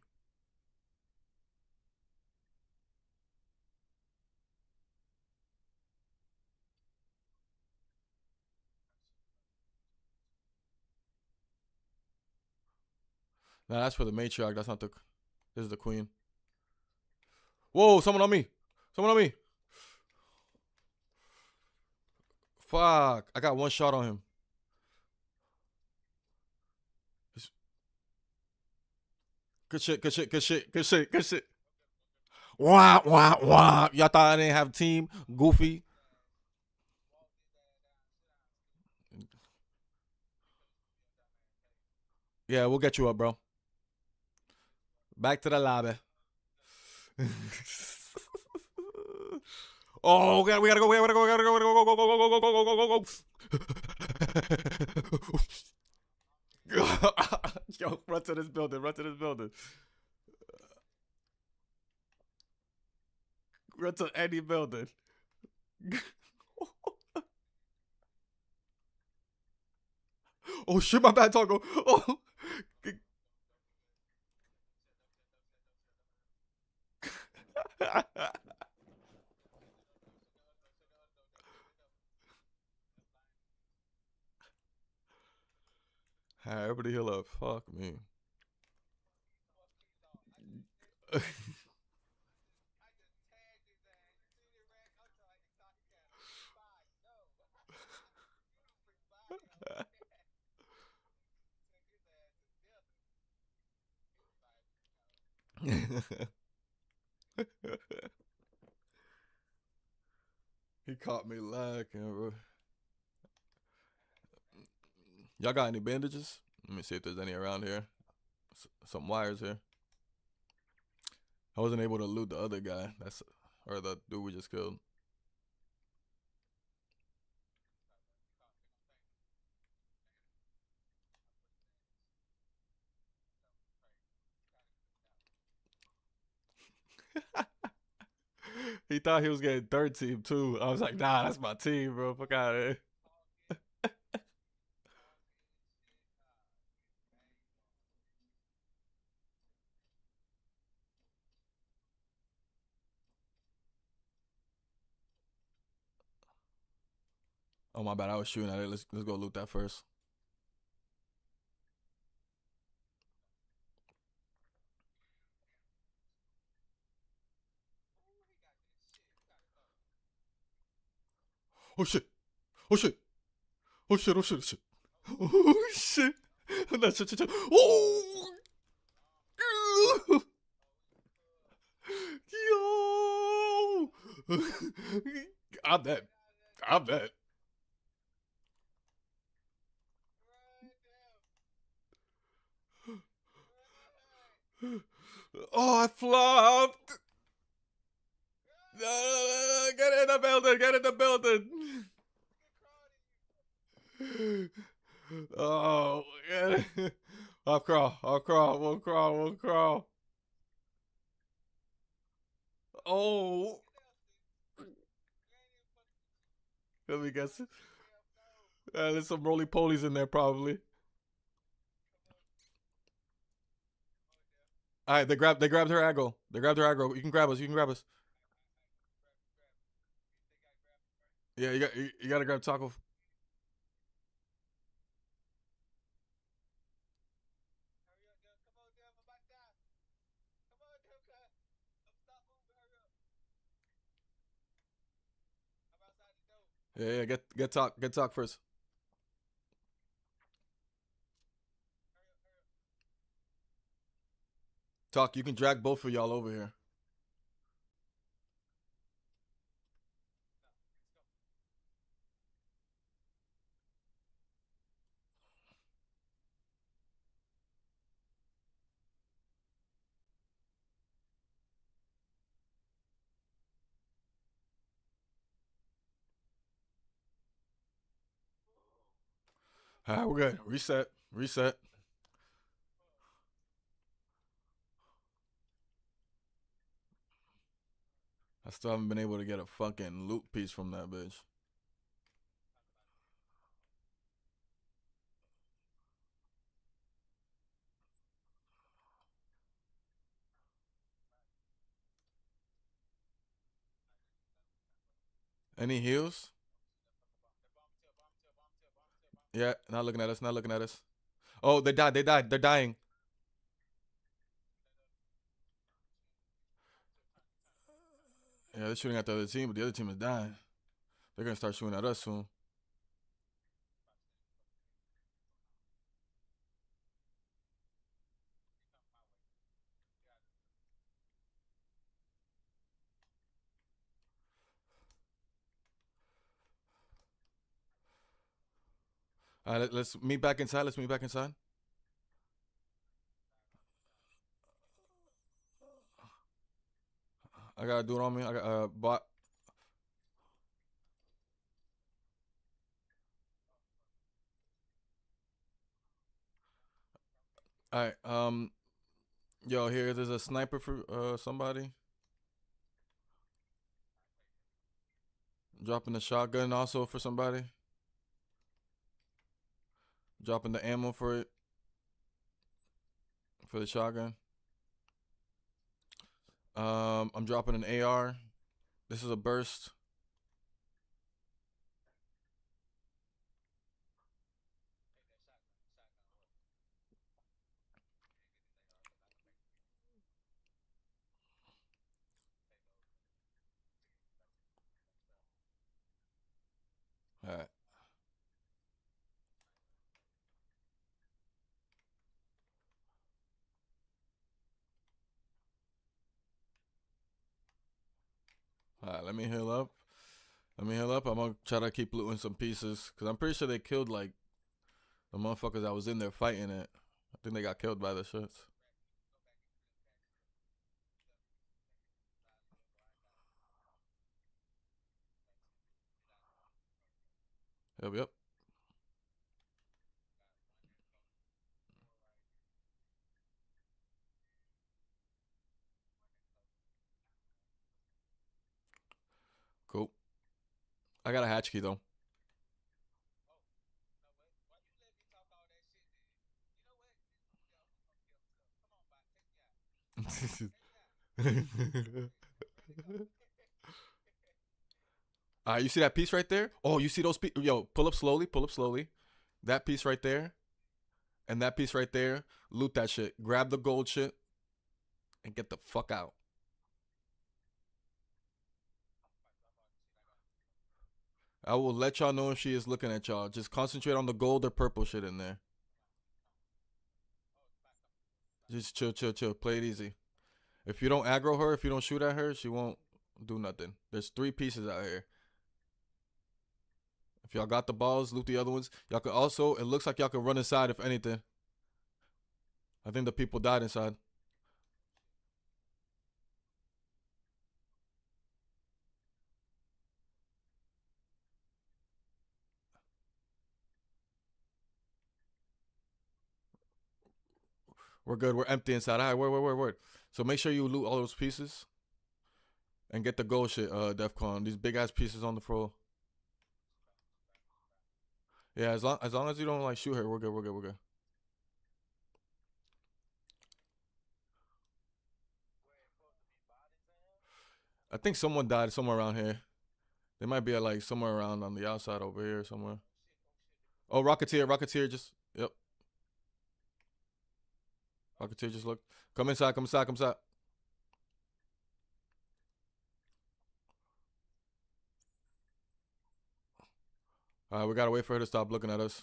[SPEAKER 5] Nah, that's for the matriarch. That's not the. This is the queen. Whoa! Someone on me! Someone on me! Fuck! I got one shot on him. Good shit. Good shit. Good shit. Good shit. Good shit. Wah wah wah! Y'all thought I didn't have a team? Goofy. Yeah, we'll get you up, bro. Back to the lobby. Oh, we gotta go. We gotta go. We gotta go. We gotta go. Go, go, go, go, go, go, go, go, go, go. Yo, run to this building. Run to this building. Run to any building. Oh shit, my bad, Taco. Oh. Alright, everybody heal up. Fuck me. He caught me lacking, bro. Y'all got any bandages? Let me see if there's any around here. Some wires here. I wasn't able to loot the other guy. Or the dude we just killed. He thought he was getting third team too. I was like, nah, that's my team, bro. Fuck out of here. Oh my bad, I was shooting at it. Let's go loot that first. Oh shit! Oh shit! Oh shit! Oh shit! Oh shit! Oh shit! No, shit! Oh! Yo! I'm dead. I'm dead. Oh, I flopped. Get in the building. Get in the building. Oh, get it. I'll crawl. I'll crawl. We'll crawl. We'll crawl. Oh. Let me guess. There's some roly polies in there, probably. All right, they grabbed her aggro. They grabbed her aggro. You can grab us. You can grab us. Yeah, you gotta grab Taco. Yeah, get talk first. Talk. You can drag both of y'all over here. All right, we're good. Reset. Reset. I still haven't been able to get a fucking loot piece from that bitch. Any heals? Yeah, not looking at us. Not looking at us. Oh, they died. They died. They're dying. Yeah, they're shooting at the other team, but the other team is dying. They're gonna start shooting at us soon. All right, let's meet back inside. Let's meet back inside. I gotta do it on me. I got bot. All right. Yo, here there's a sniper for somebody. Dropping the shotgun also for somebody. Dropping the ammo for it. For the shotgun. I'm dropping an AR. This is a burst. All right. All right. Let me heal up. Let me heal up. I'm gonna try to keep looting some pieces because I'm pretty sure they killed like the motherfuckers that was in there fighting it. I think they got killed by the shits. Yep, yep. Cool. I got a hatch key though. All right, you see that piece right there? Oh, you see those pieces? Yo, pull up slowly. Pull up slowly. That piece right there, and that piece right there. Loot that shit. Grab the gold shit, and get the fuck out. I will let y'all know if she is looking at y'all. Just concentrate on the gold or purple shit in there. Just chill, chill, chill. Play it easy. If you don't aggro her, if you don't shoot at her, she won't do nothing. There's 3 pieces out here. If y'all got the balls, loot the other ones. Y'all could also, it looks like y'all can run inside if anything. I think the people died inside. We're good. We're empty inside. All right, word. So make sure you loot all those pieces. And get the gold shit, Defcon. These big ass pieces on the floor. Yeah, as long as you don't like shoot her, we're good. I think someone died somewhere around here. They might be at like somewhere around on the outside over here somewhere. Oh, Rocketeer just yep. Rocketeer just looked. Come inside. Alright, we gotta wait for her to stop looking at us.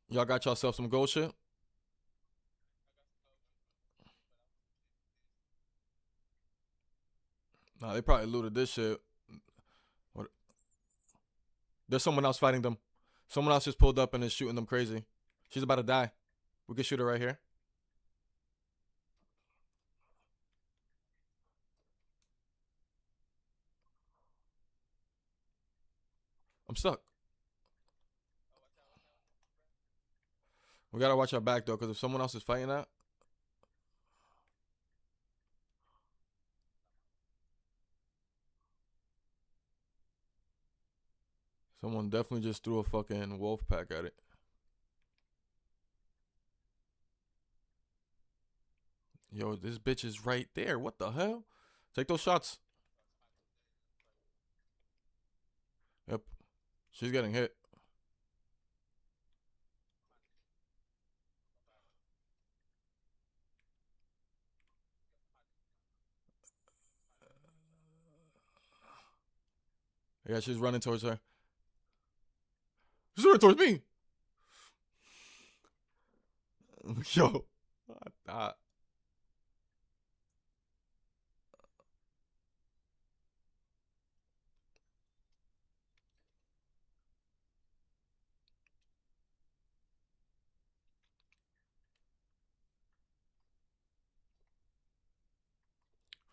[SPEAKER 5] Y'all got yourself some gold shit? Nah, they probably looted this shit. What? There's someone else fighting them. Someone else just pulled up and is shooting them crazy. She's about to die. We can shoot her right here. I'm stuck. We gotta watch our back though, because if someone else is fighting that. Someone definitely just threw a fucking wolf pack at it. Yo, this bitch is right there. What the hell? Take those shots. Yep. She's getting hit. Yeah, she's running towards her. She's running towards me. Yo.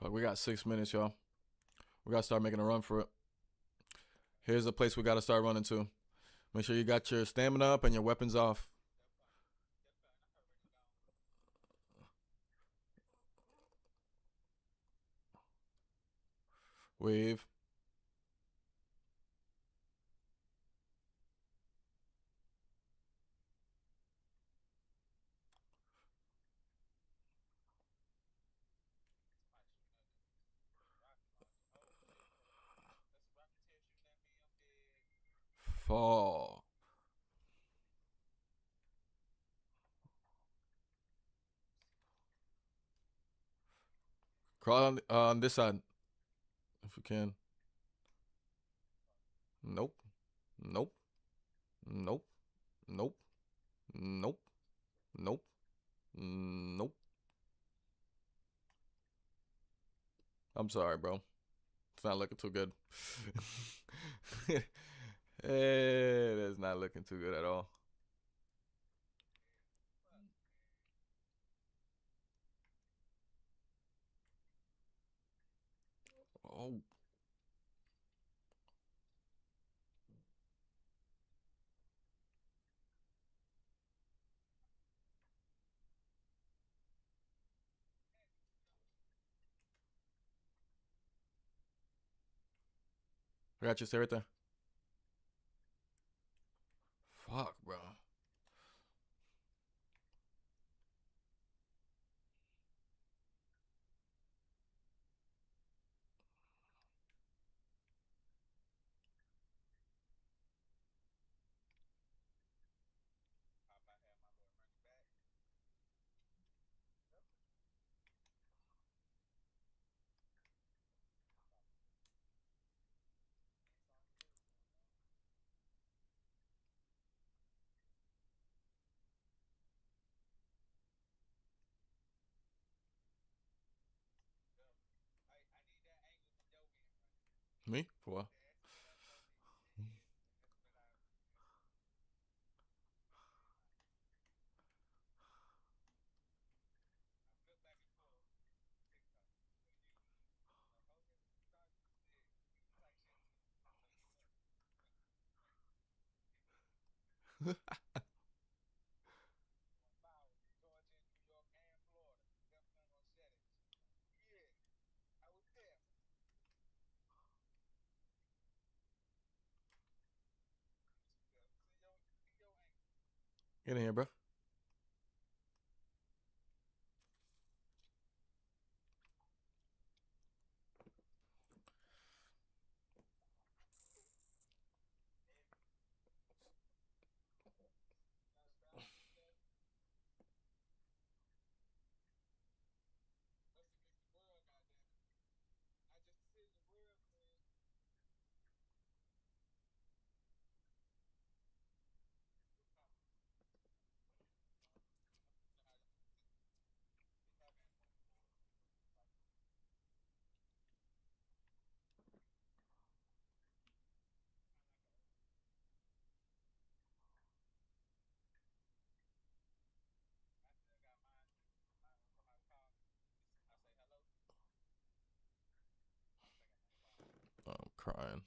[SPEAKER 5] Fuck, we got 6 minutes, y'all. We gotta start making a run for it. Here's the place we gotta start running to. Make sure you got your stamina up and your weapons off. Wave. Fall. Crawl on this side. If you can. Nope. Nope. Nope. Nope. Nope. Nope. Nope. I'm sorry, bro. It's not looking too good. It is not looking too good at all. Oh. I got you. Stay right there. Fuck, bro. Me? For what? Get in here, bro. I'm crying.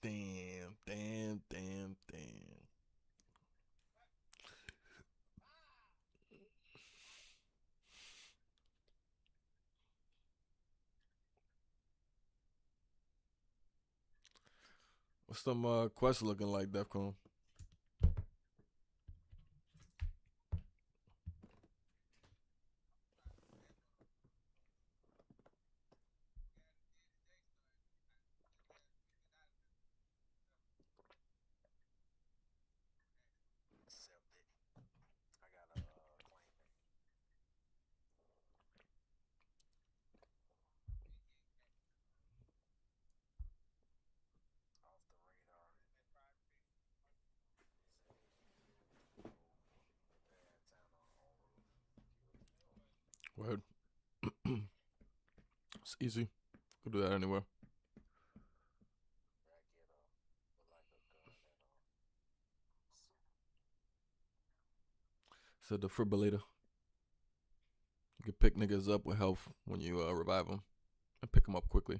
[SPEAKER 5] Damn. What's some quests looking like, Defcon? Word. It's easy. Could do that anywhere. It's a defibrillator. You can pick niggas up with health when you revive them and pick them up quickly.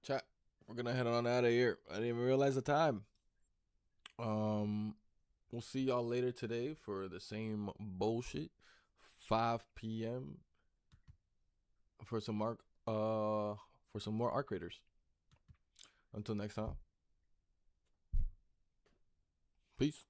[SPEAKER 5] Chat. We're gonna head on out of here. I didn't even realize the time. We'll see y'all later today for the same bullshit. 5 p.m. for some more Arc Raiders. Until next time. Peace.